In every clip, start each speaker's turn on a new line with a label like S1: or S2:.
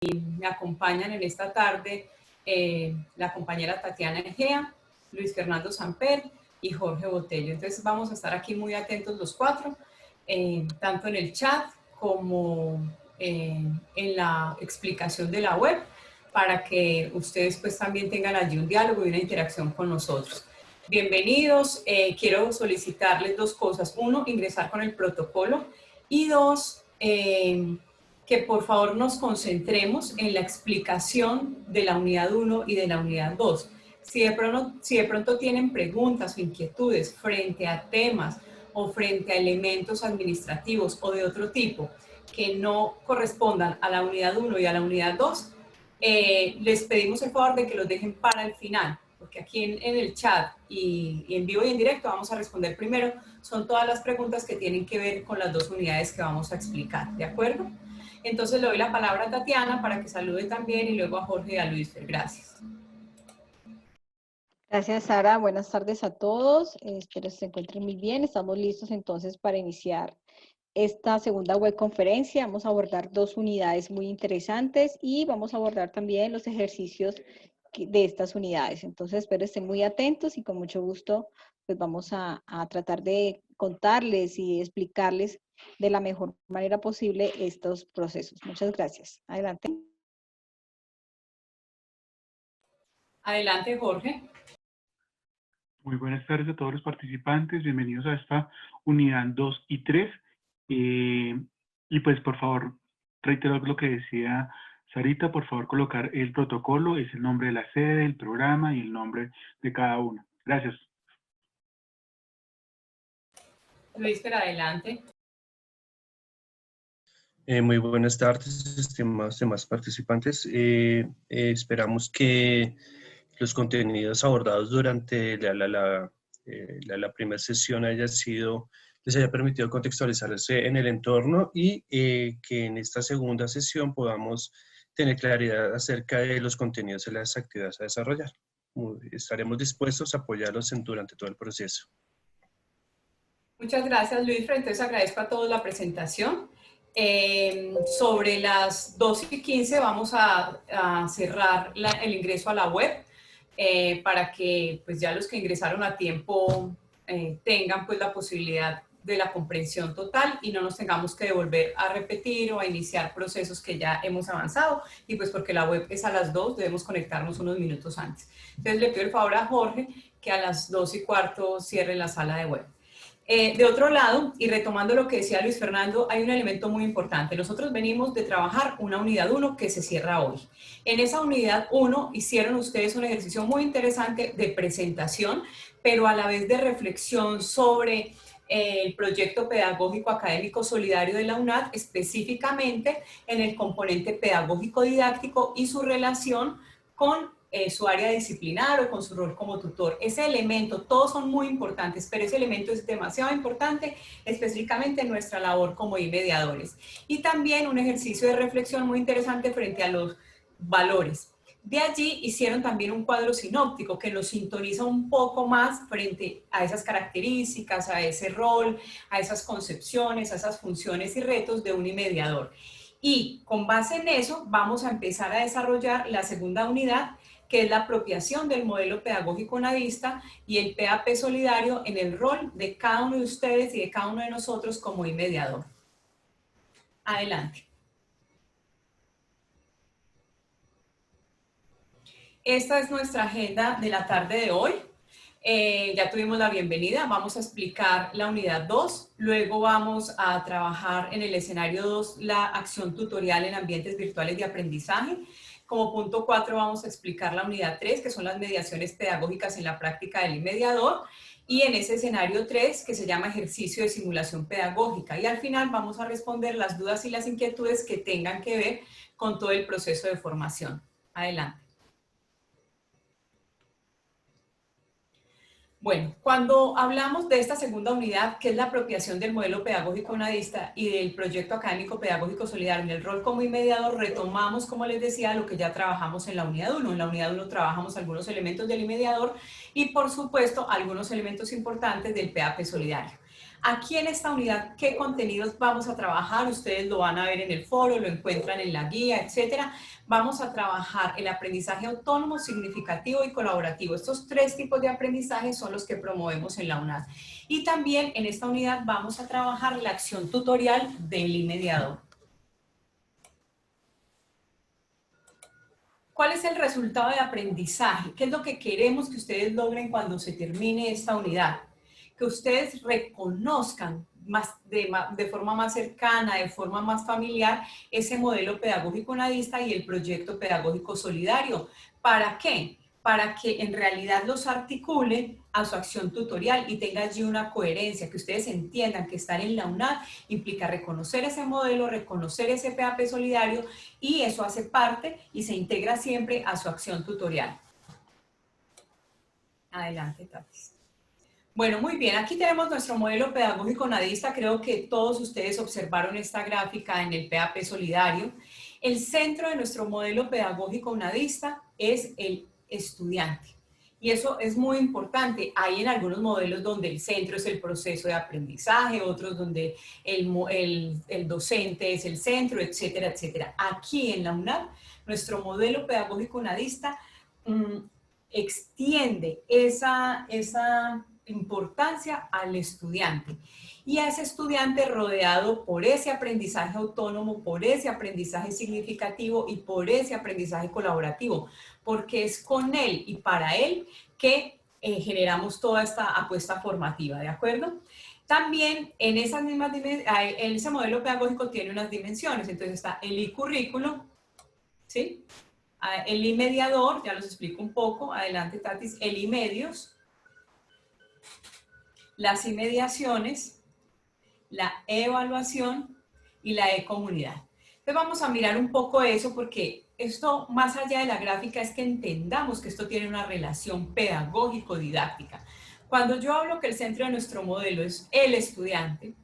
S1: me acompañan en esta tarde la compañera Tatiana Egea, Luis Fernando Samper y Jorge Botello. Entonces vamos a estar aquí muy atentos los cuatro, tanto en el chat como en la explicación de la web, para que ustedes pues también tengan allí un diálogo y una interacción con nosotros. Bienvenidos. Quiero solicitarles dos cosas. Uno, ingresar con el protocolo, y dos, que por favor nos concentremos en la explicación de la unidad 1 y de la unidad 2. Si de pronto tienen preguntas o inquietudes frente a temas o frente a elementos administrativos o de otro tipo que no correspondan a la unidad 1 y a la unidad 2, les pedimos el favor de que los dejen para el final, porque aquí en el chat y en vivo y en directo vamos a responder primero. Son todas las preguntas que tienen que ver con las dos unidades que vamos a explicar, ¿de acuerdo? Entonces le doy la palabra a Tatiana para que salude también, y luego a Jorge y a Luis. Gracias.
S2: Gracias, Sara. Buenas tardes a todos. Espero se encuentren muy bien. Estamos listos entonces para iniciar esta segunda web conferencia. Vamos a abordar dos unidades muy interesantes y vamos a abordar también los ejercicios de estas unidades. Entonces, espero estén muy atentos y con mucho gusto pues vamos a tratar de contarles y explicarles de la mejor manera posible estos procesos. Muchas gracias. Adelante.
S1: Adelante, Jorge.
S3: Muy buenas tardes a todos los participantes. Bienvenidos a esta unidad 2 y 3. Y pues, por favor, reitero lo que decía Sarita, por favor, colocar el protocolo, es el nombre de la sede, el programa y el nombre de cada uno. Gracias.
S1: Luis, pero adelante.
S4: Muy buenas tardes, estimados demás participantes. Esperamos que los contenidos abordados durante la primera sesión les haya permitido contextualizarse en el entorno y que en esta segunda sesión podamos tener claridad acerca de los contenidos y las actividades a desarrollar. Estaremos dispuestos a apoyarlos durante todo el proceso.
S1: Muchas gracias, Luis. Entonces agradezco a todos la presentación. Sobre las 2:15 vamos a cerrar el ingreso a la web, para que pues ya los que ingresaron a tiempo tengan pues la posibilidad de la comprensión total y no nos tengamos que devolver a repetir o a iniciar procesos que ya hemos avanzado, y pues porque la web es a las 2 debemos conectarnos unos minutos antes. Entonces le pido el favor a Jorge que a las 2:15 cierre la sala de web. De otro lado, y retomando lo que decía Luis Fernando, hay un elemento muy importante. Nosotros venimos de trabajar una unidad 1 que se cierra hoy. En esa unidad 1 hicieron ustedes un ejercicio muy interesante de presentación, pero a la vez de reflexión sobre el proyecto pedagógico académico solidario de la UNAD, específicamente en el componente pedagógico didáctico y su relación con su área disciplinar o con su rol como tutor. Ese elemento, todos son muy importantes, pero ese elemento es demasiado importante, específicamente en nuestra labor como mediadores. Y también un ejercicio de reflexión muy interesante frente a los valores. De allí hicieron también un cuadro sinóptico que nos sintoniza un poco más frente a esas características, a ese rol, a esas concepciones, a esas funciones y retos de un mediador. Y con base en eso vamos a empezar a desarrollar la segunda unidad, que es la apropiación del modelo pedagógico unadista y el PAP solidario en el rol de cada uno de ustedes y de cada uno de nosotros como mediador. Adelante. Esta es nuestra agenda de la tarde de hoy. Ya tuvimos la bienvenida, vamos a explicar la unidad 2, luego vamos a trabajar en el escenario 2 la acción tutorial en ambientes virtuales de aprendizaje. Como punto 4 vamos a explicar la unidad 3, que son las mediaciones pedagógicas en la práctica del mediador, y en ese escenario 3, que se llama ejercicio de simulación pedagógica, y al final vamos a responder las dudas y las inquietudes que tengan que ver con todo el proceso de formación. Adelante. Bueno, cuando hablamos de esta segunda unidad, que es la apropiación del modelo pedagógico unadista y del proyecto académico pedagógico solidario en el rol como mediador, retomamos, como les decía, lo que ya trabajamos en la unidad 1. En la unidad 1 trabajamos algunos elementos del mediador y, por supuesto, algunos elementos importantes del PAP solidario. Aquí en esta unidad, ¿qué contenidos vamos a trabajar? Ustedes lo van a ver en el foro, lo encuentran en la guía, etcétera. Vamos a trabajar el aprendizaje autónomo, significativo y colaborativo. Estos 3 tipos de aprendizaje son los que promovemos en la UNAD. Y también en esta unidad vamos a trabajar la acción tutorial del IMediador. ¿Cuál es el resultado de aprendizaje? ¿Qué es lo que queremos que ustedes logren cuando se termine esta unidad? Que ustedes reconozcan de forma más cercana, de forma más familiar, ese modelo pedagógico unadista y el proyecto pedagógico solidario. ¿Para qué? Para que en realidad los articule a su acción tutorial y tenga allí una coherencia, que ustedes entiendan que estar en la UNAD implica reconocer ese modelo, reconocer ese PAP solidario, y eso hace parte y se integra siempre a su acción tutorial. Adelante, Tatis. Bueno, muy bien, aquí tenemos nuestro modelo pedagógico unadista. Creo que todos ustedes observaron esta gráfica en el PAP solidario. El centro de nuestro modelo pedagógico unadista es el estudiante. Y eso es muy importante. Hay en algunos modelos donde el centro es el proceso de aprendizaje, otros donde el docente es el centro, etcétera, etcétera. Aquí en la UNAD, nuestro modelo pedagógico unadista extiende esa importancia al estudiante, y a ese estudiante rodeado por ese aprendizaje autónomo, por ese aprendizaje significativo y por ese aprendizaje colaborativo, porque es con él y para él que generamos toda esta apuesta formativa, ¿de acuerdo? También en esas mismas en ese modelo pedagógico tiene unas dimensiones. Entonces está el i-currículo, ¿sí? El i-mediador, ya los explico un poco, adelante Tatis, el i-medios, las i-mediaciones, la evaluación y la e-comunidad. Entonces vamos a mirar un poco eso, porque esto, más allá de la gráfica, es que entendamos que esto tiene una relación pedagógico-didáctica. Cuando yo hablo que el centro de nuestro modelo es el estudiante,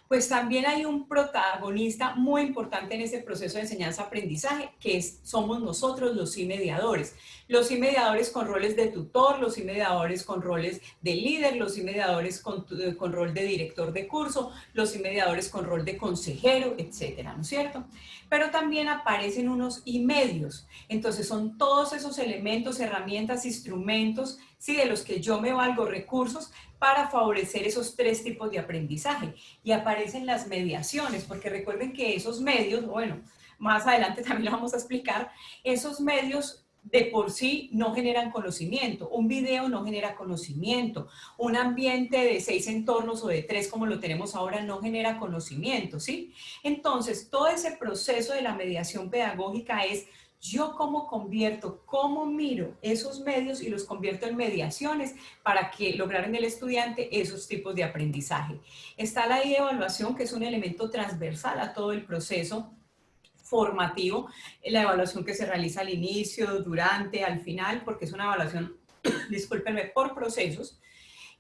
S1: pues también hay un protagonista muy importante en ese proceso de enseñanza-aprendizaje, que somos nosotros, los i-mediadores. Los i-mediadores con roles de tutor, los i-mediadores con roles de líder, los i-mediadores con rol de director de curso, los i-mediadores con rol de consejero, etcétera, ¿no es cierto? Pero también aparecen unos i-medios. Entonces son todos esos elementos, herramientas, instrumentos, sí, de los que yo me valgo, recursos, para favorecer esos 3 tipos de aprendizaje. Y aparecen las mediaciones, porque recuerden que esos medios, bueno, más adelante también lo vamos a explicar, esos medios de por sí no generan conocimiento. Un video no genera conocimiento. Un ambiente de 6 entornos o de 3 como lo tenemos ahora no genera conocimiento, ¿sí? Entonces, todo ese proceso de la mediación pedagógica es: yo cómo convierto, cómo miro esos medios y los convierto en mediaciones para que lograr en el estudiante esos tipos de aprendizaje. Está la evaluación, que es un elemento transversal a todo el proceso formativo, la evaluación que se realiza al inicio, durante, al final, porque es una evaluación, discúlpenme, por procesos.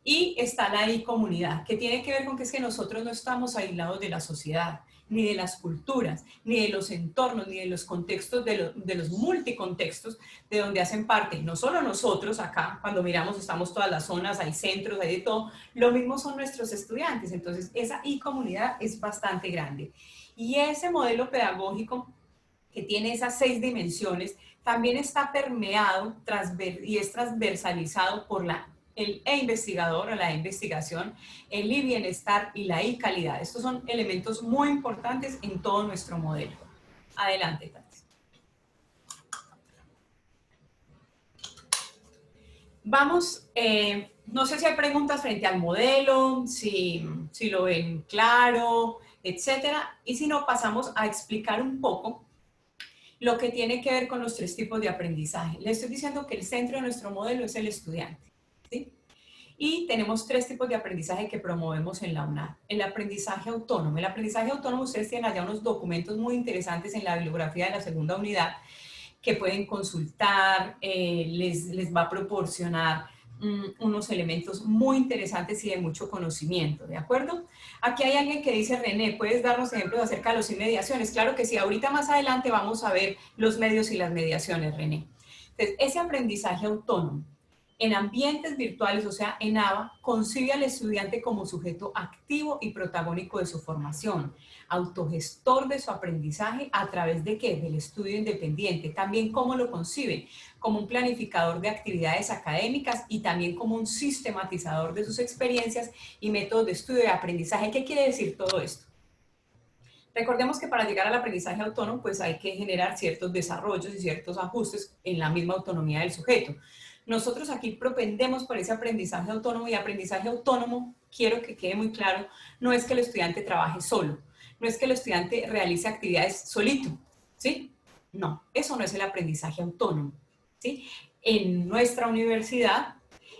S1: Y está la i-comunidad, que tiene que ver con que es que nosotros no estamos aislados de la sociedad, ni de las culturas, ni de los entornos, ni de los contextos, de los multicontextos de donde hacen parte. No solo nosotros acá, cuando miramos, estamos todas las zonas, hay centros, hay de todo. Lo mismo son nuestros estudiantes. Entonces, esa i-comunidad es bastante grande. Y ese modelo pedagógico que tiene esas 6 dimensiones, también está permeado y es transversalizado por el e-investigador o la investigación, el i-bienestar y la i-calidad. Estos son elementos muy importantes en todo nuestro modelo. Adelante, Tati. Vamos, no sé si hay preguntas frente al modelo, si lo ven claro, etcétera. Y si no, pasamos a explicar un poco lo que tiene que ver con los 3 tipos de aprendizaje. Les estoy diciendo que el centro de nuestro modelo es el estudiante, ¿sí? Y tenemos 3 tipos de aprendizaje que promovemos en la UNAD. El aprendizaje autónomo. El aprendizaje autónomo, ustedes tienen allá unos documentos muy interesantes en la bibliografía de la segunda unidad que pueden consultar, les va a proporcionar unos elementos muy interesantes y de mucho conocimiento, ¿de acuerdo? Aquí hay alguien que dice: René, ¿puedes darnos ejemplos acerca de los i-mediaciones? Claro que sí, ahorita más adelante vamos a ver los medios y las mediaciones, René. Entonces, ese aprendizaje autónomo En ambientes virtuales, o sea, en ABA, concibe al estudiante como sujeto activo y protagónico de su formación, autogestor de su aprendizaje a través de ¿qué? Del estudio independiente. También cómo lo concibe, como un planificador de actividades académicas y también como un sistematizador de sus experiencias y métodos de estudio y aprendizaje. ¿Qué quiere decir todo esto? Recordemos que para llegar al aprendizaje autónomo, pues hay que generar ciertos desarrollos y ciertos ajustes en la misma autonomía del sujeto. Nosotros aquí propendemos por ese aprendizaje autónomo, y aprendizaje autónomo, quiero que quede muy claro, no es que el estudiante trabaje solo, no es que el estudiante realice actividades solito, ¿sí? No, eso no es el aprendizaje autónomo, ¿sí? En nuestra universidad,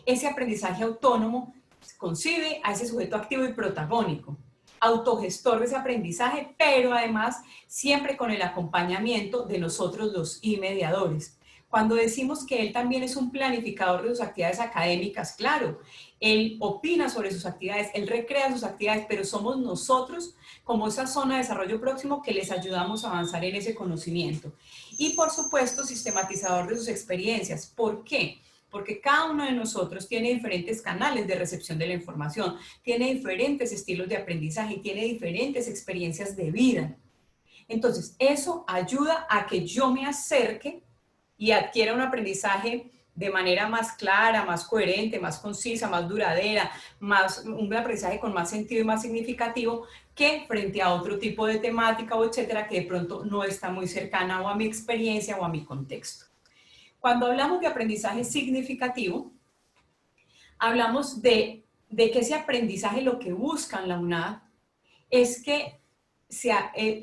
S1: ese aprendizaje autónomo concibe a ese sujeto activo y protagónico, autogestor de ese aprendizaje, pero además siempre con el acompañamiento de nosotros los mediadores. Cuando decimos que él también es un planificador de sus actividades académicas, claro, él opina sobre sus actividades, él recrea sus actividades, pero somos nosotros como esa zona de desarrollo próximo que les ayudamos a avanzar en ese conocimiento. Y por supuesto, sistematizador de sus experiencias. ¿Por qué? Porque cada uno de nosotros tiene diferentes canales de recepción de la información, tiene diferentes estilos de aprendizaje y tiene diferentes experiencias de vida. Entonces, eso ayuda a que yo me acerque y adquiera un aprendizaje de manera más clara, más coherente, más concisa, más duradera, un aprendizaje con más sentido y más significativo que frente a otro tipo de temática o etcétera que de pronto no está muy cercana o a mi experiencia o a mi contexto. Cuando hablamos de aprendizaje significativo, hablamos de que ese aprendizaje lo que busca en la UNAD es que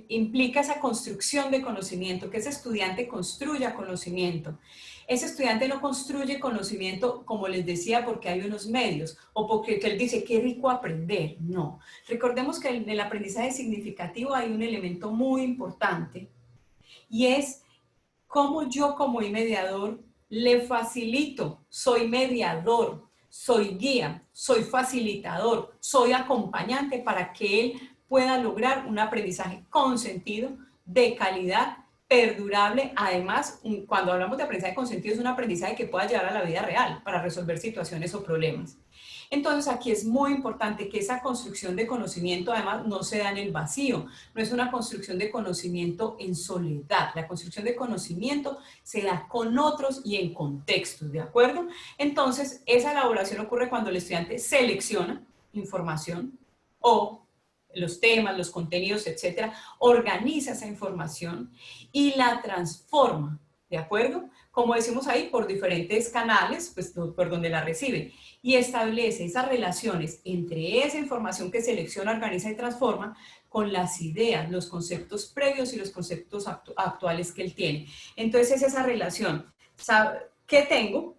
S1: implica esa construcción de conocimiento, que ese estudiante construya conocimiento. Ese estudiante no construye conocimiento, como les decía, porque hay unos medios o porque él dice, qué rico aprender. No. Recordemos que en el aprendizaje significativo hay un elemento muy importante y es cómo yo como mediador le facilito, soy mediador, soy guía, soy facilitador, soy acompañante para que él pueda lograr un aprendizaje con sentido, de calidad, perdurable. Además, cuando hablamos de aprendizaje con sentido, es un aprendizaje que pueda llevar a la vida real para resolver situaciones o problemas. Entonces, aquí es muy importante que esa construcción de conocimiento, además, no se da en el vacío, no es una construcción de conocimiento en soledad. La construcción de conocimiento se da con otros y en contextos, ¿de acuerdo? Entonces, esa elaboración ocurre cuando el estudiante selecciona información o los temas, los contenidos, etcétera, organiza esa información y la transforma, ¿de acuerdo? Como decimos ahí, por diferentes canales, pues por donde la recibe, y establece esas relaciones entre esa información que selecciona, organiza y transforma con las ideas, los conceptos previos y los conceptos actuales que él tiene. Entonces es esa relación. ¿Qué tengo?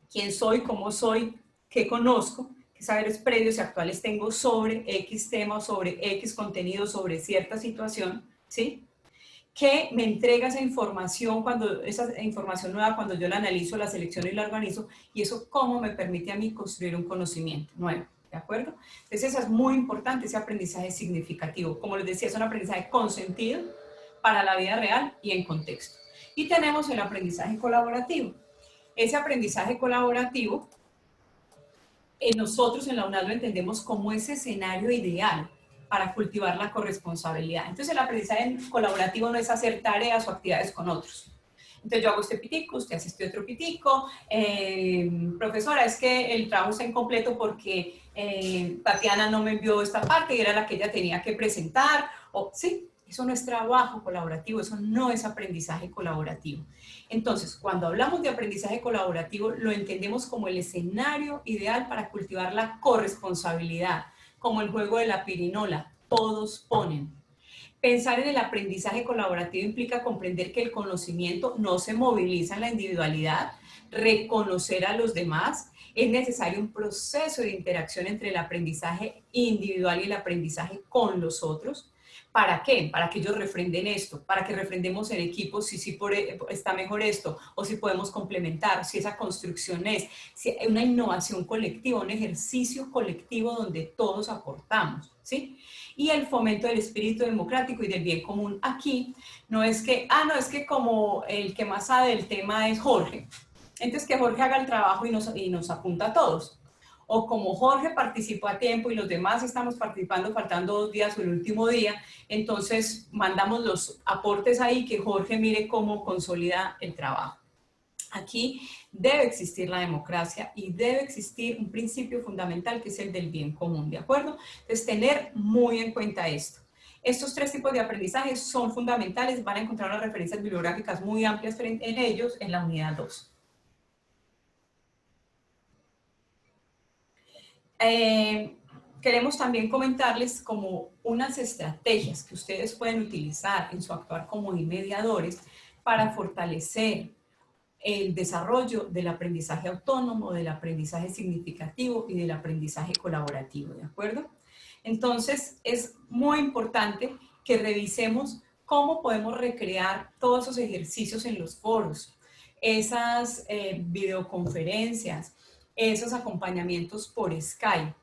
S1: ¿Quién soy? ¿Cómo soy? ¿Qué conozco? ¿Qué saberes previos y actuales tengo sobre X tema o sobre X contenido, sobre cierta situación? ¿Sí? Que me entrega esa información nueva cuando yo la analizo, la selecciono y la organizo, y eso cómo me permite a mí construir un conocimiento nuevo, ¿de acuerdo? Entonces eso es muy importante, ese aprendizaje significativo. Como les decía, es un aprendizaje con sentido para la vida real y en contexto. Y tenemos el aprendizaje colaborativo. Ese aprendizaje colaborativo, nosotros en la UNAD lo entendemos como ese escenario ideal para cultivar la corresponsabilidad. Entonces el aprendizaje colaborativo no es hacer tareas o actividades con otros. Entonces yo hago este pitico, usted hace este otro pitico, profesora, es que el trabajo está incompleto porque Tatiana no me envió esta parte y era la que ella tenía que presentar, o sí, eso no es trabajo colaborativo, eso no es aprendizaje colaborativo. Entonces, cuando hablamos de aprendizaje colaborativo, lo entendemos como el escenario ideal para cultivar la corresponsabilidad, como el juego de la pirinola, todos ponen. Pensar en el aprendizaje colaborativo implica comprender que el conocimiento no se moviliza en la individualidad, reconocer a los demás. Es necesario un proceso de interacción entre el aprendizaje individual y el aprendizaje con los otros. ¿Para qué? Para que ellos refrenden esto, para que refrendemos en equipo si está mejor esto, o si podemos complementar, si esa construcción es si una innovación colectiva, un ejercicio colectivo donde todos aportamos, ¿sí? Y el fomento del espíritu democrático y del bien común aquí no es que, no es que como el que más sabe del tema es Jorge, Entonces que Jorge haga el trabajo y nos apunta a todos. O como Jorge participó a tiempo y los demás estamos participando faltando 2 días o el último día, entonces mandamos los aportes ahí que Jorge mire cómo consolida el trabajo. Aquí debe existir la democracia y debe existir un principio fundamental que es el del bien común, ¿de acuerdo? Entonces, tener muy en cuenta esto. Estos 3 tipos de aprendizaje son fundamentales, van a encontrar unas referencias bibliográficas muy amplias en ellos en la unidad 2. Queremos también comentarles como unas estrategias que ustedes pueden utilizar en su actuar como mediadores para fortalecer el desarrollo del aprendizaje autónomo, del aprendizaje significativo y del aprendizaje colaborativo, ¿de acuerdo? Entonces, es muy importante que revisemos cómo podemos recrear todos esos ejercicios en los foros, esas videoconferencias, esos acompañamientos por Skype,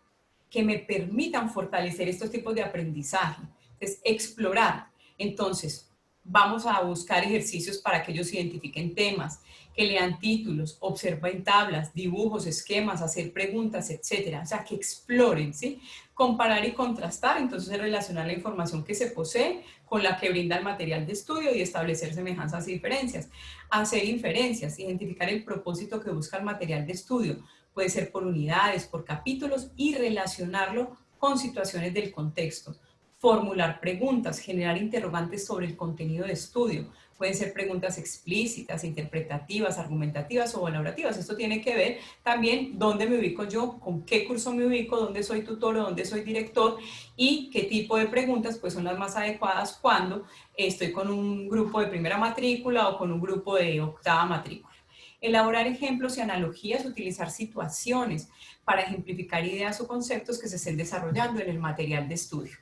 S1: que me permitan fortalecer estos tipos de aprendizaje. Entonces, explorar. Entonces, vamos a buscar ejercicios para que ellos identifiquen temas, que lean títulos, observen tablas, dibujos, esquemas, hacer preguntas, etcétera. O sea, que exploren, ¿sí? Comparar y contrastar, entonces relacionar la información que se posee con la que brinda el material de estudio y establecer semejanzas y diferencias. Hacer inferencias, identificar el propósito que busca el material de estudio. Puede ser por unidades, por capítulos y relacionarlo con situaciones del contexto. Formular preguntas, generar interrogantes sobre el contenido de estudio. Pueden ser preguntas explícitas, interpretativas, argumentativas o valorativas. Esto tiene que ver también dónde me ubico yo, con qué curso me ubico, dónde soy tutor o dónde soy director y qué tipo de preguntas pues, son las más adecuadas cuando estoy con un grupo de primera matrícula o con un grupo de octava matrícula. Elaborar ejemplos y analogías, utilizar situaciones para ejemplificar ideas o conceptos que se estén desarrollando en el material de estudio.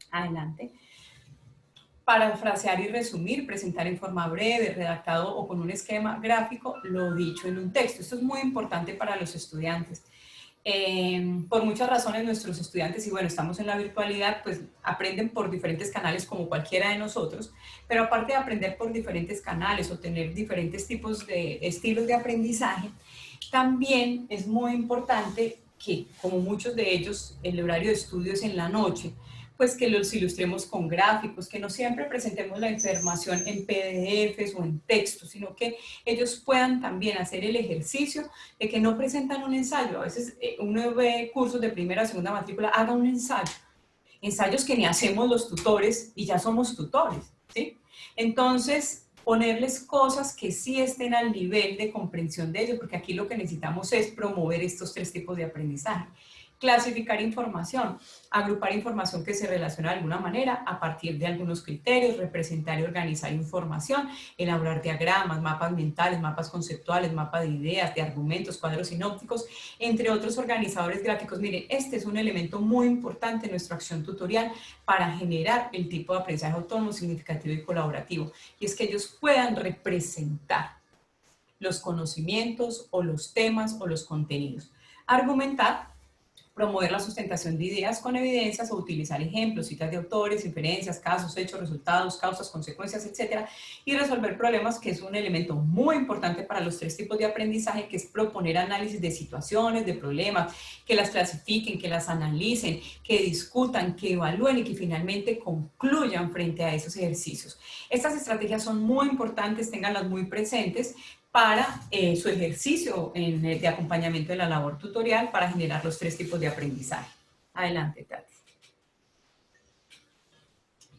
S1: Adelante. Parafrasear y resumir, presentar en forma breve, redactado o con un esquema gráfico, lo dicho en un texto. Esto es muy importante para los estudiantes. Por muchas razones nuestros estudiantes, y bueno, estamos en la virtualidad, pues aprenden por diferentes canales como cualquiera de nosotros, pero aparte de aprender por diferentes canales o tener diferentes tipos de estilos de aprendizaje, también es muy importante que, como muchos de ellos, el horario de estudio es en la noche, pues que los ilustremos con gráficos, que no siempre presentemos la información en PDFs o en texto, sino que ellos puedan también hacer el ejercicio de que no presentan un ensayo. A veces uno ve cursos de primera o segunda matrícula, haga un ensayo. Ensayos que ni hacemos los tutores y ya somos tutores, ¿sí? Entonces, ponerles cosas que sí estén al nivel de comprensión de ellos, porque aquí lo que necesitamos es promover estos 3 tipos de aprendizaje. Clasificar información, agrupar información que se relaciona de alguna manera a partir de algunos criterios, representar y organizar información, elaborar diagramas, mapas mentales, mapas conceptuales, mapas de ideas, de argumentos, cuadros sinópticos, entre otros organizadores gráficos. Miren, este es un elemento muy importante en nuestra acción tutorial para generar el tipo de aprendizaje autónomo, significativo y colaborativo, y es que ellos puedan representar los conocimientos o los temas o los contenidos. Argumentar, promover la sustentación de ideas con evidencias o utilizar ejemplos, citas de autores, inferencias, casos, hechos, resultados, causas, consecuencias, etcétera, y resolver problemas, que es un elemento muy importante para los 3 tipos de aprendizaje, que es proponer análisis de situaciones, de problemas, que las clasifiquen, que las analicen, que discutan, que evalúen y que finalmente concluyan frente a esos ejercicios. Estas estrategias son muy importantes, ténganlas muy presentes para su ejercicio de acompañamiento de la labor tutorial para generar los 3 tipos de aprendizaje. Adelante, Tati.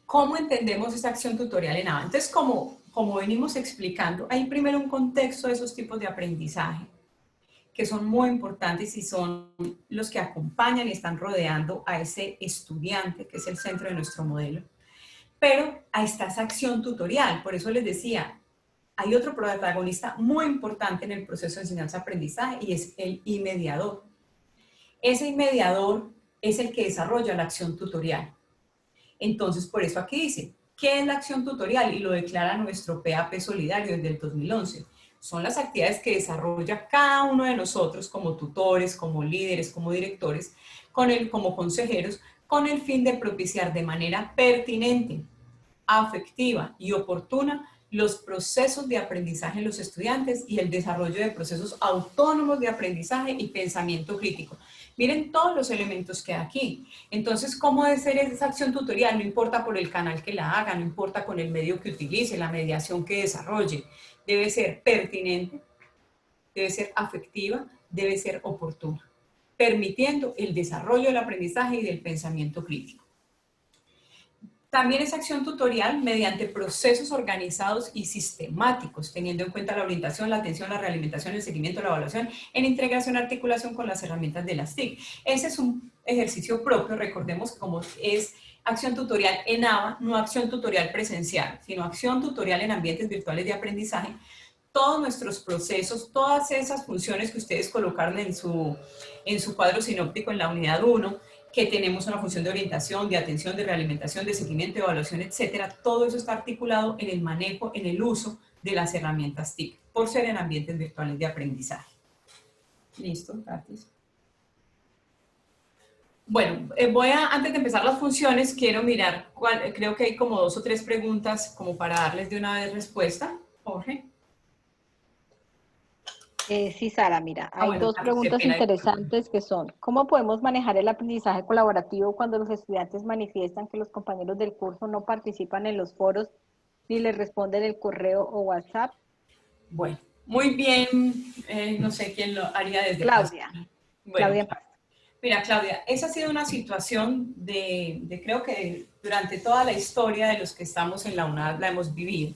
S1: ¿Cómo entendemos esta acción tutorial en ABA? Entonces, como venimos explicando, hay primero un contexto de esos tipos de aprendizaje que son muy importantes y son los que acompañan y están rodeando a ese estudiante, que es el centro de nuestro modelo. Pero ahí está esa acción tutorial, por eso les decía, hay otro protagonista muy importante en el proceso de enseñanza-aprendizaje y es el mediador. Ese mediador es el que desarrolla la acción tutorial. Entonces, por eso aquí dice, ¿qué es la acción tutorial? Y lo declara nuestro PAP Solidario desde el 2011. Son las actividades que desarrolla cada uno de nosotros como tutores, como líderes, como directores, como consejeros, con el fin de propiciar de manera pertinente, afectiva y oportuna los procesos de aprendizaje en los estudiantes y el desarrollo de procesos autónomos de aprendizaje y pensamiento crítico. Miren todos los elementos que hay aquí. Entonces, ¿cómo debe ser esa acción tutorial? No importa por el canal que la haga, no importa con el medio que utilice, la mediación que desarrolle. Debe ser pertinente, debe ser afectiva, debe ser oportuna, permitiendo el desarrollo del aprendizaje y del pensamiento crítico. También es acción tutorial mediante procesos organizados y sistemáticos, teniendo en cuenta la orientación, la atención, la realimentación, el seguimiento, la evaluación, en integración y articulación con las herramientas de las TIC. Ese es un ejercicio propio, recordemos que como es acción tutorial en ABA, no acción tutorial presencial, sino acción tutorial en ambientes virtuales de aprendizaje, todos nuestros procesos, todas esas funciones que ustedes colocaron en su cuadro sinóptico en la unidad 1, que tenemos una función de orientación, de atención, de realimentación, de seguimiento, de evaluación, etcétera, todo eso está articulado en el manejo, en el uso de las herramientas TIC, por ser en ambientes virtuales de aprendizaje. Listo, gracias. Bueno, antes de empezar las funciones, quiero mirar, creo que hay como 2 o 3 preguntas como para darles de una vez respuesta. Jorge.
S2: Sí, Sara, mira, hay
S1: bueno,
S2: dos preguntas interesantes que son, ¿cómo podemos manejar el aprendizaje colaborativo cuando los estudiantes manifiestan que los compañeros del curso no participan en los foros ni les responden el correo o WhatsApp?
S1: Bueno, muy bien, no sé quién lo haría desde
S2: Claudia.
S1: Bueno,
S2: Claudia.
S1: Mira, Claudia, esa ha sido una situación creo que durante toda la historia de los que estamos en la UNAD la hemos vivido.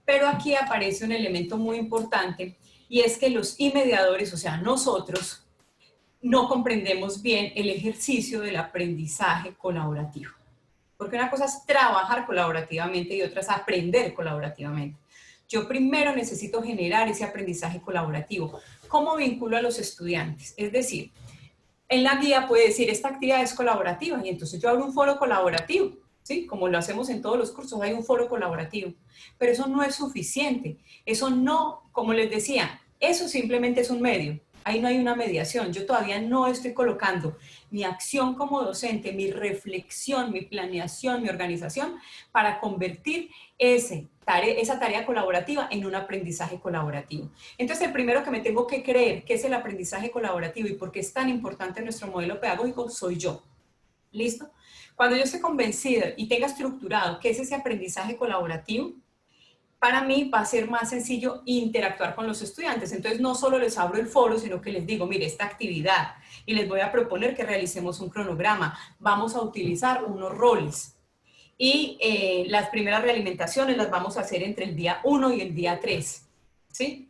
S1: Pero aquí aparece un elemento muy importante y es que los mediadores, o sea, nosotros, no comprendemos bien el ejercicio del aprendizaje colaborativo. Porque una cosa es trabajar colaborativamente y otra es aprender colaborativamente. Yo primero necesito generar ese aprendizaje colaborativo. ¿Cómo vinculo a los estudiantes? Es decir, en la guía puede decir, esta actividad es colaborativa y entonces yo abro un foro colaborativo, ¿sí? Como lo hacemos en todos los cursos, hay un foro colaborativo. Pero eso no es suficiente. Eso no, como les decía, eso simplemente es un medio. Ahí no hay una mediación. Yo todavía no estoy colocando mi acción como docente, mi reflexión, mi planeación, mi organización para convertir esa tarea colaborativa en un aprendizaje colaborativo. Entonces, el primero que me tengo que creer que es el aprendizaje colaborativo y por qué es tan importante en nuestro modelo pedagógico soy yo. ¿Listo? Cuando yo esté convencida y tenga estructurado qué es ese aprendizaje colaborativo, para mí va a ser más sencillo interactuar con los estudiantes. Entonces, no solo les abro el foro, sino que les digo, mire, esta actividad, y les voy a proponer que realicemos un cronograma. Vamos a utilizar unos roles. Y las primeras realimentaciones las vamos a hacer entre el día 1 y el día 3. ¿Sí?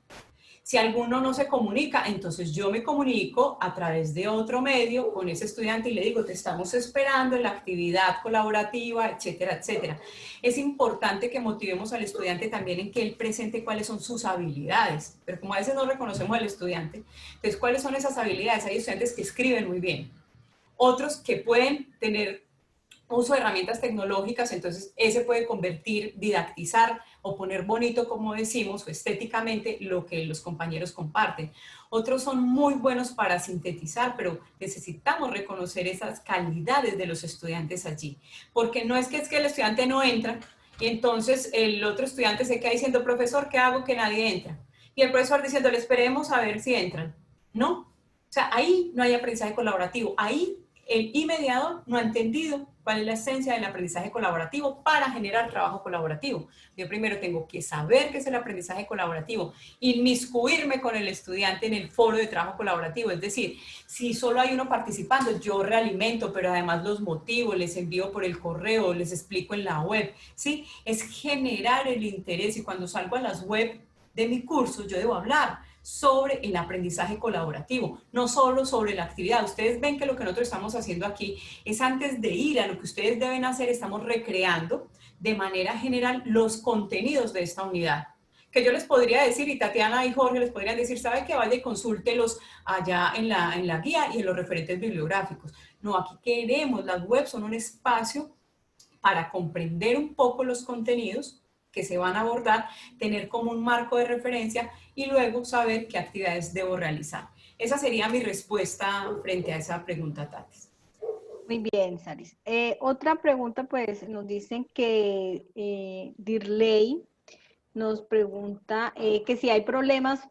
S1: Si alguno no se comunica, entonces yo me comunico a través de otro medio con ese estudiante y le digo, te estamos esperando en la actividad colaborativa, etcétera, etcétera. Es importante que motivemos al estudiante también en que él presente cuáles son sus habilidades, pero como a veces no reconocemos al estudiante, entonces, ¿cuáles son esas habilidades? Hay estudiantes que escriben muy bien, otros que pueden tener uso de herramientas tecnológicas, entonces ese puede convertir, didactizar o poner bonito, como decimos, o estéticamente lo que los compañeros comparten. Otros son muy buenos para sintetizar, pero necesitamos reconocer esas calidades de los estudiantes allí, porque no es que el estudiante no entra y entonces el otro estudiante se queda diciendo, profesor, ¿qué hago que nadie entra? Y el profesor diciéndole, esperemos a ver si entran. No, o sea, ahí no hay aprendizaje colaborativo, ahí el mediador no ha entendido cuál es la esencia del aprendizaje colaborativo para generar trabajo colaborativo. Yo primero tengo que saber qué es el aprendizaje colaborativo, inmiscuirme con el estudiante en el foro de trabajo colaborativo, es decir, si solo hay uno participando, yo realimento, pero además los motivo, les envío por el correo, les explico en la web, ¿sí? Es generar el interés y cuando salgo a las web de mi curso, yo debo hablar sobre el aprendizaje colaborativo, no solo sobre la actividad. Ustedes ven que lo que nosotros estamos haciendo aquí es antes de ir a lo que ustedes deben hacer, estamos recreando de manera general los contenidos de esta unidad. Que yo les podría decir, y Tatiana y Jorge les podrían decir, ¿sabe qué? Vaya y consúltelos allá en la guía y en los referentes bibliográficos. No, aquí queremos, las webs son un espacio para comprender un poco los contenidos que se van a abordar, tener como un marco de referencia y luego saber qué actividades debo realizar. Esa sería mi respuesta frente a esa pregunta, Tati.
S2: Muy bien, Saris. Otra pregunta, pues, nos dicen que Dirley nos pregunta que si hay problemas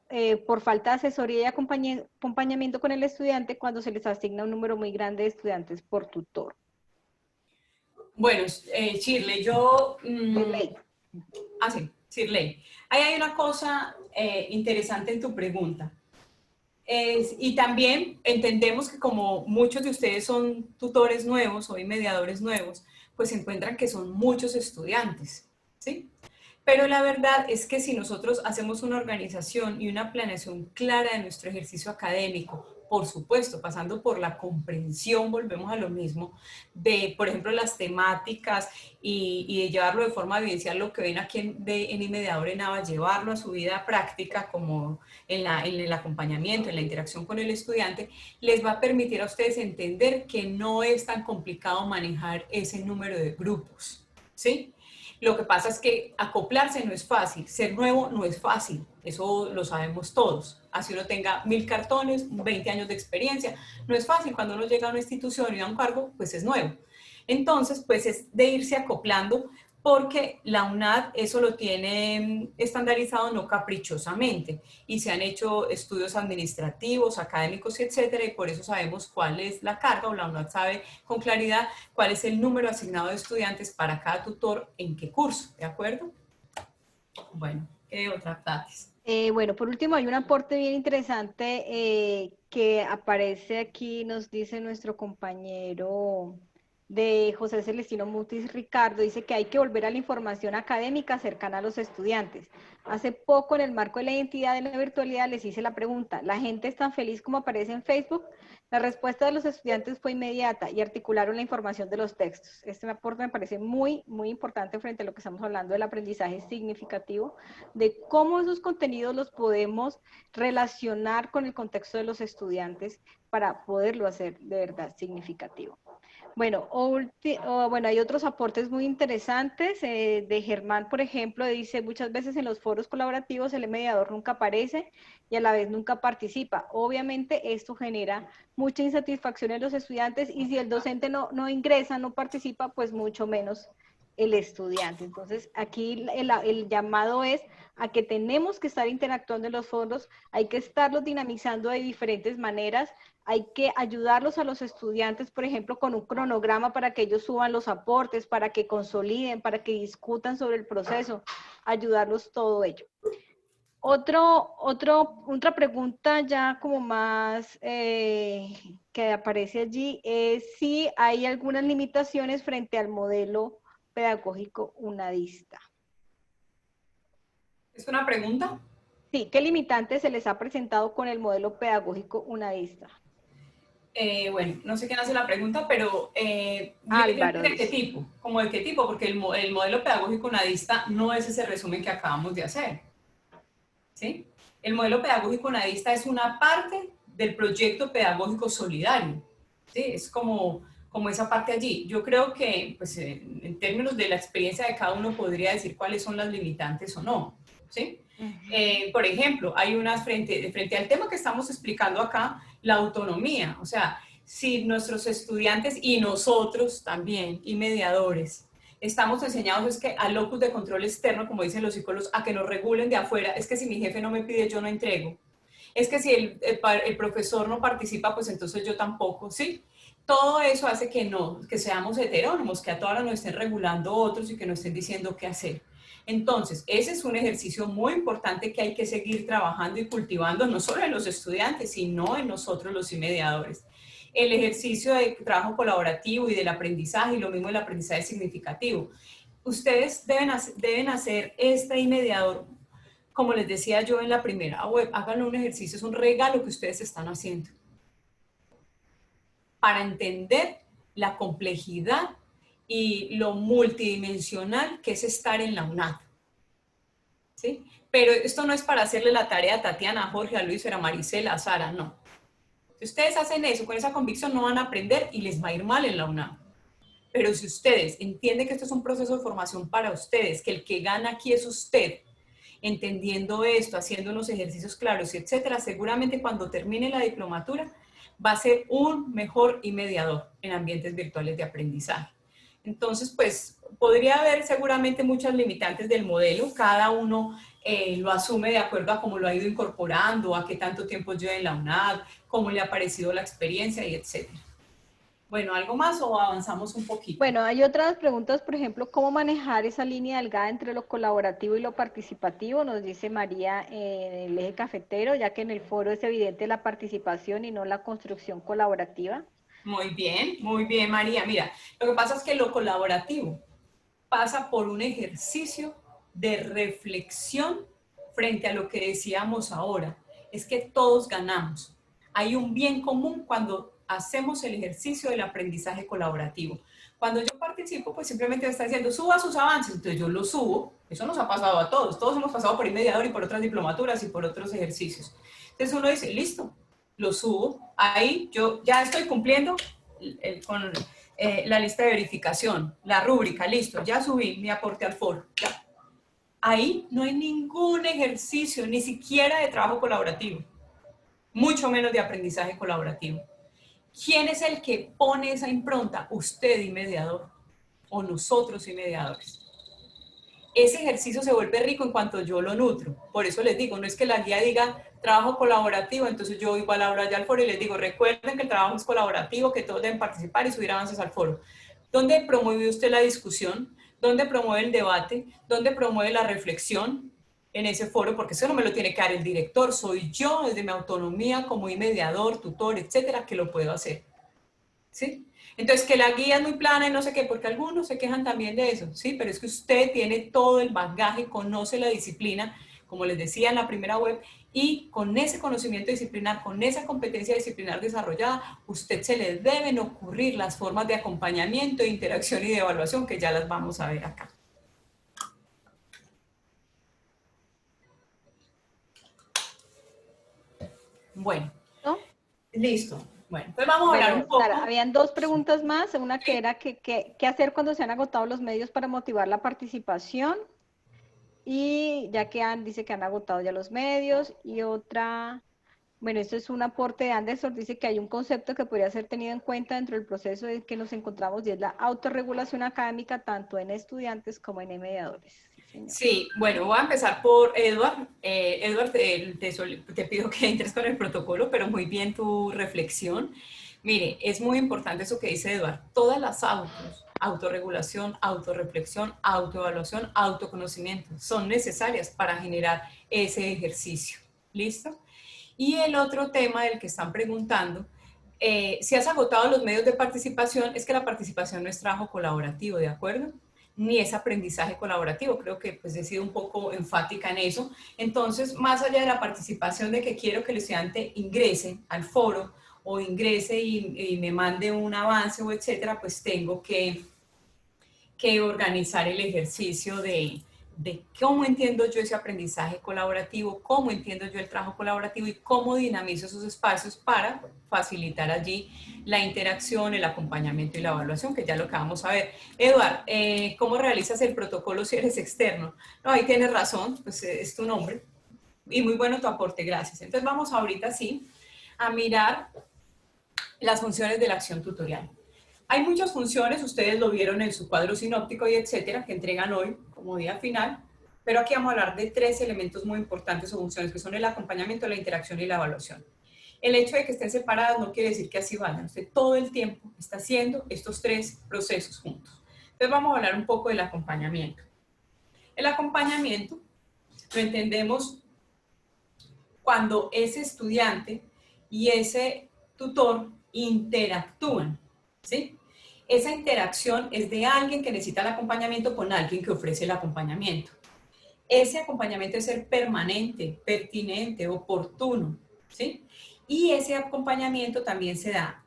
S2: por falta de asesoría y acompañamiento con el estudiante cuando se les asigna un número muy grande de estudiantes por tutor.
S1: Bueno, Shirley, yo...
S2: Shirley.
S1: Sí, Shirley. Ahí hay una cosa interesante en tu pregunta. Y también entendemos que como muchos de ustedes son tutores nuevos o mediadores nuevos, pues se encuentran que son muchos estudiantes, ¿sí? Pero la verdad es que si nosotros hacemos una organización y una planeación clara de nuestro ejercicio académico, por supuesto, pasando por la comprensión, volvemos a lo mismo, de, por ejemplo, las temáticas y de llevarlo de forma vivencial, lo que ven aquí en Mediador en ABA, llevarlo a su vida práctica, como en el acompañamiento, en la interacción con el estudiante, les va a permitir a ustedes entender que no es tan complicado manejar ese número de grupos, ¿sí? Lo que pasa es que acoplarse no es fácil, ser nuevo no es fácil, eso lo sabemos todos. Así uno tenga 1000 cartones, 20 años de experiencia, no es fácil. Cuando uno llega a una institución y a un cargo, pues es nuevo. Entonces, pues es de irse acoplando, porque la UNAD eso lo tiene estandarizado no caprichosamente, y se han hecho estudios administrativos, académicos, etcétera, y por eso sabemos cuál es la carga, o la UNAD sabe con claridad cuál es el número asignado de estudiantes para cada tutor en qué curso, ¿de acuerdo? Bueno, ¿qué otra, Tatis?
S2: Bueno, por último hay un aporte bien interesante que aparece aquí, nos dice nuestro compañero de José Celestino Mutis Ricardo, dice que hay que volver a la información académica cercana a los estudiantes. Hace poco, en el marco de la identidad de la virtualidad, les hice la pregunta, ¿la gente es tan feliz como aparece en Facebook? La respuesta de los estudiantes fue inmediata y articularon la información de los textos. Este aporte me parece muy, muy importante frente a lo que estamos hablando del aprendizaje significativo, de cómo esos contenidos los podemos relacionar con el contexto de los estudiantes para poderlo hacer de verdad significativo. Bueno, bueno, hay otros aportes muy interesantes. De Germán, por ejemplo, dice, muchas veces en los foros colaborativos el mediador nunca aparece y a la vez nunca participa. Obviamente esto genera mucha insatisfacción en los estudiantes y si el docente no ingresa, no participa, pues mucho menos el estudiante. Entonces, aquí el llamado es a que tenemos que estar interactuando en los foros, hay que estarlos dinamizando de diferentes maneras, hay que ayudarlos a los estudiantes, por ejemplo, con un cronograma para que ellos suban los aportes, para que consoliden, para que discutan sobre el proceso, ayudarlos todo ello. Otra pregunta ya como más que aparece allí es si hay algunas limitaciones frente al modelo pedagógico unadista.
S1: ¿Es una pregunta?
S2: Sí, ¿qué limitantes se les ha presentado con el modelo pedagógico unadista?
S1: Bueno, no sé quién hace la pregunta, pero
S2: Álvaro,
S1: ¿de qué tipo? ¿Cómo de qué tipo? Porque el modelo pedagógico unadista no es ese resumen que acabamos de hacer, ¿sí? El modelo pedagógico unadista es una parte del proyecto pedagógico solidario, ¿sí? Es como esa parte allí. Yo creo que, pues, en términos de la experiencia de cada uno, podría decir cuáles son las limitantes o no, ¿sí? Por ejemplo, hay unas frente al tema que estamos explicando acá, la autonomía. O sea, si nuestros estudiantes y nosotros también, y mediadores, estamos enseñados es que al locus de control externo, como dicen los psicólogos, a que nos regulen de afuera, es que si mi jefe no me pide, yo no entrego. Es que si el profesor no participa, pues entonces yo tampoco, ¿sí? Todo eso hace que seamos heterónomos, que a todas horas nos estén regulando otros y que nos estén diciendo qué hacer. Entonces, ese es un ejercicio muy importante que hay que seguir trabajando y cultivando, no solo en los estudiantes, sino en nosotros los mediadores. El ejercicio de trabajo colaborativo y del aprendizaje, y lo mismo el aprendizaje significativo. Ustedes deben hacer este mediador, como les decía yo en la primera web, háganlo un ejercicio, es un regalo que ustedes están haciendo para entender la complejidad y lo multidimensional que es estar en la UNAD. ¿Sí? Pero esto no es para hacerle la tarea a Tatiana, a Jorge, a Luis, a Maricela, a Sara, no. Si ustedes hacen eso con esa convicción, no van a aprender y les va a ir mal en la UNAM. Pero si ustedes entienden que esto es un proceso de formación para ustedes, que el que gana aquí es usted, entendiendo esto, haciendo unos ejercicios claros, etcétera, seguramente cuando termine la diplomatura va a ser un mejor mediador en ambientes virtuales de aprendizaje. Entonces, pues, podría haber seguramente muchas limitantes del modelo, cada uno lo asume de acuerdo a cómo lo ha ido incorporando, a qué tanto tiempo lleva en la UNAD, cómo le ha parecido la experiencia y etcétera. Bueno, ¿algo más o avanzamos un poquito?
S2: Bueno, hay otras preguntas, por ejemplo, ¿cómo manejar esa línea delgada entre lo colaborativo y lo participativo? Nos dice María en el eje cafetero, ya que en el foro es evidente la participación y no la construcción colaborativa.
S1: Muy bien, María. Mira, lo que pasa es que lo colaborativo pasa por un ejercicio de reflexión frente a lo que decíamos ahora. Es que todos ganamos. Hay un bien común cuando hacemos el ejercicio del aprendizaje colaborativo. Cuando yo participo, pues simplemente me está diciendo, suba sus avances, entonces yo los subo. Eso nos ha pasado a todos. Todos hemos pasado por mediador y por otras diplomaturas y por otros ejercicios. Entonces uno dice, listo, lo subo. Ahí yo ya estoy cumpliendo con la lista de verificación, la rúbrica, listo, ya subí mi aporte al foro. Ya. Ahí no hay ningún ejercicio, ni siquiera de trabajo colaborativo, mucho menos de aprendizaje colaborativo. ¿Quién es el que pone esa impronta? Usted y mediador, o nosotros y mediadores. Ese ejercicio se vuelve rico en cuanto yo lo nutro. Por eso les digo, no es que la guía diga trabajo colaborativo, entonces yo igual abro allá al foro y les digo, recuerden que el trabajo es colaborativo, que todos deben participar y subir avances al foro. ¿Dónde promueve usted la discusión? ¿Dónde promueve el debate? ¿Dónde promueve la reflexión en ese foro? Porque eso no me lo tiene que dar el director, soy yo desde mi autonomía como mediador, tutor, etcétera, que lo puedo hacer. ¿Sí? Entonces, que la guía es muy plana y no sé qué, porque algunos se quejan también de eso, ¿sí? Pero es que usted tiene todo el bagaje, conoce la disciplina, como les decía en la primera web, y con ese conocimiento disciplinar, con esa competencia disciplinar desarrollada, usted se le deben ocurrir las formas de acompañamiento, de interacción y de evaluación, que ya las vamos a ver acá. Bueno,
S2: ¿No?
S1: listo. Bueno, entonces vamos a hablar un poco.
S2: Sara, habían dos preguntas más, una que era qué hacer cuando se han agotado los medios para motivar la participación, y ya que dice que han agotado ya los medios, y otra, bueno, esto es un aporte de Anderson, dice que hay un concepto que podría ser tenido en cuenta dentro del proceso en que nos encontramos, y es la autorregulación académica, tanto en estudiantes como en mediadores.
S1: Sí, bueno, voy a empezar por Edward. Edward, te pido que entres con el protocolo, pero muy bien tu reflexión. Mire, es muy importante eso que dice Edward. Todas las autorregulación, autorreflexión, autoevaluación, autoconocimiento, son necesarias para generar ese ejercicio. ¿Listo? Y el otro tema del que están preguntando, si has agotado los medios de participación, es que la participación no es trabajo colaborativo, ¿de acuerdo? Ni es aprendizaje colaborativo, creo que pues he sido un poco enfática en eso. Entonces, más allá de la participación de que quiero que el estudiante ingrese al foro o ingrese y me mande un avance o etcétera, pues tengo que organizar el ejercicio de cómo entiendo yo ese aprendizaje colaborativo, cómo entiendo yo el trabajo colaborativo y cómo dinamizo esos espacios para facilitar allí la interacción, el acompañamiento y la evaluación, que ya lo que vamos a ver. Eduard, ¿cómo realizas el protocolo si eres externo? No, ahí tienes razón, pues es tu nombre. Y muy bueno tu aporte, gracias. Entonces vamos ahorita sí a mirar las funciones de la acción tutorial. Hay muchas funciones, ustedes lo vieron en su cuadro sinóptico y etcétera, que entregan hoy como día final, pero aquí vamos a hablar de 3 elementos muy importantes o funciones, que son el acompañamiento, la interacción y la evaluación. El hecho de que estén separadas no quiere decir que así vayan. Usted todo el tiempo está haciendo estos 3 procesos juntos. Entonces vamos a hablar un poco del acompañamiento. El acompañamiento lo entendemos cuando ese estudiante y ese tutor interactúan, ¿sí? Esa interacción es de alguien que necesita el acompañamiento con alguien que ofrece el acompañamiento. Ese acompañamiento debe ser permanente, pertinente, oportuno, ¿sí? Y ese acompañamiento también se da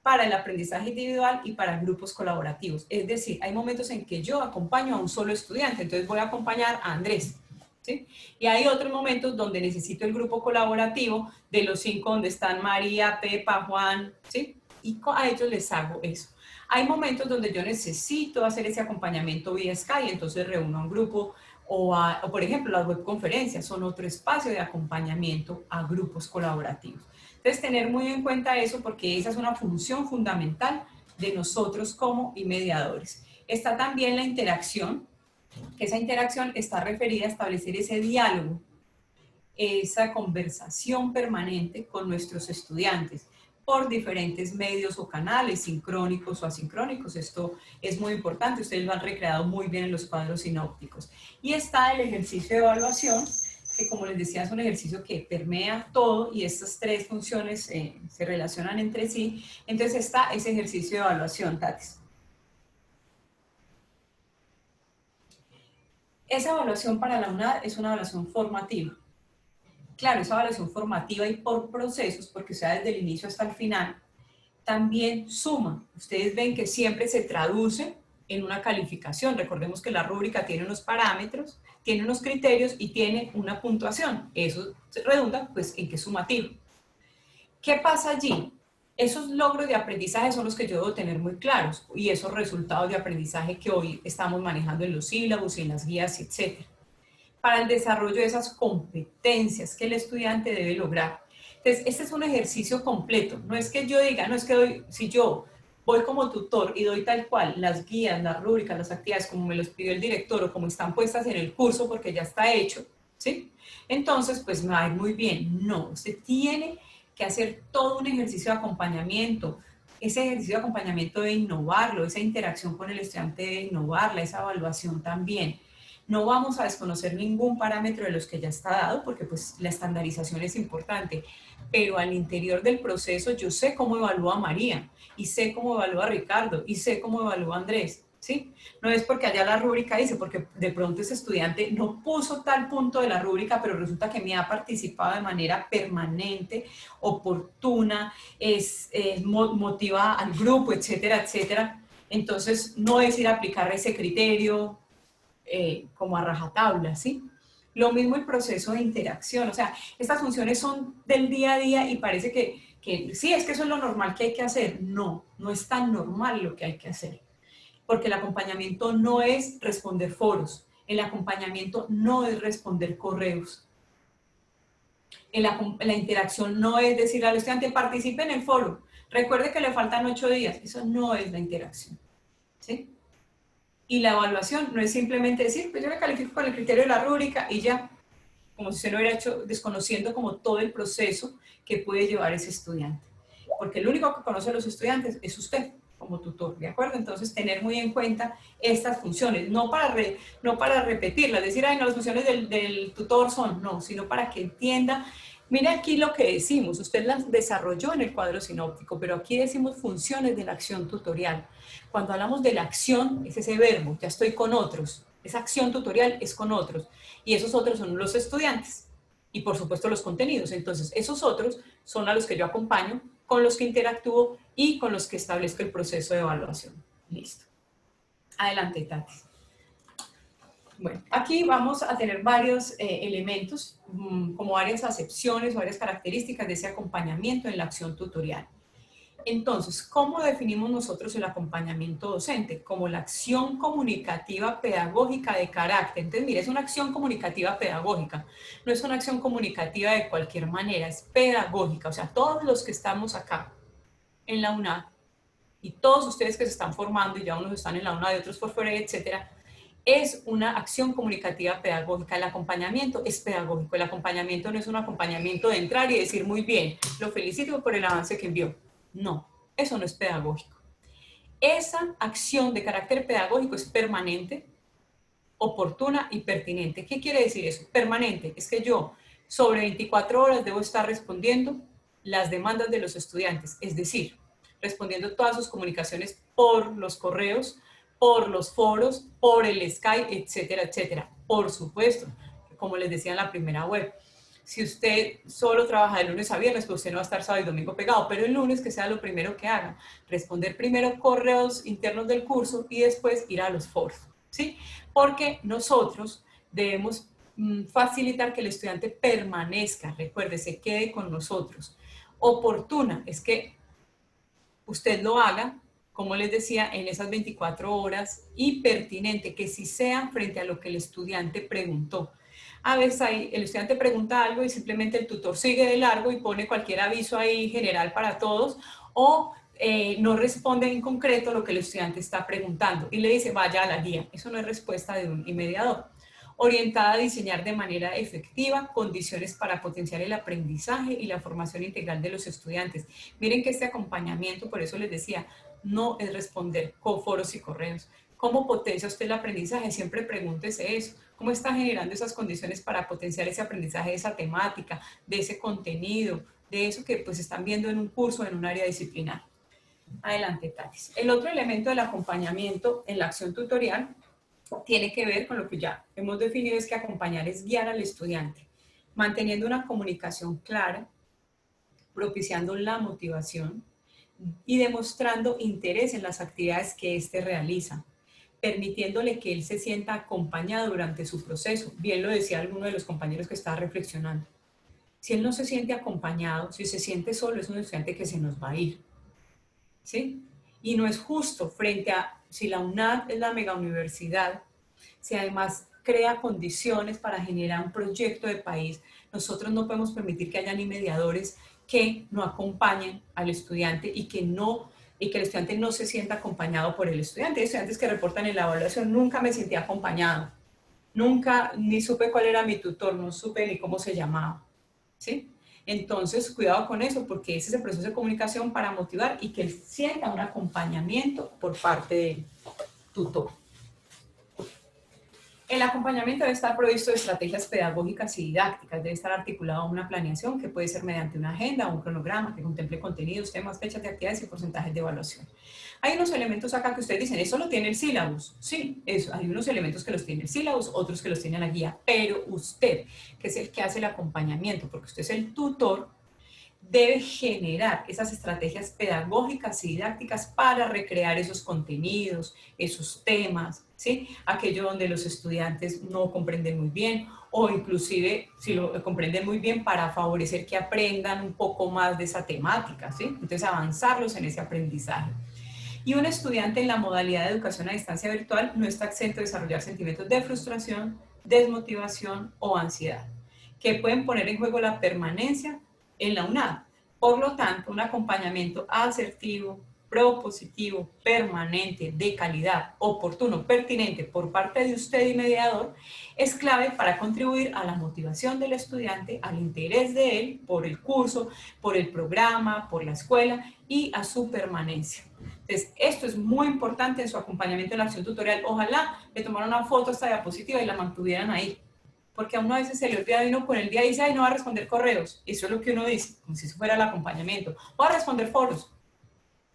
S1: para el aprendizaje individual y para grupos colaborativos. Es decir, hay momentos en que yo acompaño a un solo estudiante, entonces voy a acompañar a Andrés, ¿sí? Y hay otros momentos donde necesito el grupo colaborativo de los 5 donde están María, Pepa, Juan, ¿sí? Y a ellos les hago eso. Hay momentos donde yo necesito hacer ese acompañamiento vía Skype, entonces reúno a un grupo o por ejemplo, las webconferencias son otro espacio de acompañamiento a grupos colaborativos. Entonces, tener muy en cuenta eso porque esa es una función fundamental de nosotros como mediadores. Está también la interacción, que esa interacción está referida a establecer ese diálogo, esa conversación permanente con nuestros estudiantes por diferentes medios o canales, sincrónicos o asincrónicos. Esto es muy importante, ustedes lo han recreado muy bien en los cuadros sinópticos. Y está el ejercicio de evaluación, que como les decía es un ejercicio que permea todo y estas tres funciones se relacionan entre sí. Entonces está ese ejercicio de evaluación, Tatis. Esa evaluación para la UNAD es una evaluación formativa. Claro, esa evaluación formativa y por procesos, porque sea desde el inicio hasta el final, también suma. Ustedes ven que siempre se traduce en una calificación. Recordemos que la rúbrica tiene unos parámetros, tiene unos criterios y tiene una puntuación. Eso se redunda pues en que es sumativo. ¿Qué pasa allí? Esos logros de aprendizaje son los que yo debo tener muy claros y esos resultados de aprendizaje que hoy estamos manejando en los sílabos y en las guías, etc. Para el desarrollo de esas competencias que el estudiante debe lograr. Entonces, este es un ejercicio completo. No es que yo diga, no es que si yo voy como tutor y doy tal cual las guías, las rúbricas, las actividades como me los pidió el director o como están puestas en el curso porque ya está hecho, ¿sí? Entonces, pues me va a ir muy bien. No, usted tiene que hacer todo un ejercicio de acompañamiento. Ese ejercicio de acompañamiento debe innovarlo, esa interacción con el estudiante debe innovarla, esa evaluación también. No vamos a desconocer ningún parámetro de los que ya está dado, porque pues la estandarización es importante, pero al interior del proceso yo sé cómo evalúa a María, y sé cómo evalúa a Ricardo, y sé cómo evalúa a Andrés, ¿sí? No es porque allá la rúbrica dice, porque de pronto ese estudiante no puso tal punto de la rúbrica, pero resulta que me ha participado de manera permanente, oportuna, motiva al grupo, etcétera, etcétera. Entonces, no es ir a aplicar ese criterio, como a rajatabla, ¿sí? Lo mismo el proceso de interacción, o sea, estas funciones son del día a día y parece que sí, es que eso es lo normal que hay que hacer. No, no es tan normal lo que hay que hacer, porque el acompañamiento no es responder foros, el acompañamiento no es responder correos, la interacción no es decir al estudiante participe en el foro, recuerde que le faltan 8 días, eso no es la interacción, ¿sí? Y la evaluación no es simplemente decir, pues yo me califico con el criterio de la rúbrica y ya, como si se lo hubiera hecho desconociendo como todo el proceso que puede llevar ese estudiante. Porque el único que conoce a los estudiantes es usted, como tutor, ¿de acuerdo? Entonces, tener muy en cuenta estas funciones, no para repetirlas, decir, ay, no, las funciones del tutor son, no, sino para que entienda. Mira aquí lo que decimos, usted las desarrolló en el cuadro sinóptico, pero aquí decimos funciones de la acción tutorial. Cuando hablamos de la acción, es ese verbo, ya estoy con otros. Esa acción tutorial es con otros. Y esos otros son los estudiantes. Y por supuesto los contenidos. Entonces, esos otros son a los que yo acompaño, con los que interactúo y con los que establezco el proceso de evaluación. Listo. Adelante, Tati. Bueno, aquí vamos a tener varios elementos, como varias acepciones, varias características de ese acompañamiento en la acción tutorial. Entonces, ¿cómo definimos nosotros el acompañamiento docente? Como la acción comunicativa pedagógica de carácter. Entonces, mire, es una acción comunicativa pedagógica. No es una acción comunicativa de cualquier manera, es pedagógica. O sea, todos los que estamos acá en la UNAD y todos ustedes que se están formando y ya unos están en la UNAD y otros por fuera, etcétera, es una acción comunicativa pedagógica. El acompañamiento es pedagógico. El acompañamiento no es un acompañamiento de entrar y decir, muy bien, lo felicito por el avance que envió. No, eso no es pedagógico. Esa acción de carácter pedagógico es permanente, oportuna y pertinente. ¿Qué quiere decir eso? Permanente es que yo sobre 24 horas debo estar respondiendo las demandas de los estudiantes, es decir, respondiendo todas sus comunicaciones por los correos, por los foros, por el Skype, etcétera, etcétera. Por supuesto, como les decía en la primera web, si usted solo trabaja de lunes a viernes, pues usted no va a estar sábado y domingo pegado, pero el lunes que sea lo primero que haga, responder primero correos internos del curso y después ir a los foros, ¿sí? Porque nosotros debemos facilitar que el estudiante permanezca, recuerde, se quede con nosotros. Oportuna es que usted lo haga, como les decía, en esas 24 horas, y pertinente, que sí sea frente a lo que el estudiante preguntó. A veces ahí el estudiante pregunta algo y simplemente el tutor sigue de largo y pone cualquier aviso ahí general para todos, o no responde en concreto lo que el estudiante está preguntando y le dice vaya a la guía. Eso no es respuesta de un mediador. Orientada a diseñar de manera efectiva condiciones para potenciar el aprendizaje y la formación integral de los estudiantes. Miren que este acompañamiento, por eso les decía, no es responder con foros y correos. ¿Cómo potencia usted el aprendizaje? Siempre pregúntese eso. ¿Cómo está generando esas condiciones para potenciar ese aprendizaje de esa temática, de ese contenido, de eso que pues están viendo en un curso, en un área disciplinar? Adelante, Tatis. El otro elemento del acompañamiento en la acción tutorial tiene que ver con lo que ya hemos definido, es que acompañar es guiar al estudiante, manteniendo una comunicación clara, propiciando la motivación y demostrando interés en las actividades que éste realiza, permitiéndole que él se sienta acompañado durante su proceso. Bien lo decía alguno de los compañeros que estaba reflexionando. Si él no se siente acompañado, si se siente solo, es un estudiante que se nos va a ir, ¿sí? Y no es justo frente a, si la UNAD es la mega universidad, si además crea condiciones para generar un proyecto de país, nosotros no podemos permitir que haya ni mediadores que no acompañen al estudiante y que el estudiante no se sienta acompañado por el estudiante. Hay estudiantes que reportan en la evaluación, nunca me sentí acompañado, nunca ni supe cuál era mi tutor, no supe ni cómo se llamaba, ¿sí? Entonces, cuidado con eso, porque ese es el proceso de comunicación para motivar y que él sienta un acompañamiento por parte del tutor. El acompañamiento debe estar provisto de estrategias pedagógicas y didácticas, debe estar articulado a una planeación que puede ser mediante una agenda o un cronograma que contemple contenidos, temas, fechas de actividades y porcentajes de evaluación. Hay unos elementos acá que ustedes dicen, ¿eso lo tiene el sílabus? Sí, eso, hay unos elementos que los tiene el sílabus, otros que los tiene la guía, pero usted, que es el que hace el acompañamiento, porque usted es el tutor, debe generar esas estrategias pedagógicas y didácticas para recrear esos contenidos, esos temas, ¿sí? Aquello donde los estudiantes no comprenden muy bien o inclusive si lo comprenden muy bien para favorecer que aprendan un poco más de esa temática, ¿sí? Entonces avanzarlos en ese aprendizaje. Y un estudiante en la modalidad de educación a distancia virtual no está exento de desarrollar sentimientos de frustración, desmotivación o ansiedad, que pueden poner en juego la permanencia en la UNAD. Por lo tanto, un acompañamiento asertivo, propositivo, permanente, de calidad, oportuno, pertinente por parte de usted y mediador es clave para contribuir a la motivación del estudiante, al interés de él por el curso, por el programa, por la escuela y a su permanencia. Entonces, esto es muy importante en su acompañamiento en la acción tutorial. Ojalá le tomaran una foto a esta diapositiva y la mantuvieran ahí, porque a uno a veces se le olvida y uno con el día dice, ay, no va a responder correos. Eso es lo que uno dice, como si eso fuera el acompañamiento. O a responder foros.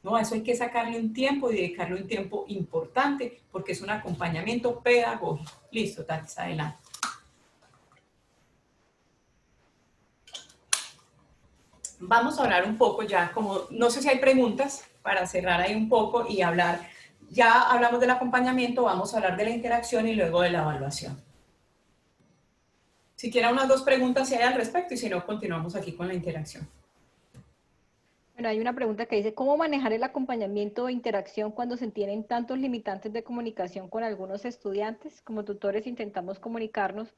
S1: No, eso hay que sacarle un tiempo y dedicarle un tiempo importante, porque es un acompañamiento pedagógico. Listo, Tatis, adelante. Vamos a hablar un poco ya, como no sé si hay preguntas para cerrar ahí un poco y hablar. Ya hablamos del acompañamiento, vamos a hablar de la interacción y luego de la evaluación. Si quieren unas 2 preguntas si hay al respecto y si no, continuamos aquí con la interacción.
S2: Bueno, hay una pregunta que dice, ¿cómo manejar el acompañamiento e interacción cuando se tienen tantos limitantes de comunicación con algunos estudiantes? Como tutores intentamos comunicarnos,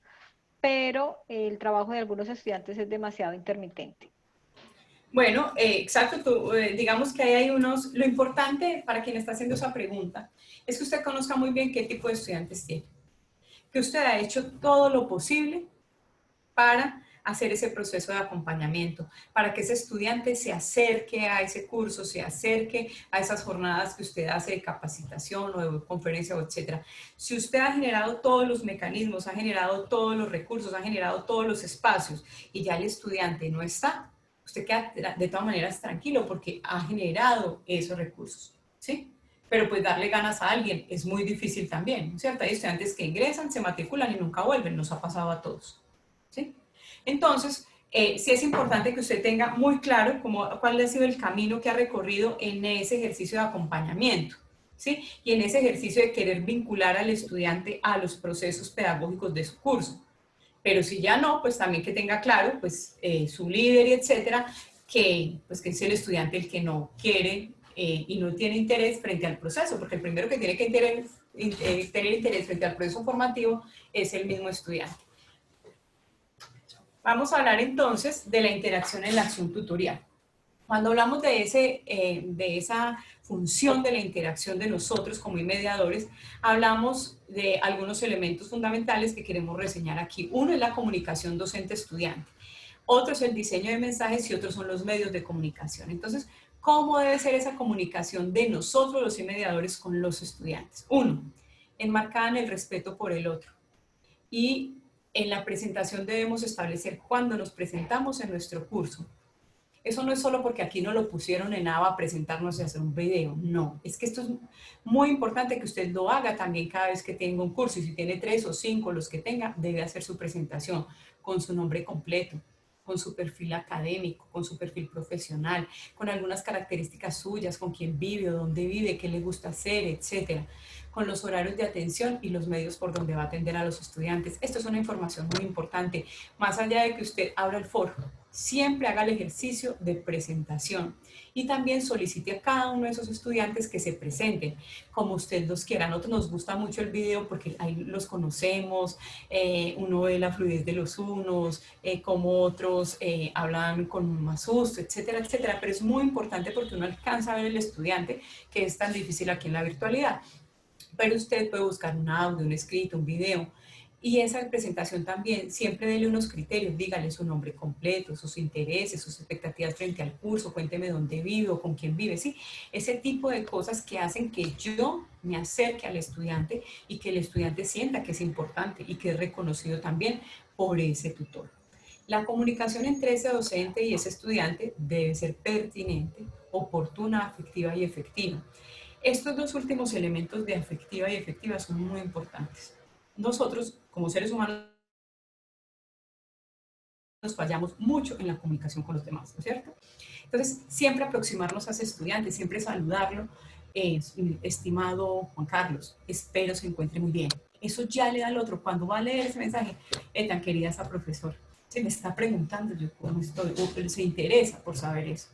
S2: pero el trabajo de algunos estudiantes es demasiado intermitente.
S1: Bueno, exacto, digamos que ahí hay unos, lo importante para quien está haciendo esa pregunta es que usted conozca muy bien qué tipo de estudiantes tiene, que usted ha hecho todo lo posible para hacer ese proceso de acompañamiento, para que ese estudiante se acerque a ese curso, se acerque a esas jornadas que usted hace de capacitación o de conferencia, etcétera. Si usted ha generado todos los mecanismos, ha generado todos los recursos, ha generado todos los espacios y ya el estudiante no está, usted queda de todas maneras tranquilo porque ha generado esos recursos, ¿sí? Pero pues darle ganas a alguien es muy difícil también, ¿no es cierto? Hay estudiantes que ingresan, se matriculan y nunca vuelven, nos ha pasado a todos, ¿sí? Entonces, sí es importante que usted tenga muy claro cuál ha sido el camino que ha recorrido en ese ejercicio de acompañamiento, ¿sí? Y en ese ejercicio de querer vincular al estudiante a los procesos pedagógicos de su curso. Pero si ya no, pues también que tenga claro, pues, su líder y etcétera, que es el estudiante el que no quiere y no tiene interés frente al proceso, porque el primero que tiene que tener interés frente al proceso formativo es el mismo estudiante. Vamos a hablar entonces de la interacción en la acción tutorial. Cuando hablamos de esa función de la interacción de nosotros como mediadores, hablamos de algunos elementos fundamentales que queremos reseñar aquí. Uno es la comunicación docente-estudiante, otro es el diseño de mensajes y otros son los medios de comunicación. Entonces, ¿cómo debe ser esa comunicación de nosotros los mediadores con los estudiantes? Uno, enmarcada en el respeto por el otro. Y en la presentación debemos establecer cuando nos presentamos en nuestro curso. Eso no es solo porque aquí no lo pusieron en ABA a presentarnos y hacer un video, no. Es que esto es muy importante que usted lo haga también cada vez que tenga un curso. Y si tiene 3 o 5, los que tenga, debe hacer su presentación con su nombre completo, con su perfil académico, con su perfil profesional, con algunas características suyas, con quién vive o dónde vive, qué le gusta hacer, etcétera, con los horarios de atención y los medios por donde va a atender a los estudiantes. Esto es una información muy importante. Más allá de que usted abra el foro, siempre haga el ejercicio de presentación y también solicite a cada uno de esos estudiantes que se presenten como usted los quiera. A nosotros nos gusta mucho el video porque ahí los conocemos, uno ve la fluidez de los unos, como otros hablan con más susto, etcétera, etcétera, pero es muy importante porque uno alcanza a ver el estudiante, que es tan difícil aquí en la virtualidad. Pero usted puede buscar un audio, un escrito, un video. Y esa presentación también, siempre dele unos criterios, dígale su nombre completo, sus intereses, sus expectativas frente al curso, cuénteme dónde vive o con quién vive, ¿sí? Ese tipo de cosas que hacen que yo me acerque al estudiante y que el estudiante sienta que es importante y que es reconocido también por ese tutor. La comunicación entre ese docente y ese estudiante debe ser pertinente, oportuna, afectiva y efectiva. Estos dos últimos elementos de afectiva y efectiva son muy importantes. Nosotros, como seres humanos, nos fallamos mucho en la comunicación con los demás, ¿no es cierto? Entonces, siempre aproximarnos a ese estudiante, siempre saludarlo, estimado Juan Carlos, espero se encuentre muy bien. Eso ya le da al otro, cuando va a leer ese mensaje, tan querida esa profesora, se me está preguntando yo cómo estoy, o se interesa por saber eso.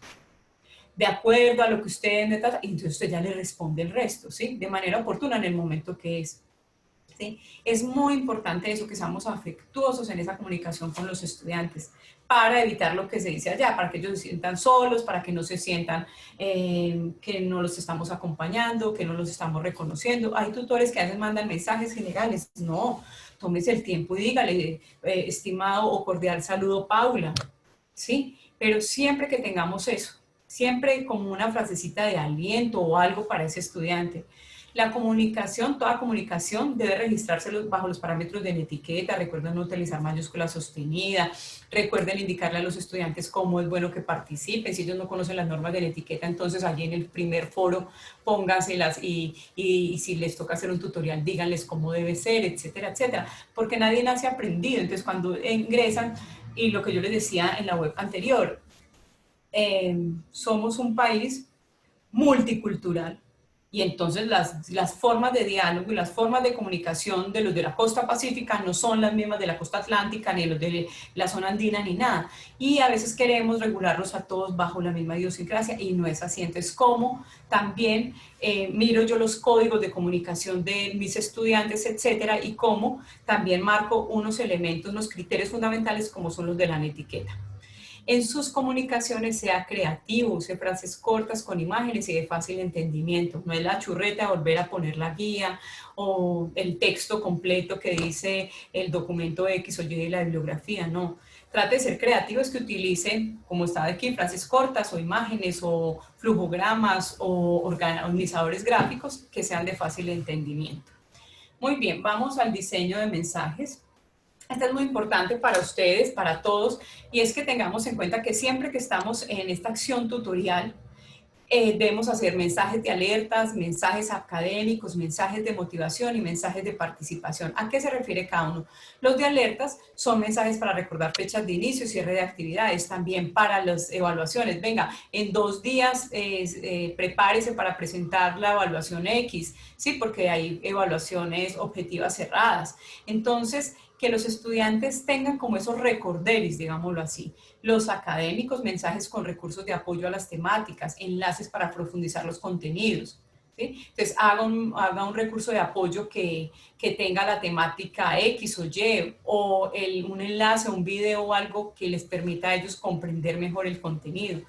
S1: De acuerdo a lo que usted me trata, y entonces usted ya le responde el resto, ¿sí? De manera oportuna en el momento que es. ¿Sí? Es muy importante eso, que seamos afectuosos en esa comunicación con los estudiantes para evitar lo que se dice allá, para que ellos se sientan solos, para que no se sientan que no los estamos acompañando, que no los estamos reconociendo. Hay tutores que a veces mandan mensajes generales, no, tómese el tiempo y dígale, estimado o cordial saludo Paula, ¿sí? Pero siempre que tengamos eso, siempre como una frasecita de aliento o algo para ese estudiante. La comunicación, toda comunicación debe registrarse bajo los parámetros de la etiqueta. Recuerden no utilizar mayúscula sostenida. Recuerden indicarle a los estudiantes cómo es bueno que participen. Si ellos no conocen las normas de la etiqueta, entonces allí en el primer foro pónganselas y si les toca hacer un tutorial, díganles cómo debe ser, etcétera, etcétera. Porque nadie nace aprendido. Entonces cuando ingresan, y lo que yo les decía en la web anterior, somos un país multicultural. Y entonces las formas de diálogo y las formas de comunicación de los de la costa pacífica no son las mismas de la costa atlántica, ni los de la zona andina, ni nada. Y a veces queremos regularlos a todos bajo la misma idiosincrasia y no es así. Entonces, como también miro yo los códigos de comunicación de mis estudiantes, etcétera, y cómo también marco unos elementos, unos criterios fundamentales como son los de la etiqueta. En sus comunicaciones sea creativo, use frases cortas con imágenes y de fácil entendimiento. No es la churreta volver a poner la guía o el texto completo que dice el documento X o Y de la bibliografía, no. Trate de ser creativo, es que utilicen, como está aquí, frases cortas o imágenes o flujogramas o organizadores gráficos que sean de fácil entendimiento. Muy bien, vamos al diseño de mensajes. Esto es muy importante para ustedes, para todos, y es que tengamos en cuenta que siempre que estamos en esta acción tutorial, debemos hacer mensajes de alertas, mensajes académicos, mensajes de motivación y mensajes de participación. ¿A qué se refiere cada uno? Los de alertas son mensajes para recordar fechas de inicio, cierre de actividades, también para las evaluaciones. Venga, en 2 días prepárese para presentar la evaluación X, ¿sí? Porque hay evaluaciones objetivas cerradas. Entonces, que los estudiantes tengan como esos recorderis, digámoslo así. Los académicos, mensajes con recursos de apoyo a las temáticas, enlaces para profundizar los contenidos, ¿sí? Entonces, haga un recurso de apoyo que tenga la temática X o Y, o un enlace, un video o algo que les permita a ellos comprender mejor el contenido.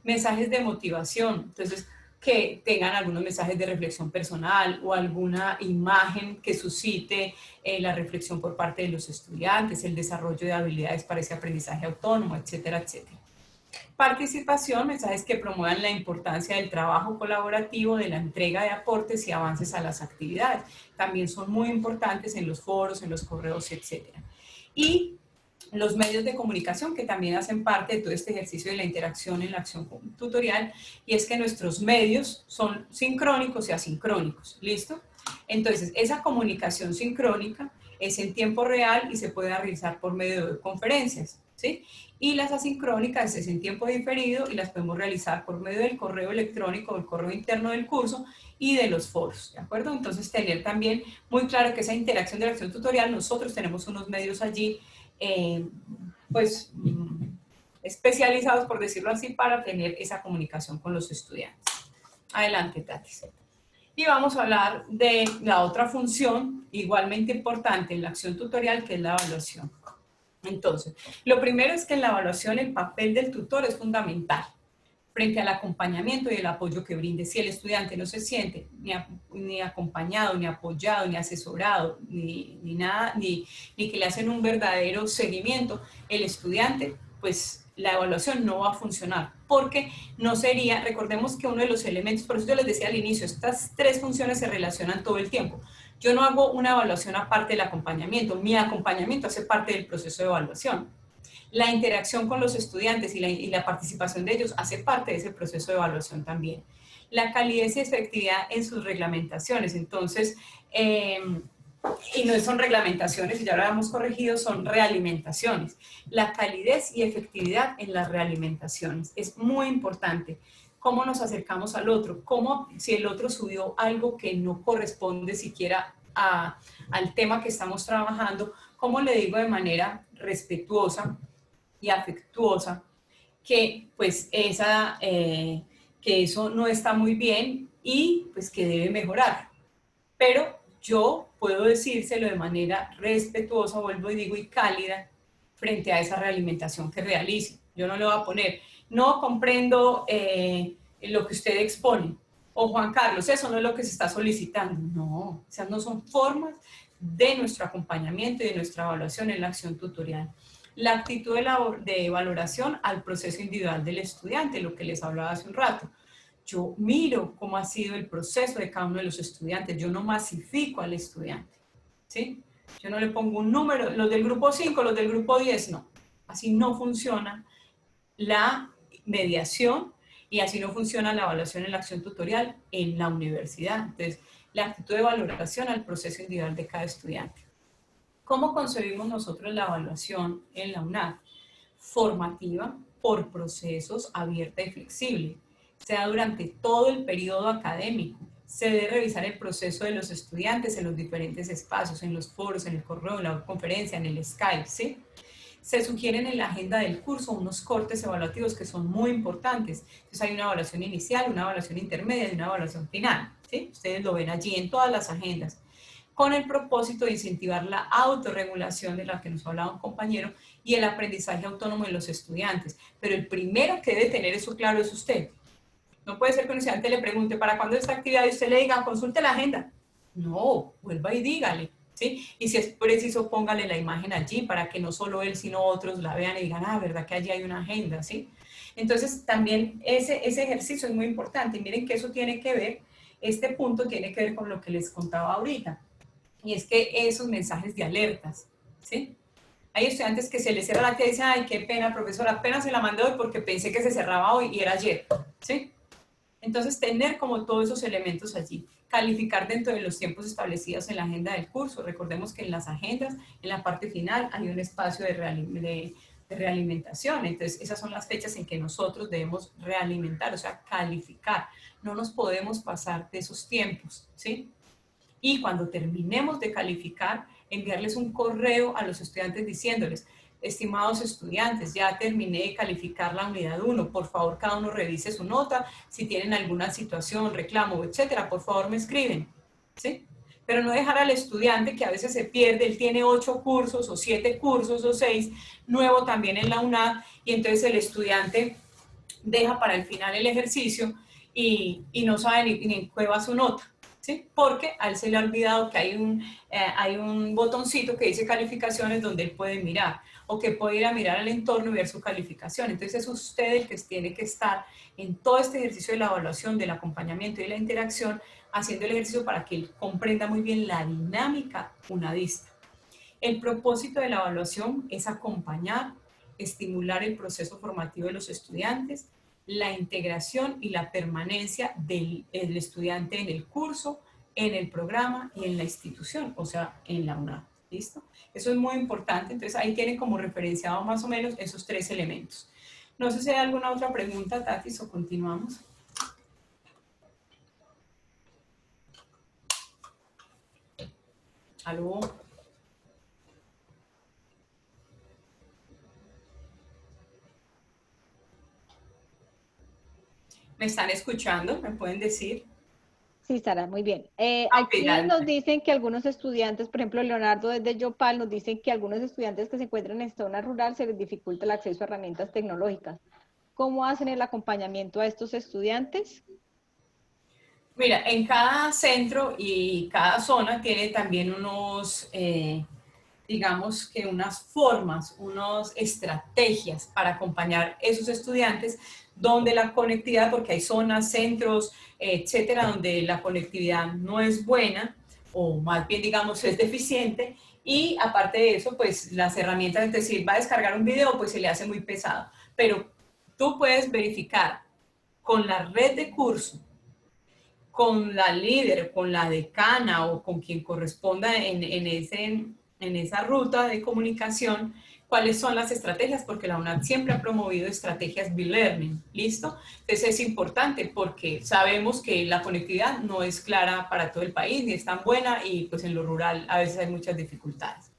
S1: Mensajes de motivación, entonces que tengan algunos mensajes de reflexión personal o alguna imagen que suscite la reflexión por parte de los estudiantes, el desarrollo de habilidades para ese aprendizaje autónomo, etcétera, etcétera. Participación, mensajes que promuevan la importancia del trabajo colaborativo, de la entrega de aportes y avances a las actividades. También son muy importantes en los foros, en los correos, etcétera. Y los medios de comunicación que también hacen parte de todo este ejercicio de la interacción en la acción tutorial, y es que nuestros medios son sincrónicos y asincrónicos, ¿listo? Entonces, esa comunicación sincrónica es en tiempo real y se puede realizar por medio de conferencias, ¿sí? Y las asincrónicas es en tiempo diferido y las podemos realizar por medio del correo electrónico, del correo interno del curso y de los foros, ¿de acuerdo? Entonces, tener también muy claro que esa interacción de la acción tutorial, nosotros tenemos unos medios allí especializados, por decirlo así, para tener esa comunicación con los estudiantes. Adelante, Tati. Y vamos a hablar de la otra función igualmente importante en la acción tutorial, que es la evaluación. Entonces, lo primero es que en la evaluación el papel del tutor es fundamental frente al acompañamiento y el apoyo que brinde. Si el estudiante no se siente ni acompañado, ni apoyado, ni asesorado, ni nada, ni que le hacen un verdadero seguimiento, el estudiante, pues la evaluación no va a funcionar, porque no sería, recordemos que uno de los elementos, por eso yo les decía al inicio, estas tres funciones se relacionan todo el tiempo. Yo no hago una evaluación aparte del acompañamiento, mi acompañamiento hace parte del proceso de evaluación. La interacción con los estudiantes y la participación de ellos hace parte de ese proceso de evaluación también. La calidez y efectividad en sus reglamentaciones, entonces, y no son reglamentaciones, y ya lo habíamos corregido, son realimentaciones. La calidez y efectividad en las realimentaciones es muy importante. Cómo nos acercamos al otro, cómo si el otro subió algo que no corresponde siquiera al tema que estamos trabajando, cómo le digo de manera respetuosa y afectuosa que pues que eso no está muy bien y pues que debe mejorar. Pero yo puedo decírselo de manera respetuosa, vuelvo y digo, y cálida frente a esa realimentación que realice. Yo no le voy a poner, no comprendo lo que usted expone, o Juan Carlos, eso no es lo que se está solicitando. No, esas no son formas de nuestro acompañamiento y de nuestra evaluación en la acción tutorial. La actitud de valoración al proceso individual del estudiante, lo que les hablaba hace un rato. Yo miro cómo ha sido el proceso de cada uno de los estudiantes, yo no masifico al estudiante, ¿sí? Yo no le pongo un número, los del grupo 5, los del grupo 10, no. Así no funciona la mediación y así no funciona la evaluación en la acción tutorial en la universidad. Entonces, la actitud de valoración al proceso individual de cada estudiante. ¿Cómo concebimos nosotros la evaluación en la UNAD? Formativa, por procesos, abierta y flexible. Sea durante todo el periodo académico. Se debe revisar el proceso de los estudiantes en los diferentes espacios, en los foros, en el correo, en la conferencia, en el Skype, ¿sí? Se sugieren en la agenda del curso unos cortes evaluativos que son muy importantes. Entonces hay una evaluación inicial, una evaluación intermedia y una evaluación final, ¿sí? Ustedes lo ven allí en todas las agendas, con el propósito de incentivar la autorregulación de la que nos hablaba un compañero y el aprendizaje autónomo de los estudiantes. Pero el primero que debe tener eso claro es usted. No puede ser que un estudiante le pregunte ¿para cuándo esta actividad? Y usted le diga, consulte la agenda. No, vuelva y dígale, ¿sí? Y si es preciso, póngale la imagen allí para que no solo él, sino otros la vean y digan, ah, ¿verdad que allí hay una agenda? ¿Sí? Entonces, también ese ejercicio es muy importante. Y miren que eso tiene que ver, este punto tiene que ver con lo que les contaba ahorita. Y es que esos mensajes de alertas, ¿sí? Hay estudiantes que se les cierra la actividad y dicen, ay, qué pena, profesora, apenas se la mandé hoy porque pensé que se cerraba hoy y era ayer, ¿sí? Entonces, tener como todos esos elementos allí, calificar dentro de los tiempos establecidos en la agenda del curso. Recordemos que en las agendas, en la parte final, hay un espacio de realimentación. Entonces, esas son las fechas en que nosotros debemos realimentar, o sea, calificar. No nos podemos pasar de esos tiempos, ¿sí? Y cuando terminemos de calificar, enviarles un correo a los estudiantes diciéndoles, estimados estudiantes, ya terminé de calificar la unidad 1, por favor cada uno revise su nota, si tienen alguna situación, reclamo, etcétera, por favor me escriben, ¿sí? Pero no dejar al estudiante que a veces se pierde, él tiene 8 cursos o 7 cursos o 6, nuevo también en la UNAD, y entonces el estudiante deja para el final el ejercicio y no sabe ni en qué va su nota, ¿sí? Porque a él se le ha olvidado que hay un botoncito que dice calificaciones donde él puede mirar, o que puede ir a mirar al entorno y ver su calificación. Entonces es usted el que tiene que estar en todo este ejercicio de la evaluación, del acompañamiento y la interacción, haciendo el ejercicio para que él comprenda muy bien la dinámica unadista. El propósito de la evaluación es acompañar, estimular el proceso formativo de los estudiantes, la integración y la permanencia del estudiante en el curso, en el programa y en la institución, o sea, en la UNAD. ¿Listo? Eso es muy importante, entonces ahí tienen como referenciado más o menos esos 3 elementos. No sé si hay alguna otra pregunta, Tatis, o continuamos. ¿Aló? ¿Me están escuchando? ¿Me pueden decir?
S2: Sí, Sara, muy bien.
S1: Ok,
S2: Aquí nos dicen que algunos estudiantes, por ejemplo, Leonardo desde Yopal, nos dicen que algunos estudiantes que se encuentran en zona rural se les dificulta el acceso a herramientas tecnológicas. ¿Cómo hacen el acompañamiento a estos estudiantes?
S1: Mira, en cada centro y cada zona tiene también unos, digamos que unas formas, unas estrategias para acompañar a esos estudiantes donde la conectividad, porque hay zonas, centros, etcétera, donde la conectividad no es buena o más bien digamos es deficiente, y aparte de eso pues las herramientas, es decir, va a descargar un video pues se le hace muy pesado, pero tú puedes verificar con la red de curso, con la líder, con la decana o con quien corresponda en esa ruta de comunicación, cuáles son las estrategias, porque la UNAD siempre ha promovido estrategias B-Learning, ¿listo? Entonces es importante porque sabemos que la conectividad no es clara para todo el país, ni es tan buena, y pues en lo rural a veces hay muchas dificultades.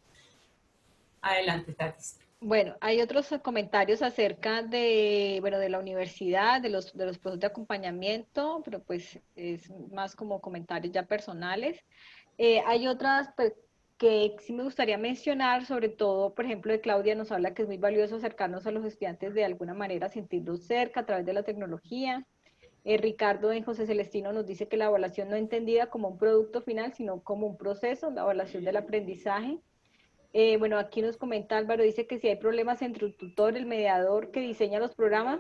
S1: Adelante, Tatis.
S2: Bueno, hay otros comentarios acerca de, bueno, de la universidad, de los procesos de acompañamiento, pero pues es más como comentarios ya personales. Hay otras pues, que sí me gustaría mencionar, sobre todo, por ejemplo, de Claudia nos habla que es muy valioso acercarnos a los estudiantes de alguna manera, sentirlos cerca a través de la tecnología. Ricardo en José Celestino nos dice que la evaluación no entendida como un producto final, sino como un proceso, la evaluación del aprendizaje. Bueno, aquí nos comenta Álvaro, dice que si hay problemas entre el tutor, el mediador que diseña los programas,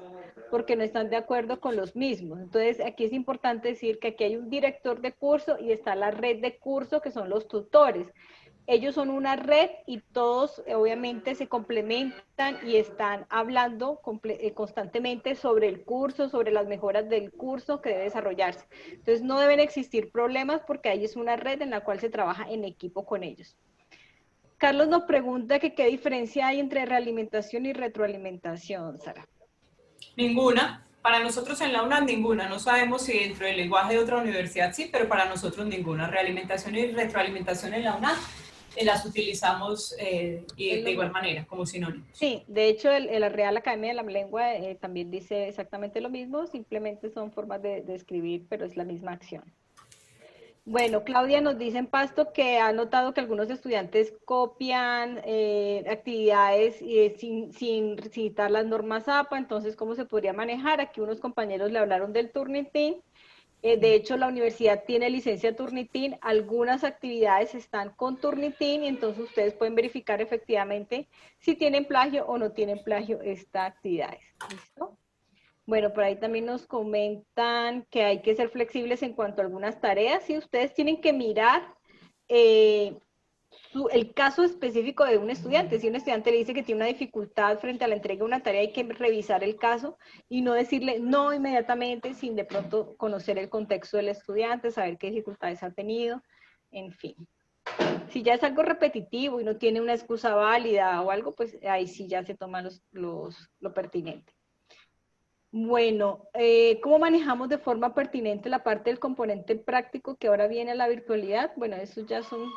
S2: porque no están de acuerdo con los mismos. Entonces, aquí es importante decir que aquí hay un director de curso y está la red de curso, que son los tutores. Ellos son una red y todos obviamente se complementan y están hablando constantemente sobre el curso, sobre las mejoras del curso que debe desarrollarse. Entonces, no deben existir problemas porque ahí es una red en la cual se trabaja en equipo con ellos. Carlos nos pregunta que qué diferencia hay entre realimentación y retroalimentación, Sara.
S1: Ninguna. Para nosotros en la UNAD ninguna. No sabemos si dentro del lenguaje de otra universidad sí, pero para nosotros ninguna. Realimentación y retroalimentación en la UNAD las utilizamos de igual manera, como sinónimos.
S2: Sí, de hecho la Real Academia de la Lengua también dice exactamente lo mismo, simplemente son formas de escribir, pero es la misma acción. Bueno, Claudia nos dice en Pasto que ha notado que algunos estudiantes copian actividades sin citar las normas APA, entonces, ¿cómo se podría manejar? Aquí unos compañeros le hablaron del Turnitin. De hecho, la universidad tiene licencia Turnitin, algunas actividades están con Turnitin y entonces ustedes pueden verificar efectivamente si tienen plagio o no tienen plagio estas actividades. ¿Listo? Bueno, por ahí también nos comentan que hay que ser flexibles en cuanto a algunas tareas y ustedes tienen que mirar el caso específico de un estudiante. Si un estudiante le dice que tiene una dificultad frente a la entrega de una tarea, hay que revisar el caso y no decirle no inmediatamente sin de pronto conocer el contexto del estudiante, saber qué dificultades ha tenido, en fin. Si ya es algo repetitivo y no tiene una excusa válida o algo, pues ahí sí ya se toma lo pertinente. Bueno, ¿cómo manejamos de forma pertinente la parte del componente práctico que ahora viene a la virtualidad? Bueno, eso ya son,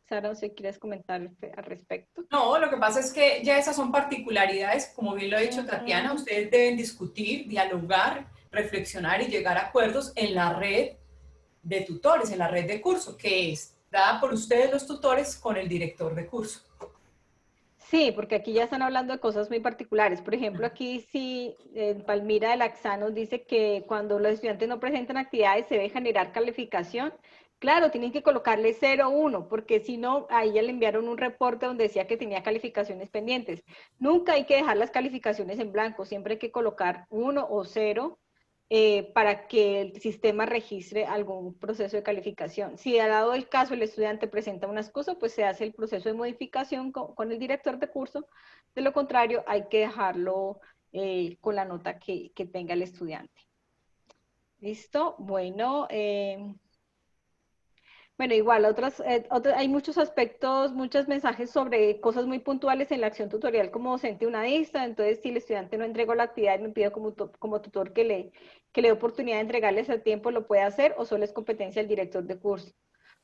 S2: Sara, no sé, ¿quieres comentar al respecto?
S1: No, lo que pasa es que ya esas son particularidades, como bien lo ha dicho Tatiana, ustedes deben discutir, dialogar, reflexionar y llegar a acuerdos en la red de tutores, en la red de curso, que es dada por ustedes los tutores con el director de curso.
S2: Sí, porque aquí ya están hablando de cosas muy particulares. Por ejemplo, aquí sí, Palmira de Laxá nos dice que cuando los estudiantes no presentan actividades se debe generar calificación. Claro, tienen que colocarle 0, 1, porque si no, ahí ya le enviaron un reporte donde decía que tenía calificaciones pendientes. Nunca hay que dejar las calificaciones en blanco, siempre hay que colocar 1 o 0 para que el sistema registre algún proceso de calificación. Si dado el caso el estudiante presenta una excusa, pues se hace el proceso de modificación con el director de curso. De lo contrario, hay que dejarlo con la nota que tenga el estudiante. ¿Listo? Bueno, bueno, igual, hay muchos aspectos, muchos mensajes sobre cosas muy puntuales en la acción tutorial como docente una vista. Entonces, si el estudiante no entregó la actividad y me pide como tutor que le dé oportunidad de entregarles a tiempo, lo puede hacer o solo es competencia del director de curso.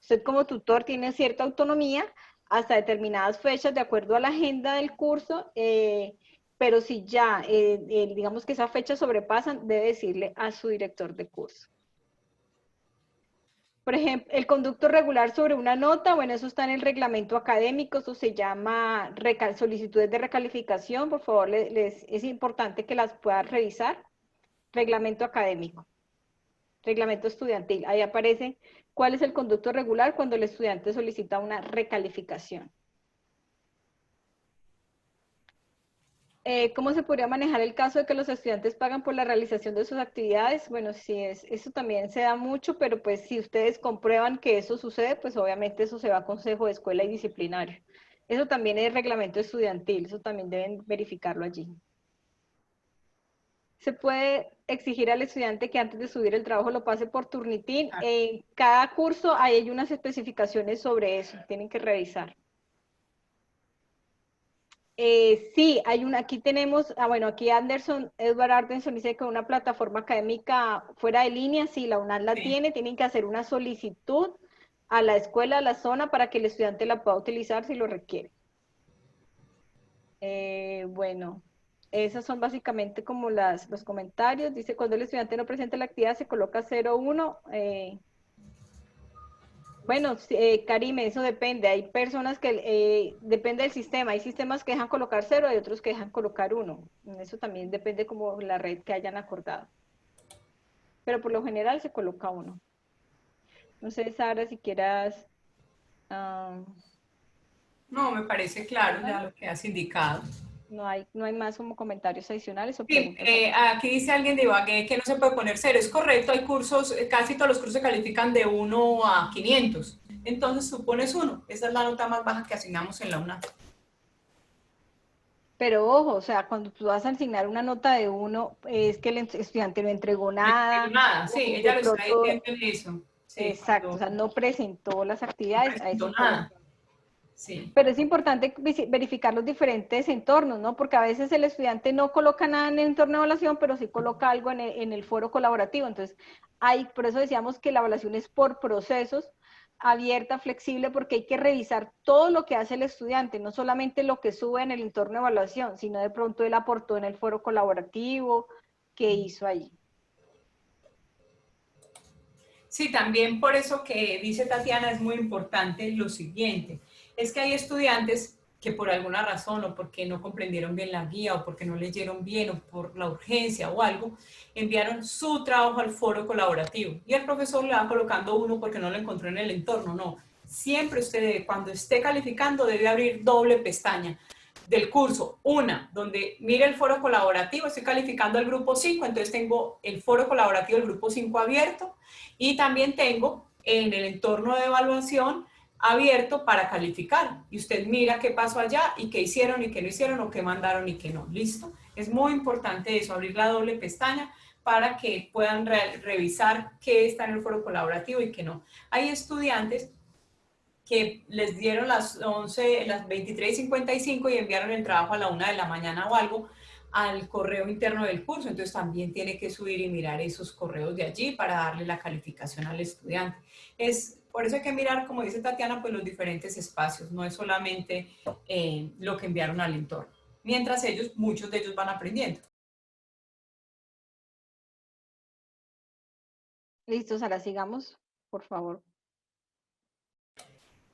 S2: Usted como tutor tiene cierta autonomía hasta determinadas fechas de acuerdo a la agenda del curso, pero si ya, digamos que esas fechas sobrepasan, debe decirle a su director de curso. Por ejemplo, el conducto regular sobre una nota, bueno, eso está en el reglamento académico, eso se llama solicitudes de recalificación, por favor, es importante que las puedan revisar. Reglamento académico, reglamento estudiantil, ahí aparece cuál es el conducto regular cuando el estudiante solicita una recalificación. ¿Cómo se podría manejar el caso de que los estudiantes pagan por la realización de sus actividades? Bueno, sí, eso también se da mucho, pero pues si ustedes comprueban que eso sucede, pues obviamente eso se va a consejo de escuela y disciplinario. Eso también es reglamento estudiantil, eso también deben verificarlo allí. Se puede exigir al estudiante que antes de subir el trabajo lo pase por Turnitin. En cada curso hay unas especificaciones sobre eso, tienen que revisar. Sí, aquí tenemos, bueno, aquí Edward Anderson dice que una plataforma académica fuera de línea, sí, la UNAM la tiene, tienen que hacer una solicitud a la escuela, a la zona, para que el estudiante la pueda utilizar si lo requiere. Bueno, esos son básicamente como los comentarios. Dice, cuando el estudiante no presenta la actividad, se coloca 0, 1. Bueno, Karime, eso depende. Hay personas que depende del sistema. Hay sistemas que dejan colocar 0, hay otros que dejan colocar 1. Eso también depende como la red que hayan acordado. Pero por lo general se coloca 1. No sé, Sara, si quieras...
S1: No, me parece claro ya lo que has indicado.
S2: No hay más como comentarios adicionales o
S1: Sí,
S2: preguntas.
S1: aquí dice alguien de Ibagué que no se puede poner 0. Es correcto, hay cursos, casi todos los cursos se califican de 1 a 500. Entonces tú pones 1. Esa es la nota más baja que asignamos en la UNAM.
S2: Pero ojo, o sea, cuando tú vas a asignar una nota de 1, es que el estudiante no entregó nada.
S1: No nada, sí, ella lo está diciendo en eso. Sí,
S2: Exacto, o sea, no presentó las
S1: no
S2: actividades, a
S1: presentó
S2: eso se
S1: nada.
S2: refiere.
S1: Sí.
S2: Pero es importante verificar los diferentes entornos, ¿no? Porque a veces el estudiante no coloca nada en el entorno de evaluación, pero sí coloca algo en el foro colaborativo. Entonces, por eso decíamos que la evaluación es por procesos, abierta, flexible, porque hay que revisar todo lo que hace el estudiante, no solamente lo que sube en el entorno de evaluación, sino de pronto él aportó en el foro colaborativo, qué hizo allí.
S1: Sí, también por eso que dice Tatiana es muy importante lo siguiente, es que hay estudiantes que por alguna razón o porque no comprendieron bien la guía o porque no leyeron bien o por la urgencia o algo, enviaron su trabajo al foro colaborativo y el profesor le va colocando 1 porque no lo encontró en el entorno. No, siempre usted cuando esté calificando debe abrir doble pestaña del curso, una donde mire el foro colaborativo, estoy calificando al grupo 5, entonces tengo el foro colaborativo del grupo 5 abierto y también tengo en el entorno de evaluación abierto para calificar y usted mira qué pasó allá y qué hicieron y qué no hicieron o qué mandaron y qué no. ¿Listo? Es muy importante eso, abrir la doble pestaña para que puedan revisar qué está en el foro colaborativo y qué no. Hay estudiantes que les dieron las 23:55 y enviaron el trabajo a la 1 de la mañana o algo al correo interno del curso, entonces también tiene que subir y mirar esos correos de allí para darle la calificación al estudiante. Por eso hay que mirar, como dice Tatiana, pues los diferentes espacios, no es solamente lo que enviaron al entorno. Mientras muchos de ellos van aprendiendo.
S2: Listo, Sara, sigamos, por favor.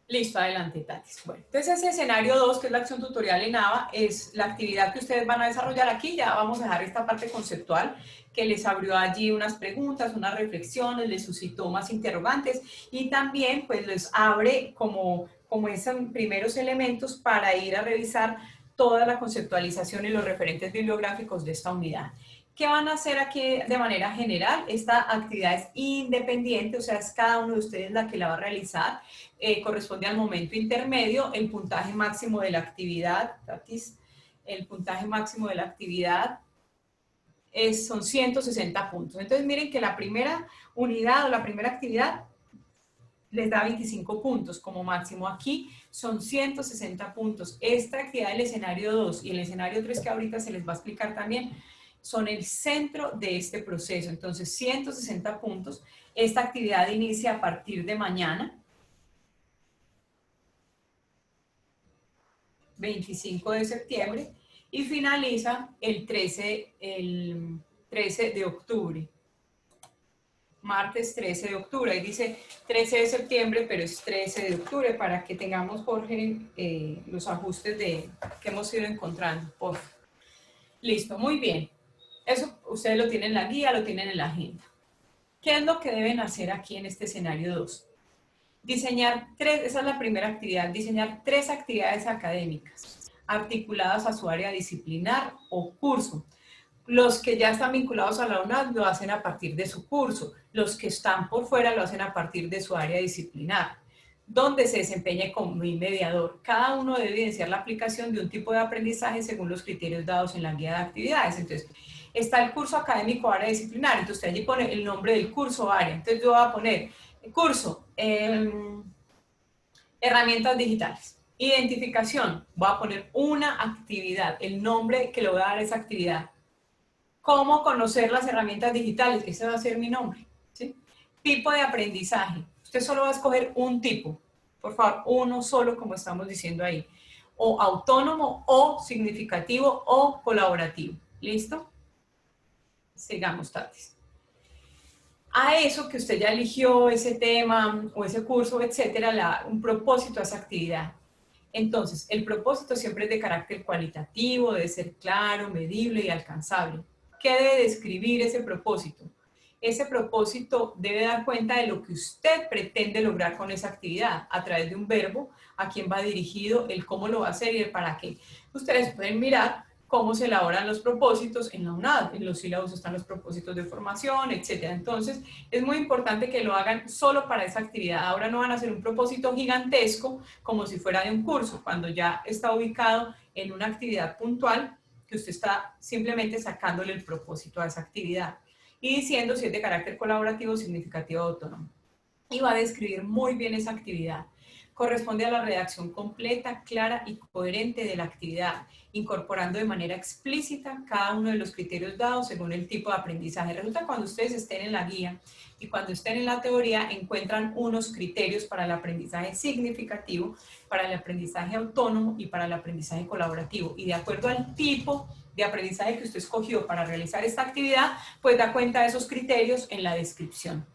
S1: Listo, adelante, Tatis. Bueno, entonces ese escenario 2, que es la acción tutorial en ABA, es la actividad que ustedes van a desarrollar aquí. Ya vamos a dejar esta parte conceptual que les abrió allí unas preguntas, unas reflexiones, les suscitó más interrogantes y también pues les abre como esos primeros elementos para ir a revisar toda la conceptualización y los referentes bibliográficos de esta unidad. ¿Qué van a hacer aquí de manera general? Esta actividad es independiente, o sea, es cada uno de ustedes la que la va a realizar. Corresponde al momento intermedio. El puntaje máximo de la actividad, Tatis, el puntaje máximo de la actividad son 160 puntos. Entonces miren que la primera unidad o la primera actividad les da 25 puntos como máximo. Aquí son 160 puntos. Esta actividad del escenario 2 y el escenario 3, que ahorita se les va a explicar también, son el centro de este proceso. Entonces 160 puntos. Esta actividad inicia a partir de mañana, 25 de septiembre, y finaliza el 13 de octubre. Martes 13 de octubre. Ahí dice 13 de septiembre, pero es 13 de octubre para que tengamos, Jorge, los ajustes que hemos ido encontrando. Listo, muy bien. Eso ustedes lo tienen en la guía, lo tienen en la agenda. ¿Qué es lo que deben hacer aquí en este escenario 2? Diseñar esa es la primera actividad, diseñar 3 actividades académicas articuladas a su área disciplinar o curso. Los que ya están vinculados a la UNAD lo hacen a partir de su curso, los que están por fuera lo hacen a partir de su área disciplinar, donde se desempeñe como mediador. Cada uno debe evidenciar la aplicación de un tipo de aprendizaje según los criterios dados en la guía de actividades. Entonces, está el curso académico área disciplinar, entonces usted allí pone el nombre del curso área. Entonces yo voy a poner curso, herramientas digitales. Identificación, voy a poner una actividad, el nombre que le voy a dar a esa actividad. ¿Cómo conocer las herramientas digitales? Ese va a ser mi nombre, ¿sí? Tipo de aprendizaje. Usted solo va a escoger un tipo. Por favor, uno solo, como estamos diciendo ahí. O autónomo, o significativo, o colaborativo. ¿Listo? Sigamos, Tatis. A eso que usted ya eligió, ese tema, o ese curso, etcétera, un propósito a esa actividad. Entonces, el propósito siempre es de carácter cualitativo, debe ser claro, medible y alcanzable. ¿Qué debe describir ese propósito? Ese propósito debe dar cuenta de lo que usted pretende lograr con esa actividad a través de un verbo, a quién va dirigido, el cómo lo va a hacer y el para qué. Ustedes pueden mirar cómo se elaboran los propósitos en la UNAD, en los sílabos están los propósitos de formación, etc. Entonces, es muy importante que lo hagan solo para esa actividad. Ahora no van a hacer un propósito gigantesco como si fuera de un curso, cuando ya está ubicado en una actividad puntual que usted está simplemente sacándole el propósito a esa actividad y diciendo si es de carácter colaborativo, significativo o autónomo. Y va a describir muy bien esa actividad. Corresponde a la redacción completa, clara y coherente de la actividad, incorporando de manera explícita cada uno de los criterios dados según el tipo de aprendizaje. Resulta que cuando ustedes estén en la guía y cuando estén en la teoría encuentran unos criterios para el aprendizaje significativo, para el aprendizaje autónomo y para el aprendizaje colaborativo. Y de acuerdo al tipo de aprendizaje que usted escogió para realizar esta actividad, pues da cuenta de esos criterios en la descripción.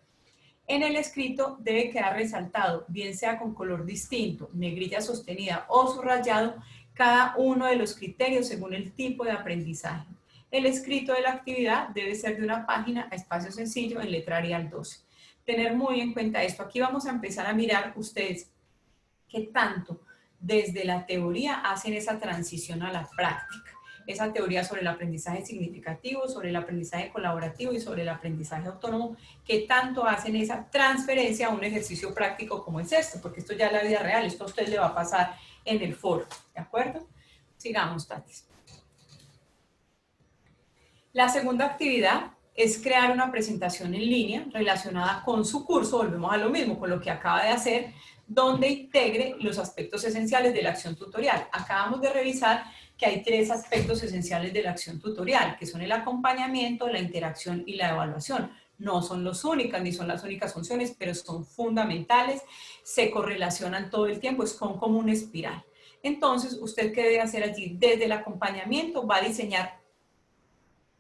S1: En el escrito debe quedar resaltado, bien sea con color distinto, negrilla sostenida o subrayado, cada uno de los criterios según el tipo de aprendizaje. El escrito de la actividad debe ser de una página a espacio sencillo en letra Arial 12. Tener muy en cuenta esto. Aquí vamos a empezar a mirar ustedes qué tanto desde la teoría hacen esa transición a la práctica. Esa teoría sobre el aprendizaje significativo, sobre el aprendizaje colaborativo y sobre el aprendizaje autónomo, que tanto hacen esa transferencia a un ejercicio práctico como es esto, porque esto ya es la vida real, esto a usted le va a pasar en el foro, ¿de acuerdo? Sigamos, Tatis. La segunda actividad es crear una presentación en línea relacionada con su curso, volvemos a lo mismo, con lo que acaba de hacer, donde integre los aspectos esenciales de la acción tutorial. Acabamos de revisar que hay 3 aspectos esenciales de la acción tutorial, que son el acompañamiento, la interacción y la evaluación. No son los únicas, ni son las únicas funciones, pero son fundamentales, se correlacionan todo el tiempo, es como una espiral. Entonces, ¿usted qué debe hacer allí? Desde el acompañamiento va a diseñar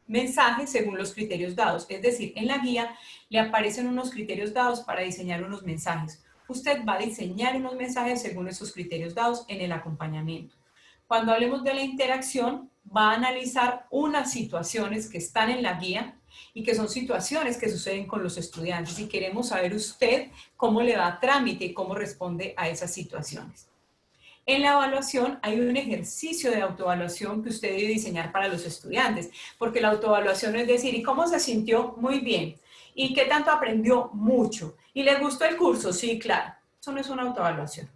S1: mensajes según los criterios dados, es decir, en la guía le aparecen unos criterios dados para diseñar unos mensajes. usted va a diseñar unos mensajes según esos criterios dados en el acompañamiento. Cuando hablemos de la interacción, va a analizar unas situaciones que están en la guía y que son situaciones que suceden con los estudiantes y queremos saber usted cómo le da a trámite y cómo responde a esas situaciones. En la evaluación hay un ejercicio de autoevaluación que usted debe diseñar para los estudiantes, porque la autoevaluación es decir, ¿y cómo se sintió? Muy bien. ¿Y qué tanto aprendió? Mucho. ¿Y le gustó el curso? Sí, claro. Eso no es una autoevaluación.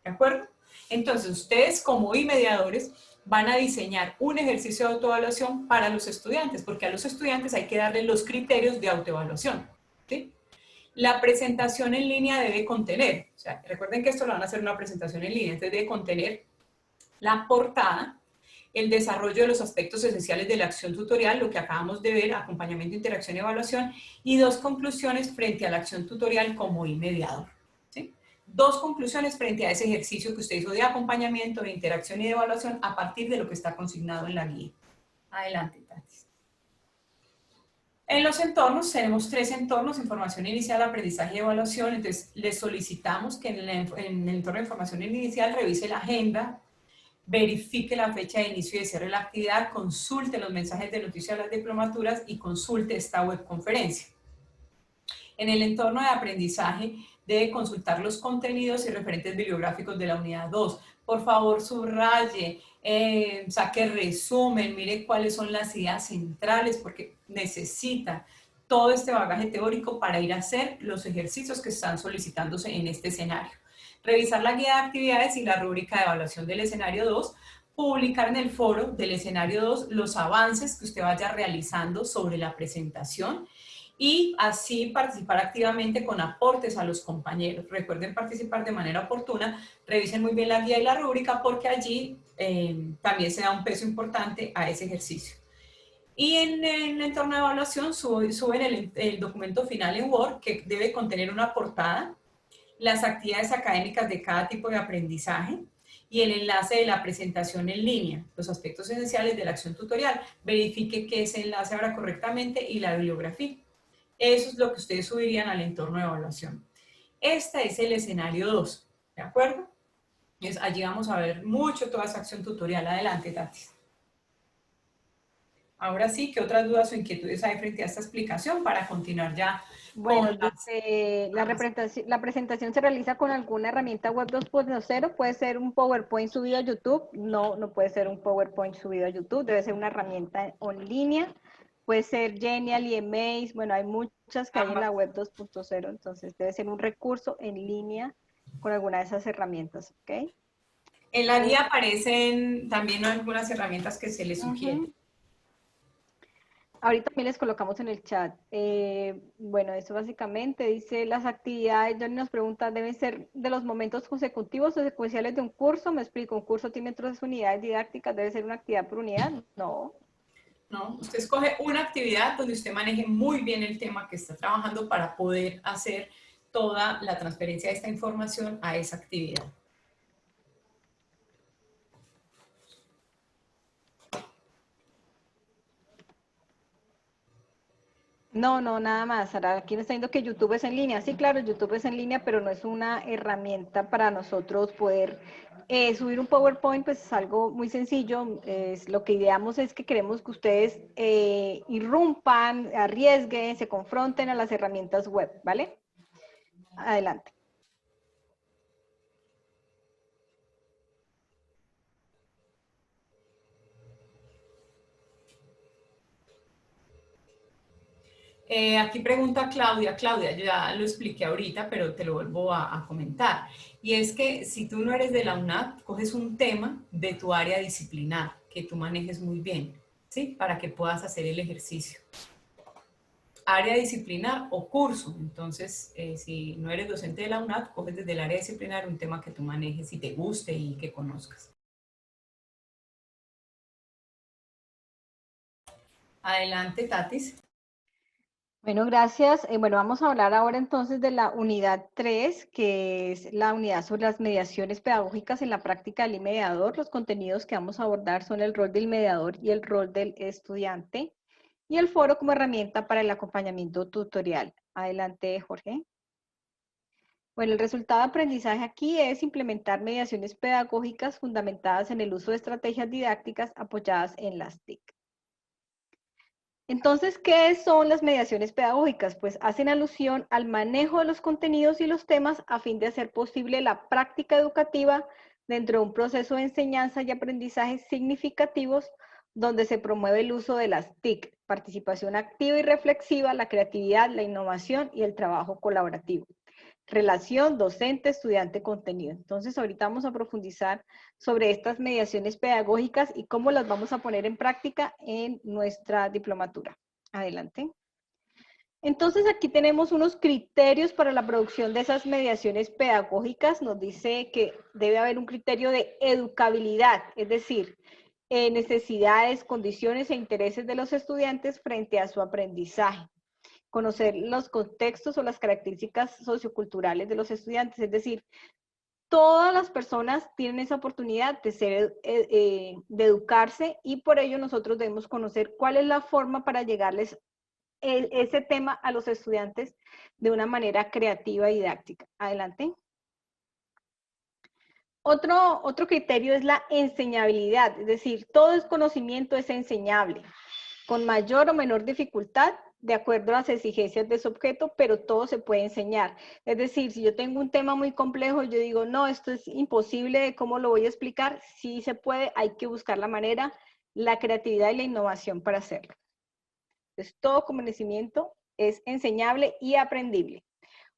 S1: ¿De acuerdo? Entonces, ustedes como mediadores van a diseñar un ejercicio de autoevaluación para los estudiantes, porque a los estudiantes hay que darle los criterios de autoevaluación. ¿Sí? La presentación en línea debe contener, o sea, recuerden que esto lo van a hacer una presentación en línea, entonces debe contener la portada, el desarrollo de los aspectos esenciales de la acción tutorial, lo que acabamos de ver, acompañamiento, interacción y evaluación, y 2 conclusiones frente a la acción tutorial como mediador. ¿Sí? 2 conclusiones frente a ese ejercicio que usted hizo de acompañamiento, de interacción y de evaluación a partir de lo que está consignado en la guía. Adelante, Tati. En los entornos, tenemos 3 entornos, información inicial, aprendizaje y evaluación. Entonces, les solicitamos que en el entorno de información inicial revise la agenda, verifique la fecha de inicio y de cierre de la actividad, consulte los mensajes de noticias de las diplomaturas y consulte esta webconferencia. En el entorno de aprendizaje, debe consultar los contenidos y referentes bibliográficos de la unidad 2. Por favor, subraye, saque resumen, mire cuáles son las ideas centrales, porque necesita todo este bagaje teórico para ir a hacer los ejercicios que están solicitándose en este escenario. Revisar la guía de actividades y la rúbrica de evaluación del escenario 2, publicar en el foro del escenario 2 los avances que usted vaya realizando sobre la presentación y así participar activamente con aportes a los compañeros. Recuerden participar de manera oportuna, revisen muy bien la guía y la rúbrica porque allí también se da un peso importante a ese ejercicio. Y en el entorno de evaluación suben el documento final en Word que debe contener una portada, las actividades académicas de cada tipo de aprendizaje y el enlace de la presentación en línea, los aspectos esenciales de la acción tutorial. Verifique que ese enlace abra correctamente y la bibliografía. Eso es lo que ustedes subirían al entorno de evaluación. Este es el escenario 2, ¿de acuerdo? Entonces, allí vamos a ver mucho toda esa acción tutorial. Adelante, Tati. Ahora sí, ¿qué otras dudas o inquietudes hay frente a esta explicación para continuar ya?
S2: Bueno, la presentación se realiza con alguna herramienta web 2.0, puede ser un PowerPoint subido a YouTube, no puede ser un PowerPoint subido a YouTube, debe ser una herramienta en línea, puede ser Genial y Emaze, bueno, hay muchas que hay en la web 2.0, entonces debe ser un recurso en línea con alguna de esas herramientas, ¿ok?
S1: En la guía aparecen también algunas herramientas que se les sugieren.
S2: Ahorita también les colocamos en el chat. Bueno, eso básicamente dice, las actividades, Johnny nos pregunta, ¿deben ser de los momentos consecutivos o secuenciales de un curso? Me explico, ¿un curso tiene 3 unidades didácticas? ¿Debe ser una actividad por unidad? No.
S1: No, usted escoge una actividad donde usted maneje muy bien el tema que está trabajando para poder hacer toda la transferencia de esta información a esa actividad.
S2: No, nada más. Ahora aquí me está diciendo que YouTube es en línea. Sí, claro, YouTube es en línea, pero no es una herramienta para nosotros poder subir un PowerPoint, pues es algo muy sencillo. Lo que ideamos es que queremos que ustedes irrumpan, arriesguen, se confronten a las herramientas web, ¿vale? Adelante.
S1: Aquí pregunta Claudia, yo ya lo expliqué ahorita, pero te lo vuelvo a comentar. Y es que si tú no eres de la UNAD, coges un tema de tu área disciplinar que tú manejes muy bien, ¿sí? Para que puedas hacer el ejercicio. Área disciplinar o curso. Entonces, si no eres docente de la UNAD, coges desde el área disciplinar un tema que tú manejes y te guste y que conozcas. Adelante, Tatis.
S2: Bueno, gracias. Bueno, vamos a hablar ahora entonces de la unidad 3, que es la unidad sobre las mediaciones pedagógicas en la práctica del mediador. Los contenidos que vamos a abordar son el rol del mediador y el rol del estudiante, y el foro como herramienta para el acompañamiento tutorial. Adelante, Jorge. Bueno, el resultado de aprendizaje aquí es implementar mediaciones pedagógicas fundamentadas en el uso de estrategias didácticas apoyadas en las TIC. Entonces, ¿qué son las mediaciones pedagógicas? Pues hacen alusión al manejo de los contenidos y los temas a fin de hacer posible la práctica educativa dentro de un proceso de enseñanza y aprendizaje significativos donde se promueve el uso de las TIC, participación activa y reflexiva, la creatividad, la innovación y el trabajo colaborativo. Relación docente-estudiante-contenido. Entonces, ahorita vamos a profundizar sobre estas mediaciones pedagógicas y cómo las vamos a poner en práctica en nuestra diplomatura. Adelante. Entonces, aquí tenemos unos criterios para la producción de esas mediaciones pedagógicas. Nos dice que debe haber un criterio de educabilidad, es decir, necesidades, condiciones e intereses de los estudiantes frente a su aprendizaje. Conocer los contextos o las características socioculturales de los estudiantes, es decir, todas las personas tienen esa oportunidad de educarse y por ello nosotros debemos conocer cuál es la forma para llegarles ese tema a los estudiantes de una manera creativa y didáctica. Adelante. Otro criterio es la enseñabilidad, es decir, todo conocimiento es enseñable, con mayor o menor dificultad, de acuerdo a las exigencias de su objeto, pero todo se puede enseñar. Es decir, si yo tengo un tema muy complejo, yo digo, no, esto es imposible, ¿cómo lo voy a explicar? Sí se puede, hay que buscar la manera, la creatividad y la innovación para hacerlo. Entonces, todo conocimiento es enseñable y aprendible.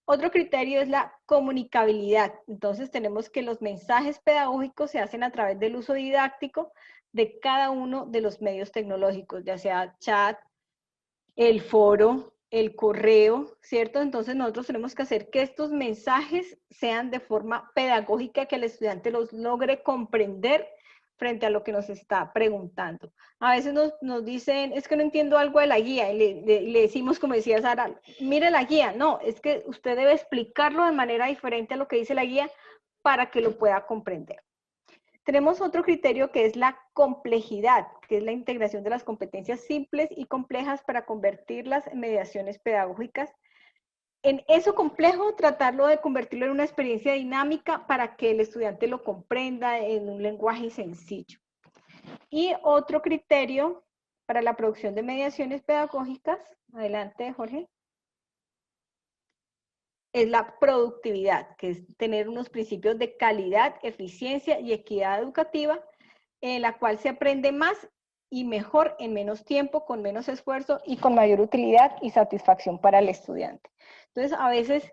S2: Otro criterio es la comunicabilidad. Entonces, tenemos que los mensajes pedagógicos se hacen a través del uso didáctico de cada uno de los medios tecnológicos, ya sea chat, el foro, el correo, ¿cierto? Entonces nosotros tenemos que hacer que estos mensajes sean de forma pedagógica, que el estudiante los logre comprender frente a lo que nos está preguntando. A veces nos dicen, es que no entiendo algo de la guía, y le decimos, como decía Sara, mire la guía. No, es que usted debe explicarlo de manera diferente a lo que dice la guía para que lo pueda comprender. Tenemos otro criterio que es la complejidad, que es la integración de las competencias simples y complejas para convertirlas en mediaciones pedagógicas. En eso complejo, tratarlo de convertirlo en una experiencia dinámica para que el estudiante lo comprenda en un lenguaje sencillo. Y otro criterio para la producción de mediaciones pedagógicas, adelante Jorge, es la productividad, que es tener unos principios de calidad, eficiencia y equidad educativa, en la cual se aprende más y mejor en menos tiempo, con menos esfuerzo y con mayor utilidad y satisfacción para el estudiante. Entonces, a veces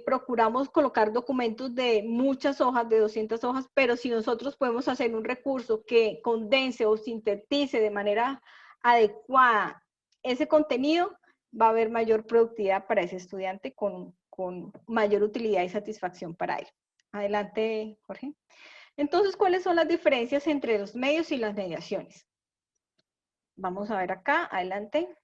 S2: procuramos colocar documentos de muchas hojas, de 200 hojas, pero si nosotros podemos hacer un recurso que condense o sintetice de manera adecuada ese contenido, va a haber mayor productividad para ese estudiante con mayor utilidad y satisfacción para él. Adelante, Jorge. Entonces, ¿cuáles son las diferencias entre los medios y las mediaciones? Vamos a ver acá, adelante.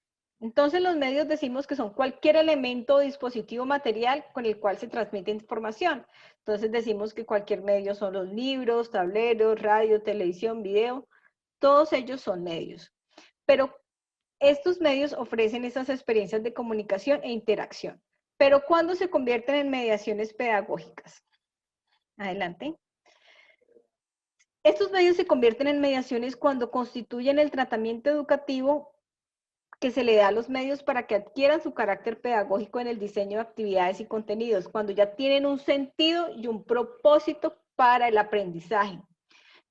S2: Entonces, los medios decimos que son cualquier elemento o dispositivo material con el cual se transmite información. Entonces, decimos que cualquier medio son los libros, tableros, radio, televisión, video. Todos ellos son medios. Pero estos medios ofrecen esas experiencias de comunicación e interacción. Pero ¿cuándo se convierten en mediaciones pedagógicas? Adelante. Estos medios se convierten en mediaciones cuando constituyen el tratamiento educativo que se le da a los medios para que adquieran su carácter pedagógico en el diseño de actividades y contenidos, cuando ya tienen un sentido y un propósito para el aprendizaje.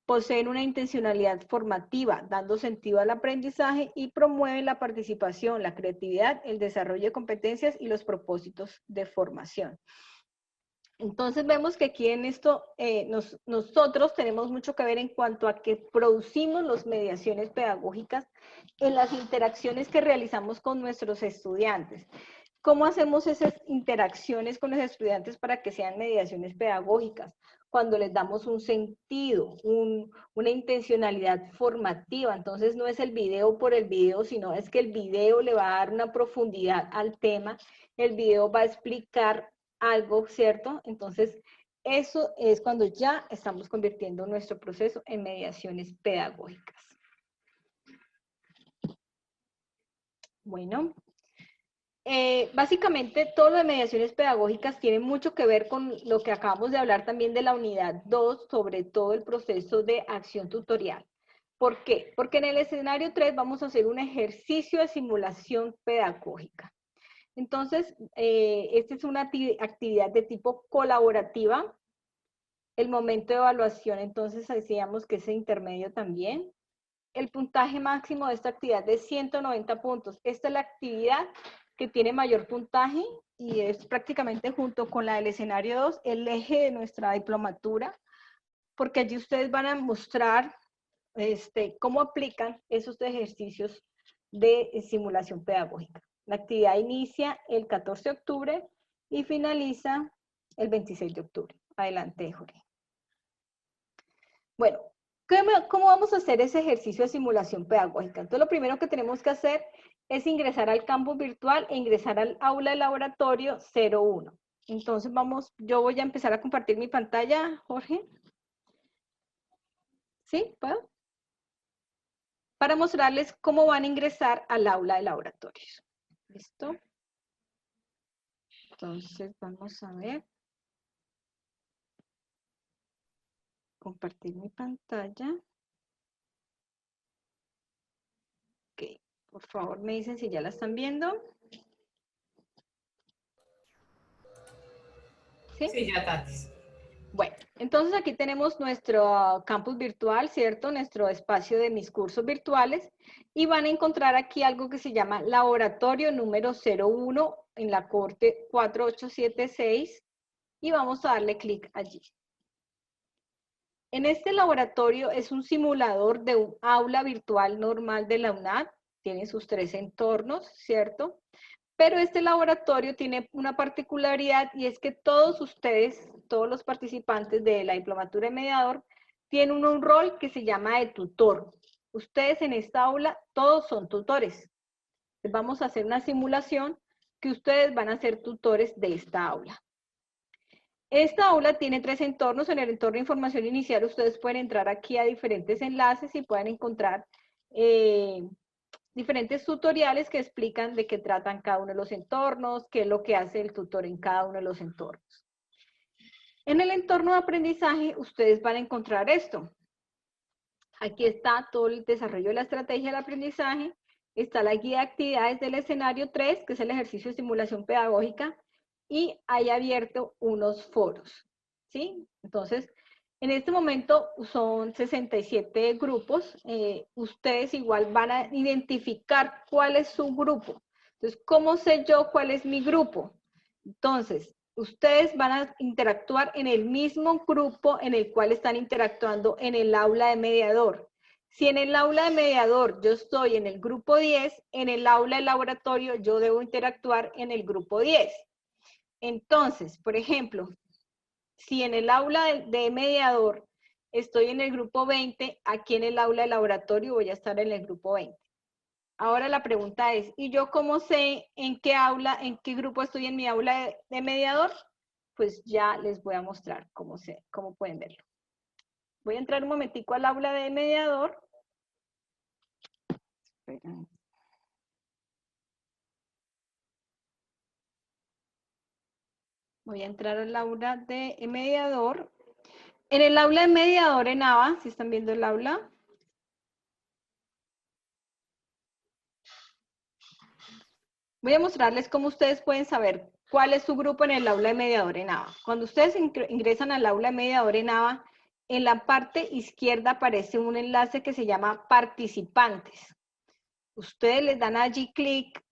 S2: Poseen una intencionalidad formativa, dando sentido al aprendizaje y promueven la participación, la creatividad, el desarrollo de competencias y los propósitos de formación. Entonces vemos que aquí en esto nosotros tenemos mucho que ver en cuanto a que producimos las mediaciones pedagógicas en las interacciones que realizamos con nuestros estudiantes. ¿Cómo hacemos esas interacciones con los estudiantes para que sean mediaciones pedagógicas? Cuando les damos un sentido, una intencionalidad formativa. Entonces no es el video por el video, sino es que el video le va a dar una profundidad al tema, el video va a explicar algo, ¿cierto? Entonces eso es cuando ya estamos convirtiendo nuestro proceso en mediaciones pedagógicas. Bueno. básicamente todo lo de mediaciones pedagógicas tiene mucho que ver con lo que acabamos de hablar también de la unidad 2, sobre todo el proceso de acción tutorial. ¿Por qué? Porque en el escenario 3 vamos a hacer un ejercicio de simulación pedagógica. Entonces, esta es una actividad de tipo colaborativa. El momento de evaluación, entonces, decíamos que es intermedio también. El puntaje máximo de esta actividad es 190 puntos. Esta es la actividad que tiene mayor puntaje y es prácticamente junto con la del escenario 2 el eje de nuestra diplomatura, porque allí ustedes van a mostrar cómo aplican esos ejercicios de simulación pedagógica. La actividad inicia el 14 de octubre y finaliza el 26 de octubre. Adelante, Jorge. Bueno, ¿cómo vamos a hacer ese ejercicio de simulación pedagógica? Entonces, lo primero que tenemos que hacer es ingresar al campus virtual e ingresar al aula de laboratorio 01. Entonces, yo voy a empezar a compartir mi pantalla, Jorge. ¿Sí? ¿Puedo? Para mostrarles cómo van a ingresar al aula de laboratorios. ¿Listo? Entonces, vamos a ver. Compartir mi pantalla. Ok, por favor me dicen si ya la están viendo. ¿Sí?
S1: Sí, ya, Tatis.
S2: Bueno, entonces aquí tenemos nuestro campus virtual, ¿cierto? Nuestro espacio de mis cursos virtuales. Y van a encontrar aquí algo que se llama laboratorio número 01 en la corte 4876. Y vamos a darle clic allí. En este laboratorio es un simulador de un aula virtual normal de la UNAD. Tiene sus 3 entornos, ¿cierto? Pero este laboratorio tiene una particularidad y es que todos ustedes, todos los participantes de la diplomatura de mediador, tienen un rol que se llama de tutor. Ustedes en esta aula, todos son tutores. Vamos a hacer una simulación que ustedes van a ser tutores de esta aula. Esta aula tiene 3 entornos. En el entorno de información inicial ustedes pueden entrar aquí a diferentes enlaces y pueden encontrar diferentes tutoriales que explican de qué tratan cada uno de los entornos, qué es lo que hace el tutor en cada uno de los entornos. En el entorno de aprendizaje ustedes van a encontrar esto. Aquí está todo el desarrollo de la estrategia del aprendizaje, está la guía de actividades del escenario 3, que es el ejercicio de simulación pedagógica, y hay abierto unos foros, ¿sí? Entonces, en este momento son 67 grupos. Ustedes igual van a identificar cuál es su grupo. Entonces, ¿cómo sé yo cuál es mi grupo? Entonces, ustedes van a interactuar en el mismo grupo en el cual están interactuando en el aula de mediador. Si en el aula de mediador yo estoy en el grupo 10, en el aula de laboratorio yo debo interactuar en el grupo 10. Entonces, por ejemplo, si en el aula de mediador estoy en el grupo 20, aquí en el aula de laboratorio voy a estar en el grupo 20. Ahora la pregunta es, ¿y yo cómo sé en qué aula, en qué grupo estoy en mi aula de mediador? Pues ya les voy a mostrar cómo pueden verlo. Voy a entrar un momentico al aula de mediador. Esperen. Voy a entrar al aula de mediador. En el aula de mediador en ABA, ¿sí están viendo el aula? Voy a mostrarles cómo ustedes pueden saber cuál es su grupo en el aula de mediador en ABA. Cuando ustedes ingresan al aula de mediador en ABA, en la parte izquierda aparece un enlace que se llama participantes. Ustedes les dan allí clic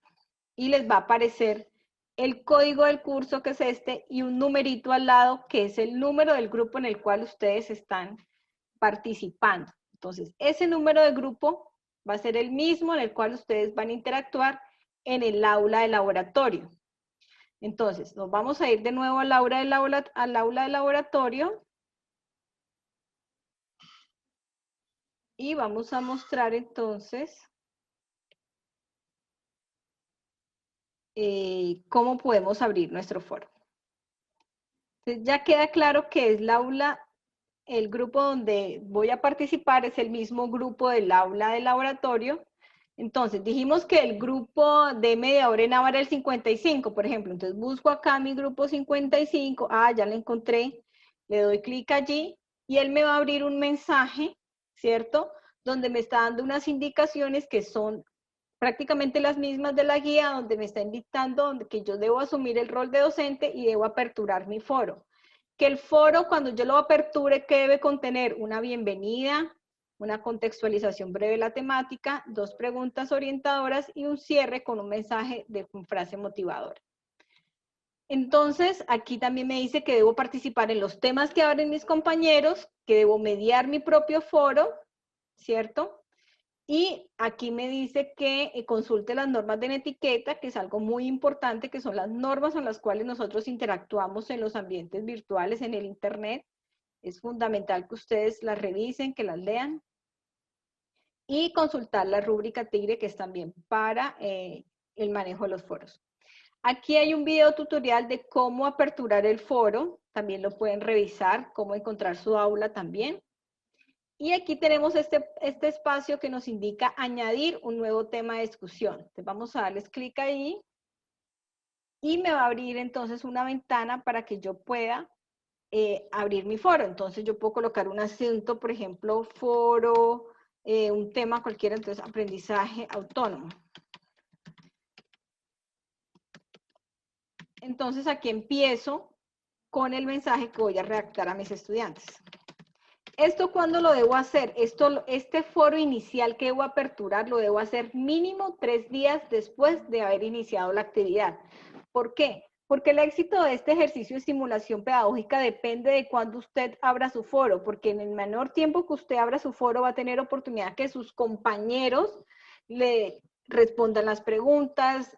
S2: y les va a aparecer el código del curso, que es este, y un numerito al lado, que es el número del grupo en el cual ustedes están participando. Entonces, ese número de grupo va a ser el mismo en el cual ustedes van a interactuar en el aula de laboratorio. Entonces, nos vamos a ir de nuevo al aula de laboratorio. Y vamos a mostrar entonces cómo podemos abrir nuestro foro. Entonces, ya queda claro que es el grupo donde voy a participar es el mismo grupo del aula de laboratorio. Entonces, dijimos que el grupo de media hora en ABA era el 55, por ejemplo. Entonces, busco acá mi grupo 55. Ah, ya lo encontré. Le doy clic allí y él me va a abrir un mensaje, ¿cierto? Donde me está dando unas indicaciones que son prácticamente las mismas de la guía, donde me está indicando donde que yo debo asumir el rol de docente y debo aperturar mi foro. Que el foro, cuando yo lo aperture, ¿qué debe contener? Una bienvenida, una contextualización breve de la temática, 2 preguntas orientadoras y un cierre con un mensaje de frase motivadora. Entonces, aquí también me dice que debo participar en los temas que abren mis compañeros, que debo mediar mi propio foro, ¿cierto? Y aquí me dice que consulte las normas de etiqueta, que es algo muy importante, que son las normas en las cuales nosotros interactuamos en los ambientes virtuales, en el Internet. Es fundamental que ustedes las revisen, que las lean. Y consultar la rúbrica TIGRE, que es también para el manejo de los foros. Aquí hay un video tutorial de cómo aperturar el foro. También lo pueden revisar, cómo encontrar su aula también. Y aquí tenemos este espacio que nos indica añadir un nuevo tema de discusión. Entonces vamos a darles clic ahí y me va a abrir entonces una ventana para que yo pueda abrir mi foro. Entonces yo puedo colocar un asunto, por ejemplo, foro, un tema cualquiera, entonces aprendizaje autónomo. Entonces aquí empiezo con el mensaje que voy a redactar a mis estudiantes. ¿Esto cuándo lo debo hacer? Este foro inicial que debo aperturar lo debo hacer mínimo 3 días después de haber iniciado la actividad. ¿Por qué? Porque el éxito de este ejercicio de simulación pedagógica depende de cuándo usted abra su foro, porque en el menor tiempo que usted abra su foro va a tener oportunidad que sus compañeros le respondan las preguntas,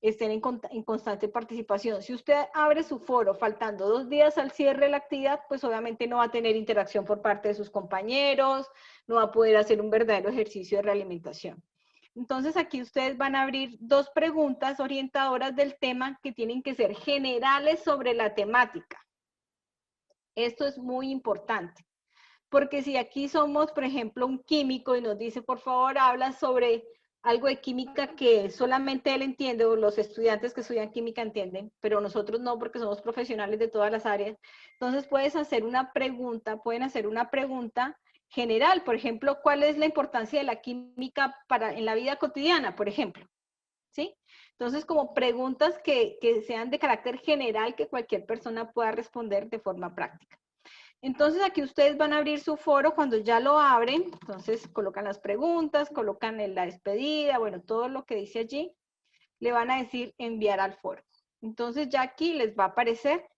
S2: estén en constante participación. Si usted abre su foro faltando 2 días al cierre de la actividad, pues obviamente no va a tener interacción por parte de sus compañeros, no va a poder hacer un verdadero ejercicio de realimentación. Entonces aquí ustedes van a abrir 2 preguntas orientadoras del tema que tienen que ser generales sobre la temática. Esto es muy importante, porque si aquí somos, por ejemplo, un químico y nos dice, por favor, habla sobre algo de química que solamente él entiende, o los estudiantes que estudian química entienden, pero nosotros no, porque somos profesionales de todas las áreas. Entonces pueden hacer una pregunta general, por ejemplo, ¿cuál es la importancia de la química en la vida cotidiana, por ejemplo? ¿Sí? Entonces, como preguntas que sean de carácter general, que cualquier persona pueda responder de forma práctica. Entonces aquí ustedes van a abrir su foro cuando ya lo abren, entonces colocan las preguntas, colocan la despedida, bueno, todo lo que dice allí, le van a decir enviar al foro. Entonces ya aquí les va a aparecer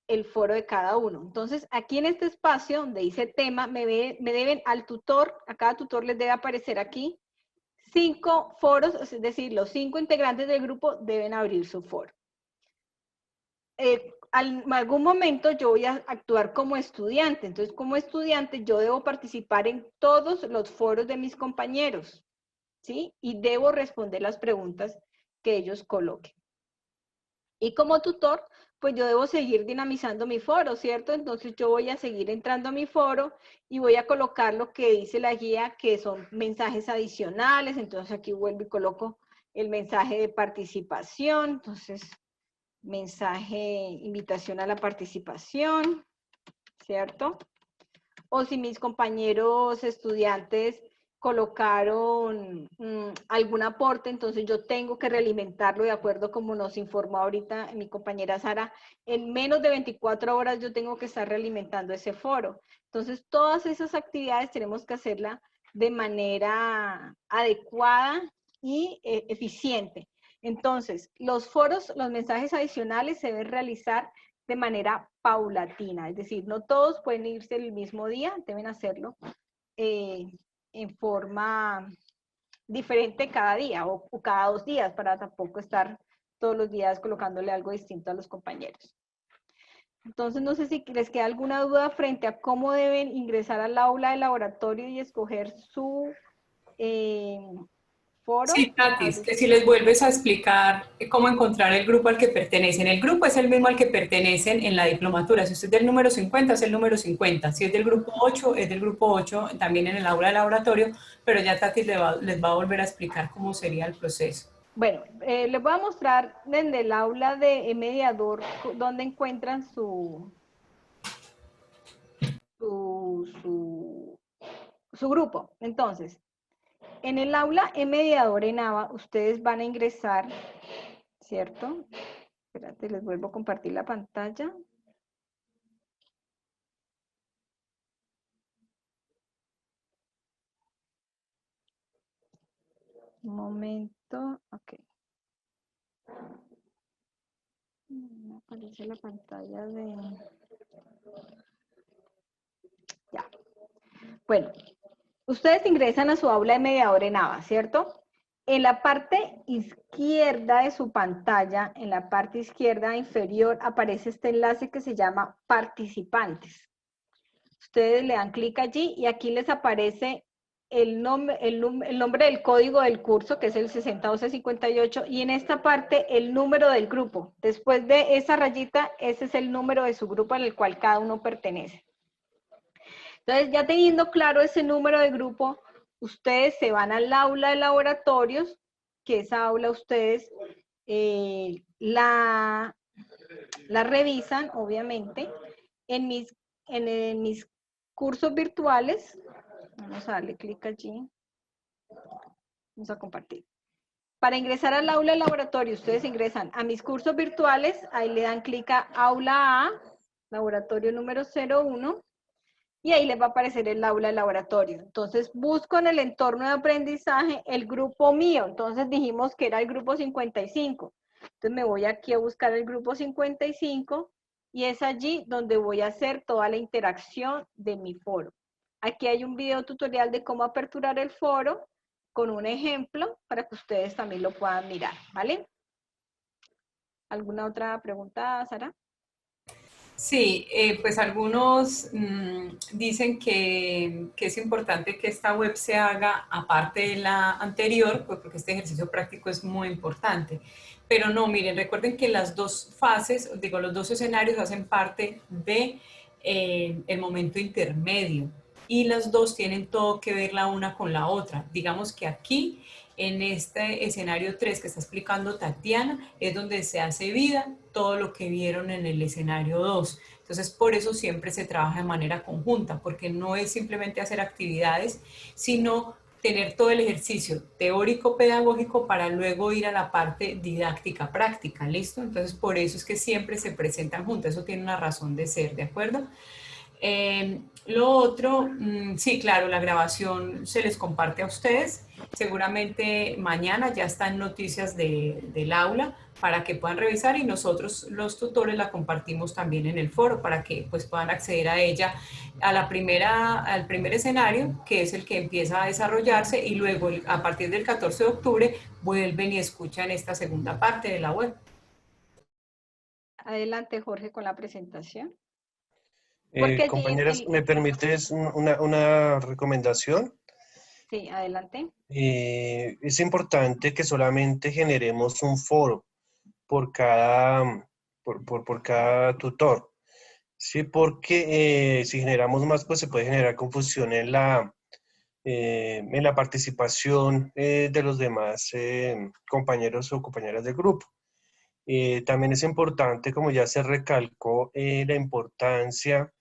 S2: el foro de cada uno. Entonces aquí en este espacio donde dice tema, me deben al tutor, a cada tutor les debe aparecer aquí 5 foros, es decir, los 5 integrantes del grupo deben abrir su foro. En algún momento yo voy a actuar como estudiante, entonces como estudiante yo debo participar en todos los foros de mis compañeros, ¿sí? Y debo responder las preguntas que ellos coloquen. Y como tutor, pues yo debo seguir dinamizando mi foro, ¿cierto? Entonces yo voy a seguir entrando a mi foro y voy a colocar lo que dice la guía, que son mensajes adicionales, entonces aquí vuelvo y coloco el mensaje de participación, entonces mensaje, invitación a la participación, ¿cierto? O si mis compañeros estudiantes colocaron algún aporte, entonces yo tengo que realimentarlo de acuerdo como nos informó ahorita mi compañera Sara, en menos de 24 horas yo tengo que estar realimentando ese foro. Entonces todas esas actividades tenemos que hacerlas de manera adecuada y eficiente. Entonces, los foros, los mensajes adicionales se deben realizar de manera paulatina, es decir, no todos pueden irse el mismo día, deben hacerlo en forma diferente cada día o cada 2 días para tampoco estar todos los días colocándole algo distinto a los compañeros. Entonces, no sé si les queda alguna duda frente a cómo deben ingresar al aula de laboratorio y escoger su foro.
S1: Sí, Tatis, que si les vuelves a explicar cómo encontrar el grupo al que pertenecen. El grupo es el mismo al que pertenecen en la diplomatura. Si usted es del número 50, es el número 50. Si es del grupo 8, es del grupo 8, también en el aula de laboratorio, pero ya Tatis les va a volver a explicar cómo sería el proceso.
S2: Bueno, les voy a mostrar desde el aula de mediador donde encuentran su grupo. Entonces, en el aula mediador en ABA, ustedes van a ingresar, ¿cierto? Espérate, les vuelvo a compartir la pantalla. Un momento, ok. Me aparece la pantalla de... Ya. Bueno, ustedes ingresan a su aula de mediador en ABA, ¿cierto? En la parte izquierda de su pantalla, en la parte izquierda inferior, aparece este enlace que se llama participantes. Ustedes le dan clic allí y aquí les aparece el nombre del código del curso, que es el 601258, y en esta parte el número del grupo. Después de esa rayita, ese es el número de su grupo en el cual cada uno pertenece. Entonces, ya teniendo claro ese número de grupo, ustedes se van al aula de laboratorios, que esa aula ustedes la revisan, obviamente, en mis cursos virtuales. Vamos a darle clic allí. Vamos a compartir. Para ingresar al aula de laboratorio, ustedes ingresan a mis cursos virtuales, ahí le dan clic a aula A, laboratorio número 01, y ahí les va a aparecer el aula de laboratorio. Entonces, busco en el entorno de aprendizaje el grupo mío. Entonces, dijimos que era el grupo 55. Entonces, me voy aquí a buscar el grupo 55 y es allí donde voy a hacer toda la interacción de mi foro. Aquí hay un video tutorial de cómo aperturar el foro con un ejemplo para que ustedes también lo puedan mirar, ¿vale? ¿Alguna otra pregunta, Sara?
S1: Sí, pues algunos dicen que es importante que esta web se haga aparte de la anterior, pues porque este ejercicio práctico es muy importante. Pero no, miren, recuerden que las dos fases, digo, los dos escenarios hacen parte de el momento intermedio y las dos tienen todo que ver la una con la otra. Digamos que aquí, en este escenario 3 que está explicando Tatiana, es donde se hace vida todo lo que vieron en el escenario 2. Entonces, por eso siempre se trabaja de manera conjunta, porque no es simplemente hacer actividades, sino tener todo el ejercicio teórico-pedagógico para luego ir a la parte didáctica práctica, ¿listo? Entonces, por eso es que siempre se presentan juntas, eso tiene una razón de ser, ¿de acuerdo? Lo otro, sí, claro, la grabación se les comparte a ustedes. Seguramente mañana ya están noticias del aula para que puedan revisar y nosotros los tutores la compartimos también en el foro para que pues puedan acceder a ella al primer escenario, que es el que empieza a desarrollarse y luego a partir del 14 de octubre vuelven y escuchan esta segunda parte de la web.
S2: Adelante, Jorge, con la presentación.
S4: Compañeras, ¿me permites una recomendación?
S2: Sí, adelante.
S4: Es importante que solamente generemos un foro por cada tutor, ¿sí? Porque si generamos más, pues se puede generar confusión en la participación de los demás compañeros o compañeras del grupo. También es importante, como ya se recalcó, la importancia,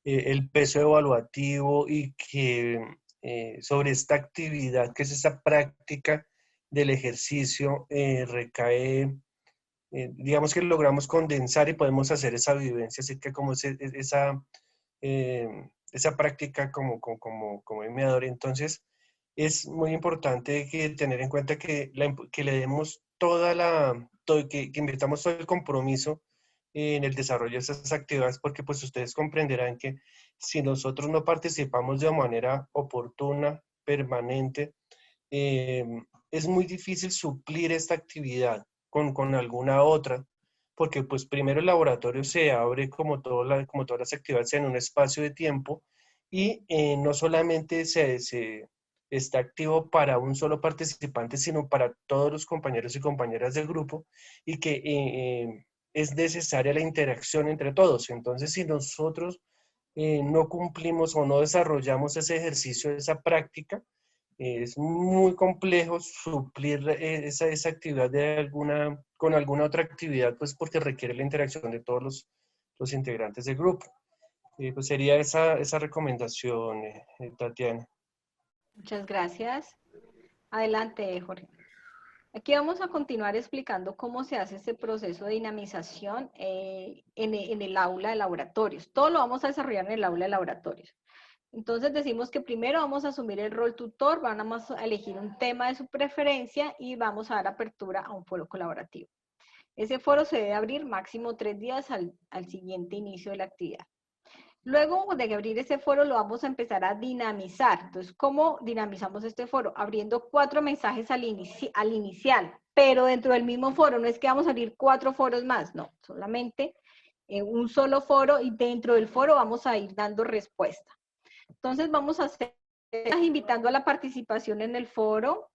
S4: el peso evaluativo y que sobre esta actividad, que es esa práctica del ejercicio, recae, digamos que logramos condensar y podemos hacer esa vivencia, así que como esa práctica como mediador. Entonces, es muy importante tener en cuenta que le demos que invirtamos todo el compromiso en el desarrollo de esas actividades, porque pues ustedes comprenderán que si nosotros no participamos de manera oportuna, permanente, es muy difícil suplir esta actividad con alguna otra, porque pues primero el laboratorio se abre como todas las actividades en un espacio de tiempo y no solamente se está activo para un solo participante, sino para todos los compañeros y compañeras del grupo, y que es necesaria la interacción entre todos. Entonces, si nosotros no cumplimos o no desarrollamos ese ejercicio, esa práctica, es muy complejo suplir esa actividad con alguna otra actividad, pues porque requiere la interacción de todos los integrantes del grupo. Pues sería esa recomendación, Tatiana.
S2: Muchas gracias. Adelante, Jorge. Aquí vamos a continuar explicando cómo se hace este proceso de dinamización en el aula de laboratorios. Todo lo vamos a desarrollar en el aula de laboratorios. Entonces decimos que primero vamos a asumir el rol tutor, vamos a elegir un tema de su preferencia y vamos a dar apertura a un foro colaborativo. Ese foro se debe abrir máximo 3 días al siguiente inicio de la actividad. Luego de abrir ese foro lo vamos a empezar a dinamizar. Entonces, ¿cómo dinamizamos este foro? Abriendo 4 mensajes al inicial, pero dentro del mismo foro. No es que vamos a abrir 4 foros más, no, solamente un solo foro y dentro del foro vamos a ir dando respuesta. Entonces vamos a hacer, invitando a la participación en el foro,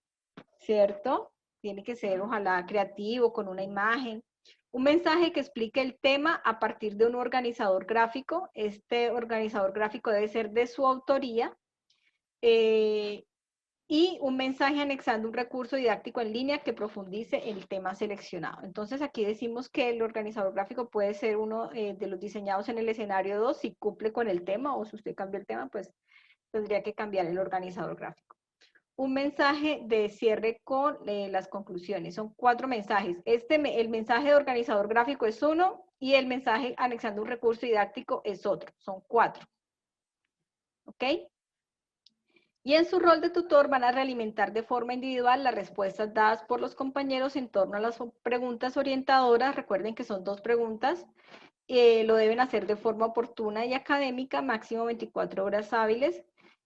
S2: ¿cierto? Tiene que ser, ojalá, creativo, con una imagen. Un mensaje que explique el tema a partir de un organizador gráfico. Este organizador gráfico debe ser de su autoría. Y un mensaje anexando un recurso didáctico en línea que profundice el tema seleccionado. Entonces aquí decimos que el organizador gráfico puede ser uno de los diseñados en el escenario 2 si cumple con el tema, o si usted cambia el tema, pues tendría que cambiar el organizador gráfico. Un mensaje de cierre con las conclusiones. Son 4 mensajes. El mensaje de organizador gráfico es uno y el mensaje anexando un recurso didáctico es otro. Son 4. ¿Ok? Y en su rol de tutor van a realimentar de forma individual las respuestas dadas por los compañeros en torno a las preguntas orientadoras. Recuerden que son 2 preguntas. Lo deben hacer de forma oportuna y académica, máximo 24 horas hábiles.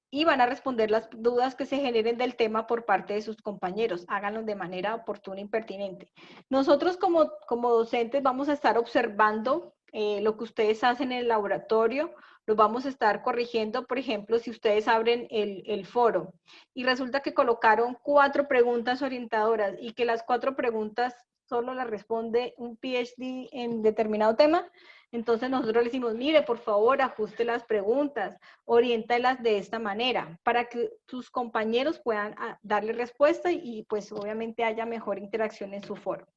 S2: Y van a responder las dudas que se generen del tema por parte de sus compañeros. Háganlo de manera oportuna y pertinente. Nosotros como docentes vamos a estar observando lo que ustedes hacen en el laboratorio. Los vamos a estar corrigiendo. Por ejemplo, si ustedes abren el foro y resulta que colocaron 4 preguntas orientadoras y que las 4 preguntas solo las responde un PhD en determinado tema, entonces nosotros le decimos, mire, por favor, ajuste las preguntas, oriéntalas de esta manera, para que sus compañeros puedan darle respuesta y pues obviamente haya mejor interacción en su foro.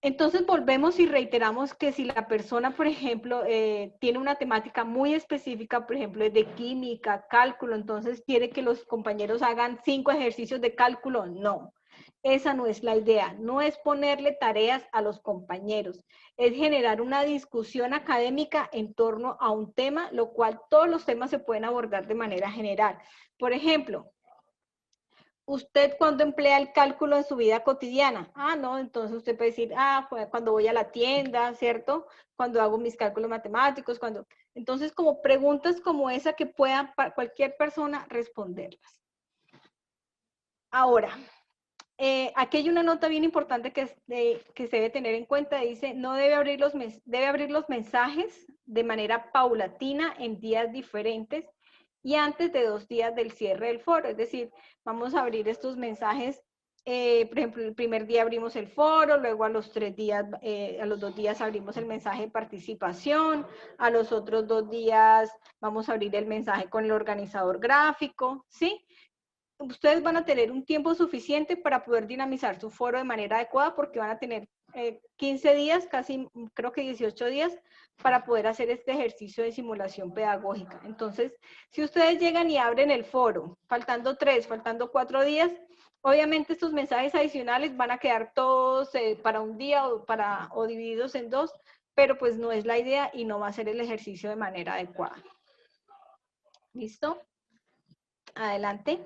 S2: Entonces volvemos y reiteramos que si la persona, por ejemplo, tiene una temática muy específica, por ejemplo, de química, cálculo, entonces quiere que los compañeros hagan 5 ejercicios de cálculo, no. Esa no es la idea, no es ponerle tareas a los compañeros, es generar una discusión académica en torno a un tema, lo cual todos los temas se pueden abordar de manera general. Por ejemplo, ¿usted cuándo emplea el cálculo en su vida cotidiana? Ah, no, entonces usted puede decir, cuando voy a la tienda, ¿cierto? Cuando hago mis cálculos matemáticos, cuando... Entonces, como preguntas como esa que pueda cualquier persona responderlas. Ahora, aquí hay una nota bien importante que se debe tener en cuenta. Dice, no debe abrir los mensajes de manera paulatina en días diferentes y antes de 2 días del cierre del foro. Es decir, vamos a abrir estos mensajes, por ejemplo, el primer día abrimos el foro, luego a los 3 días, a los 2 días abrimos el mensaje de participación, a los otros 2 días vamos a abrir el mensaje con el organizador gráfico, ¿sí? Ustedes van a tener un tiempo suficiente para poder dinamizar su foro de manera adecuada porque van a tener 15 días, casi creo que 18 días, para poder hacer este ejercicio de simulación pedagógica. Entonces, si ustedes llegan y abren el foro, faltando 3, faltando 4 días, obviamente estos mensajes adicionales van a quedar todos para un día o divididos en 2, pero pues no es la idea y no va a ser el ejercicio de manera adecuada. ¿Listo? Adelante.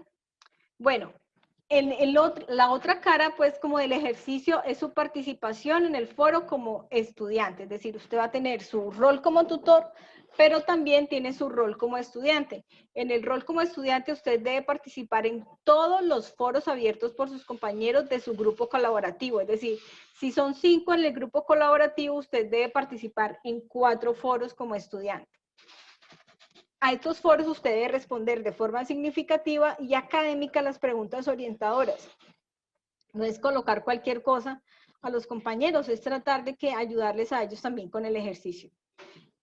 S2: Bueno, la otra cara, pues, como del ejercicio es su participación en el foro como estudiante. Es decir, usted va a tener su rol como tutor, pero también tiene su rol como estudiante. En el rol como estudiante, usted debe participar en todos los foros abiertos por sus compañeros de su grupo colaborativo. Es decir, si son 5 en el grupo colaborativo, usted debe participar en 4 foros como estudiante. A estos foros usted debe responder de forma significativa y académica las preguntas orientadoras. No es colocar cualquier cosa a los compañeros, es tratar de que ayudarles a ellos también con el ejercicio.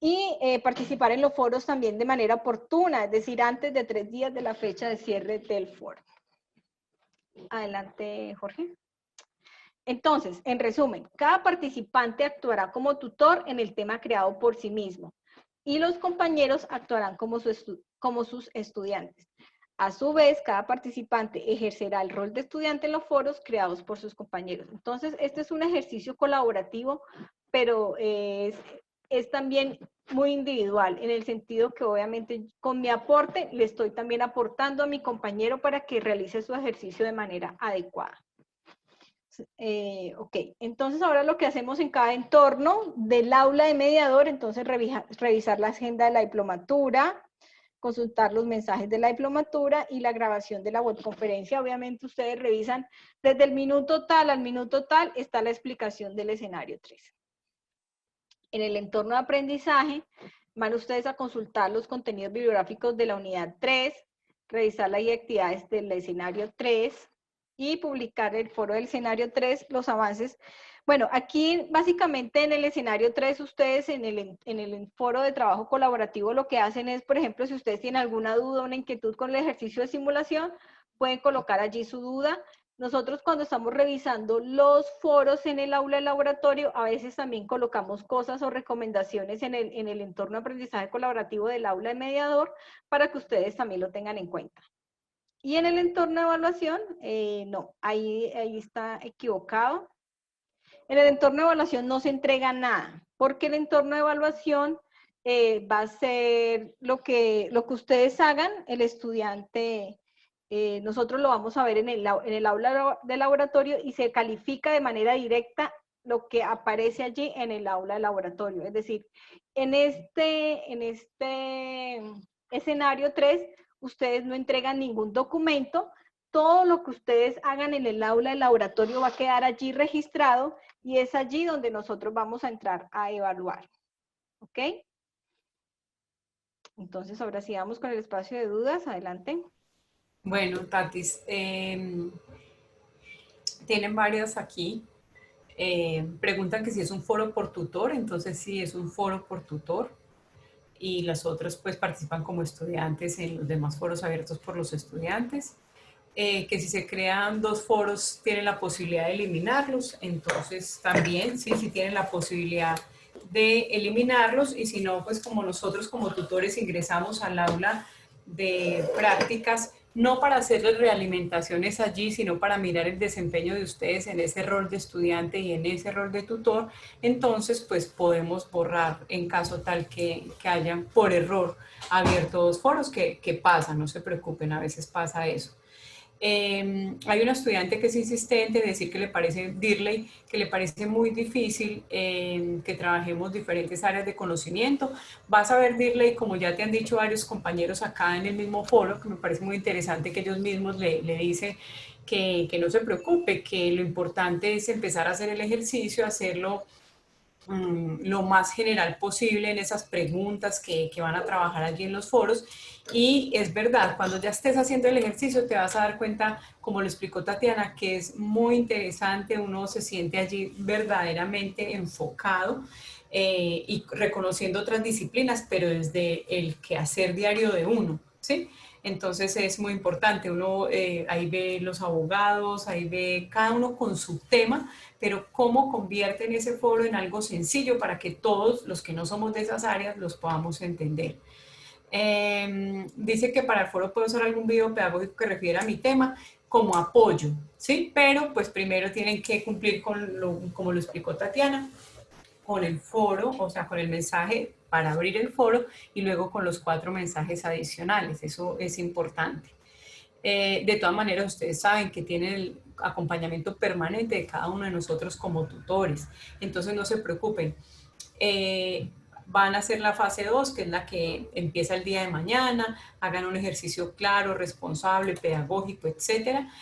S2: Y participar en los foros también de manera oportuna, es decir, antes de 3 días de la fecha de cierre del foro. Adelante, Jorge. Entonces, en resumen, cada participante actuará como tutor en el tema creado por sí mismo y los compañeros actuarán como sus estudiantes. A su vez, cada participante ejercerá el rol de estudiante en los foros creados por sus compañeros. Entonces, este es un ejercicio colaborativo, pero es también muy individual, en el sentido que obviamente con mi aporte le estoy también aportando a mi compañero para que realice su ejercicio de manera adecuada. Ok, entonces ahora lo que hacemos en cada entorno del aula de mediador, entonces revisar la agenda de la diplomatura, consultar los mensajes de la diplomatura y la grabación de la webconferencia. Obviamente ustedes revisan desde el minuto tal al minuto tal, está la explicación del escenario 3. En el entorno de aprendizaje, van ustedes a consultar los contenidos bibliográficos de la unidad 3, revisar las actividades del escenario 3, y publicar el foro del escenario 3, los avances. Bueno, aquí básicamente en el escenario 3, ustedes en el foro de trabajo colaborativo lo que hacen es, por ejemplo, si ustedes tienen alguna duda o una inquietud con el ejercicio de simulación, pueden colocar allí su duda. Nosotros cuando estamos revisando los foros en el aula de laboratorio, a veces también colocamos cosas o recomendaciones en el entorno de aprendizaje colaborativo del aula de mediador para que ustedes también lo tengan en cuenta. Y en el entorno de evaluación, no, ahí está equivocado. En el entorno de evaluación no se entrega nada, porque el entorno de evaluación va a ser lo que ustedes hagan, el estudiante, nosotros lo vamos a ver en el aula de laboratorio y se califica de manera directa lo que aparece allí en el aula de laboratorio. Es decir, en este escenario 3, ustedes no entregan ningún documento, todo lo que ustedes hagan en el aula del laboratorio va a quedar allí registrado y es allí donde nosotros vamos a entrar a evaluar. ¿Ok? Entonces, ahora sí vamos con el espacio de dudas. Adelante.
S1: Bueno, Tatis, tienen varias aquí. Preguntan que si es un foro por tutor, entonces sí es un foro por tutor. Y las otras pues participan como estudiantes en los demás foros abiertos por los estudiantes. Que si se crean 2 foros tienen la posibilidad de eliminarlos, entonces también sí tienen la posibilidad de eliminarlos y si no, pues como nosotros como tutores ingresamos al aula de prácticas, no para hacerles realimentaciones allí, sino para mirar el desempeño de ustedes en ese rol de estudiante y en ese rol de tutor, entonces pues podemos borrar en caso tal que hayan por error abierto 2 foros, que pasa, no se preocupen, a veces pasa eso. Hay una estudiante que es insistente en decir que le parece, Dirley, que le parece muy difícil que trabajemos diferentes áreas de conocimiento. Vas a ver, Dirley, como ya te han dicho varios compañeros acá en el mismo foro, que me parece muy interesante que ellos mismos le dicen que no se preocupe, que lo importante es empezar a hacer el ejercicio, hacerlo lo más general posible en esas preguntas que van a trabajar allí en los foros. Y es verdad, cuando ya estés haciendo el ejercicio te vas a dar cuenta, como lo explicó Tatiana, que es muy interesante, uno se siente allí verdaderamente enfocado y reconociendo otras disciplinas, pero desde el quehacer diario de uno, ¿sí? Entonces es muy importante, uno ahí ve los abogados, ahí ve cada uno con su tema, pero cómo convierten ese foro en algo sencillo para que todos los que no somos de esas áreas los podamos entender. Dice que para el foro puedo usar algún video pedagógico que refiera a mi tema como apoyo, ¿sí? Pero pues primero tienen que cumplir con como lo explicó Tatiana, con el foro, o sea, con el mensaje para abrir el foro y luego con los 4 mensajes adicionales. Eso es importante. De todas maneras, ustedes saben que tienen el acompañamiento permanente de cada uno de nosotros como tutores. Entonces, no se preocupen. Van a hacer la fase 2, que es la que empieza el día de mañana, hagan un ejercicio claro, responsable, pedagógico, etcétera,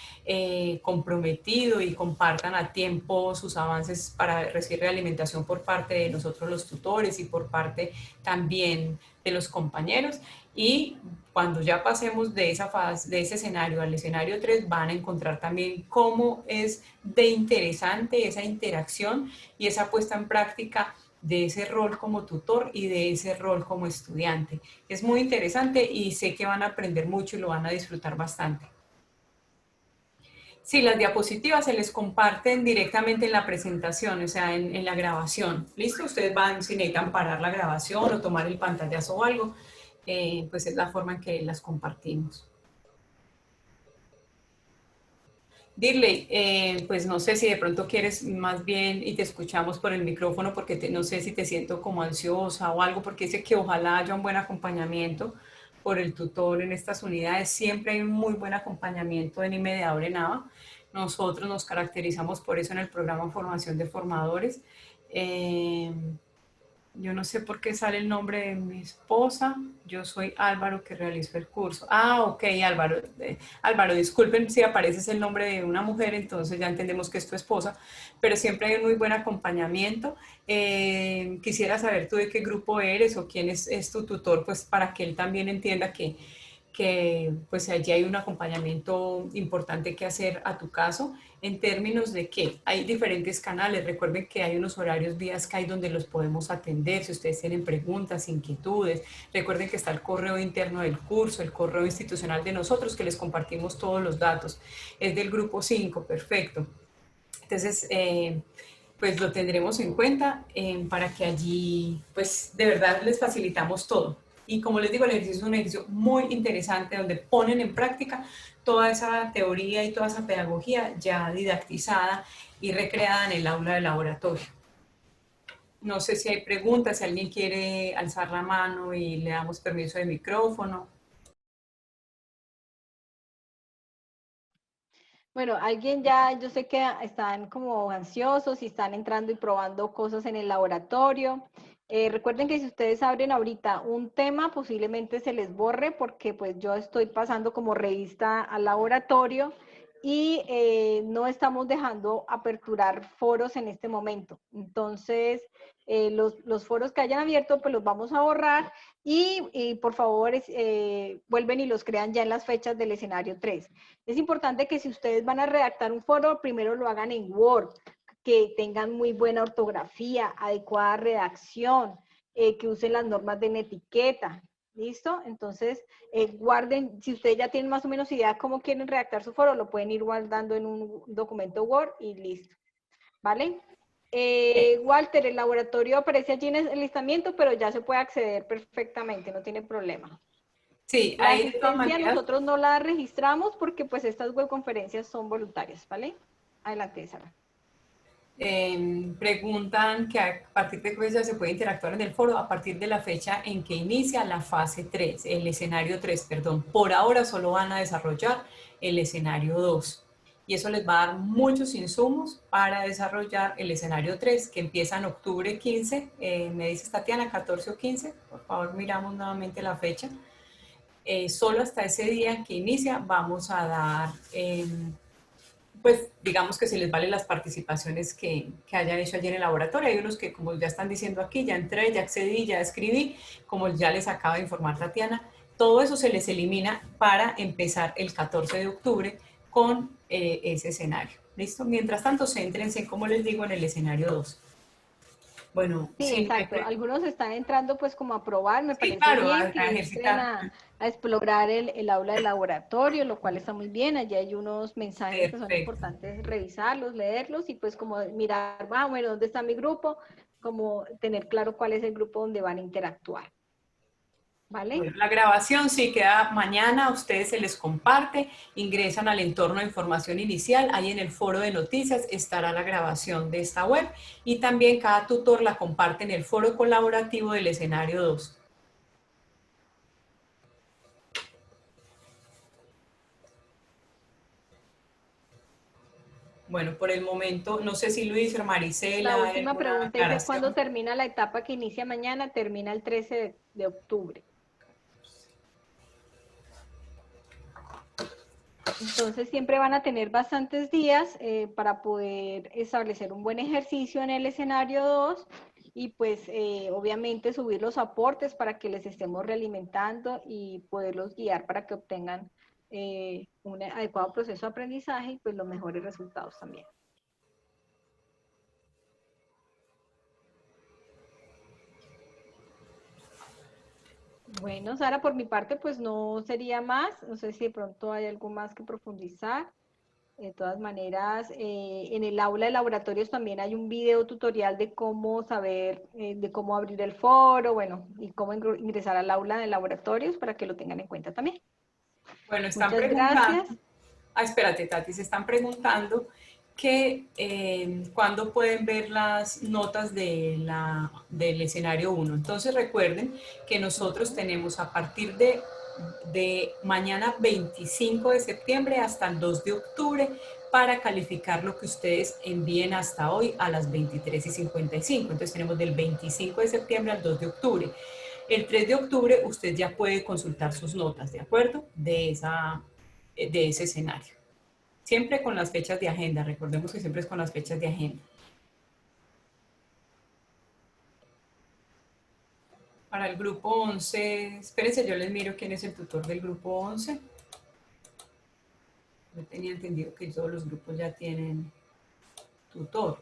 S1: comprometido y compartan a tiempo sus avances para recibir realimentación por parte de nosotros los tutores y por parte también de los compañeros, y cuando ya pasemos de esa fase, de ese escenario al escenario 3, van a encontrar también cómo es de interesante esa interacción y esa puesta en práctica de ese rol como tutor y de ese rol como estudiante. Es muy interesante y sé que van a aprender mucho y lo van a disfrutar bastante. Sí, las diapositivas se les comparten directamente en la presentación, o sea, en la grabación. ¿Listo? Ustedes van, si necesitan parar la grabación o tomar el pantallazo o algo, pues es la forma en que las compartimos. Dirley, pues no sé si de pronto quieres más bien y te escuchamos por el micrófono porque no sé si te siento como ansiosa o algo, porque dice que ojalá haya un buen acompañamiento por el tutor en estas unidades. Siempre hay un muy buen acompañamiento en IMEDIADOR en ABA. Nosotros nos caracterizamos por eso en el programa Formación de Formadores. Yo no sé por qué sale el nombre de mi esposa. Yo soy Álvaro, que realizó el curso. Ah, ok, Álvaro. Álvaro, disculpen si aparece el nombre de una mujer, entonces ya entendemos que es tu esposa, pero siempre hay un muy buen acompañamiento. Quisiera saber tú de qué grupo eres o quién es tu tutor, pues para que él también entienda que pues allí hay un acompañamiento importante que hacer a tu caso, en términos de que hay diferentes canales. Recuerden que hay unos horarios vía Skype donde los podemos atender si ustedes tienen preguntas, inquietudes. Recuerden que está el correo interno del curso, el correo institucional de nosotros, que les compartimos todos los datos. Es del grupo 5, perfecto. Entonces, pues lo tendremos en cuenta para que allí, pues de verdad les facilitamos todo. Y como les digo, el ejercicio es un ejercicio muy interesante donde ponen en práctica toda esa teoría y toda esa pedagogía ya didactizada y recreada en el aula de laboratorio. No sé si hay preguntas, si alguien quiere alzar la mano y le damos permiso de micrófono.
S2: Bueno, alguien ya, yo sé que están como ansiosos y están entrando y probando cosas en el laboratorio. Recuerden que si ustedes abren ahorita un tema, posiblemente se les borre porque pues yo estoy pasando como revista al laboratorio y no estamos dejando aperturar foros en este momento. Entonces, los foros que hayan abierto, pues los vamos a borrar y por favor vuelven y los crean ya en las fechas del escenario 3. Es importante que si ustedes van a redactar un foro, primero lo hagan en Word, que tengan muy buena ortografía, adecuada redacción, que usen las normas de etiqueta. ¿Listo? Entonces, guarden, si ustedes ya tienen más o menos idea de cómo quieren redactar su foro, lo pueden ir guardando en un documento Word y listo. ¿Vale? Walter, el laboratorio aparece allí en el listamiento, pero ya se puede acceder perfectamente, no tiene problema.
S1: Sí,
S2: La
S1: ahí de todas
S2: asistencia
S1: maneras.
S2: nosotros no la registramos porque pues estas webconferencias son voluntarias, ¿vale? Adelante, Sara.
S1: Preguntan que a partir de qué fecha se puede interactuar en el foro, a partir de la fecha en que inicia la fase 3, el escenario 3, perdón. Por ahora solo van a desarrollar el escenario 2 y eso les va a dar muchos insumos para desarrollar el escenario 3 que empieza en octubre 15, me dice Tatiana, 14 o 15, por favor miramos nuevamente la fecha. Solo hasta ese día que inicia vamos a dar pues digamos que se les vale las participaciones que hayan hecho allí en el laboratorio. Hay unos que, como ya están diciendo aquí, ya entré, ya accedí, ya escribí, como ya les acaba de informar Tatiana, todo eso se les elimina para empezar el 14 de octubre con ese escenario. ¿Listo? Mientras tanto, céntrense, como les digo, en el escenario 2. Bueno,
S2: sí, exacto. Algunos están entrando pues como a probar, me
S1: sí,
S2: parece
S1: claro,
S2: bien
S1: a
S2: que entren
S1: ejercitar.
S2: a explorar el aula de laboratorio, lo cual está muy bien. Allí hay unos mensajes que son
S1: Perfecto.
S2: importantes revisarlos, leerlos y pues como mirar, bueno, ¿dónde está mi grupo? Como tener claro cuál es el grupo donde van a interactuar. ¿Vale?
S1: Bueno, la grabación sí queda mañana, a ustedes se les comparte, ingresan al entorno de información inicial, ahí en el foro de noticias estará la grabación de esta web y también cada tutor la comparte en el foro colaborativo del escenario 2. Bueno, por el momento, no sé si Luis o
S2: La
S1: Marisela, ¿hay
S2: última
S1: alguna
S2: pregunta dice, ¿cuándo
S1: aclaración?
S2: termina la etapa que inicia mañana? Termina el 13 de octubre. Entonces siempre van a tener bastantes días para poder establecer un buen ejercicio en el escenario 2 y pues obviamente subir los aportes para que les estemos realimentando y poderlos guiar para que obtengan un adecuado proceso de aprendizaje y pues los mejores resultados también. Bueno, Sara, por mi parte, pues no sería más. No sé si de pronto hay algo más que profundizar. De todas maneras, en el aula de laboratorios también hay un video tutorial de cómo saber, de cómo abrir el foro, bueno, y cómo ingresar al aula de laboratorios para que lo tengan en cuenta también.
S1: Bueno, están
S2: Muchas
S1: preguntando.
S2: gracias.
S1: Ah, espérate, Tati, se están preguntando que cuándo pueden ver las notas del escenario 1. Entonces recuerden que nosotros tenemos a partir de mañana 25 de septiembre hasta el 2 de octubre para calificar lo que ustedes envíen hasta hoy a las 23:55. Entonces tenemos del 25 de septiembre al 2 de octubre. El 3 de octubre usted ya puede consultar sus notas, ¿de acuerdo? De ese escenario. Siempre con las fechas de agenda, recordemos que siempre es con las fechas de agenda. Para el grupo 11, espérense, yo les miro quién es el tutor del grupo 11. Yo tenía entendido que todos los grupos ya tienen tutor.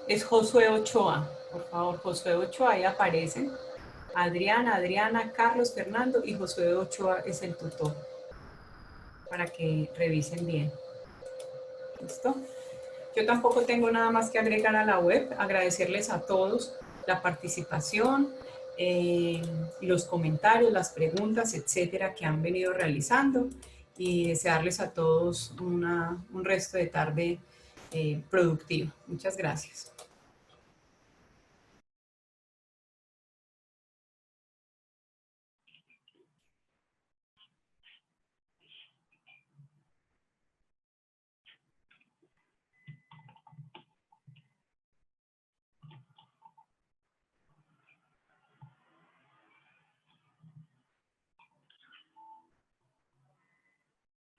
S1: Es Josué Ochoa. Por favor, Josué Ochoa, ahí aparecen. Adriana, Carlos, Fernando y Josué Ochoa es el tutor. Para que revisen bien. ¿Listo? Yo tampoco tengo nada más que agregar a la web. Agradecerles a todos la participación, los comentarios, las preguntas, etcétera, que han venido realizando y desearles a todos un resto de tarde productivo. Muchas gracias.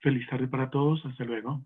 S3: Feliz tarde para todos. Hasta luego.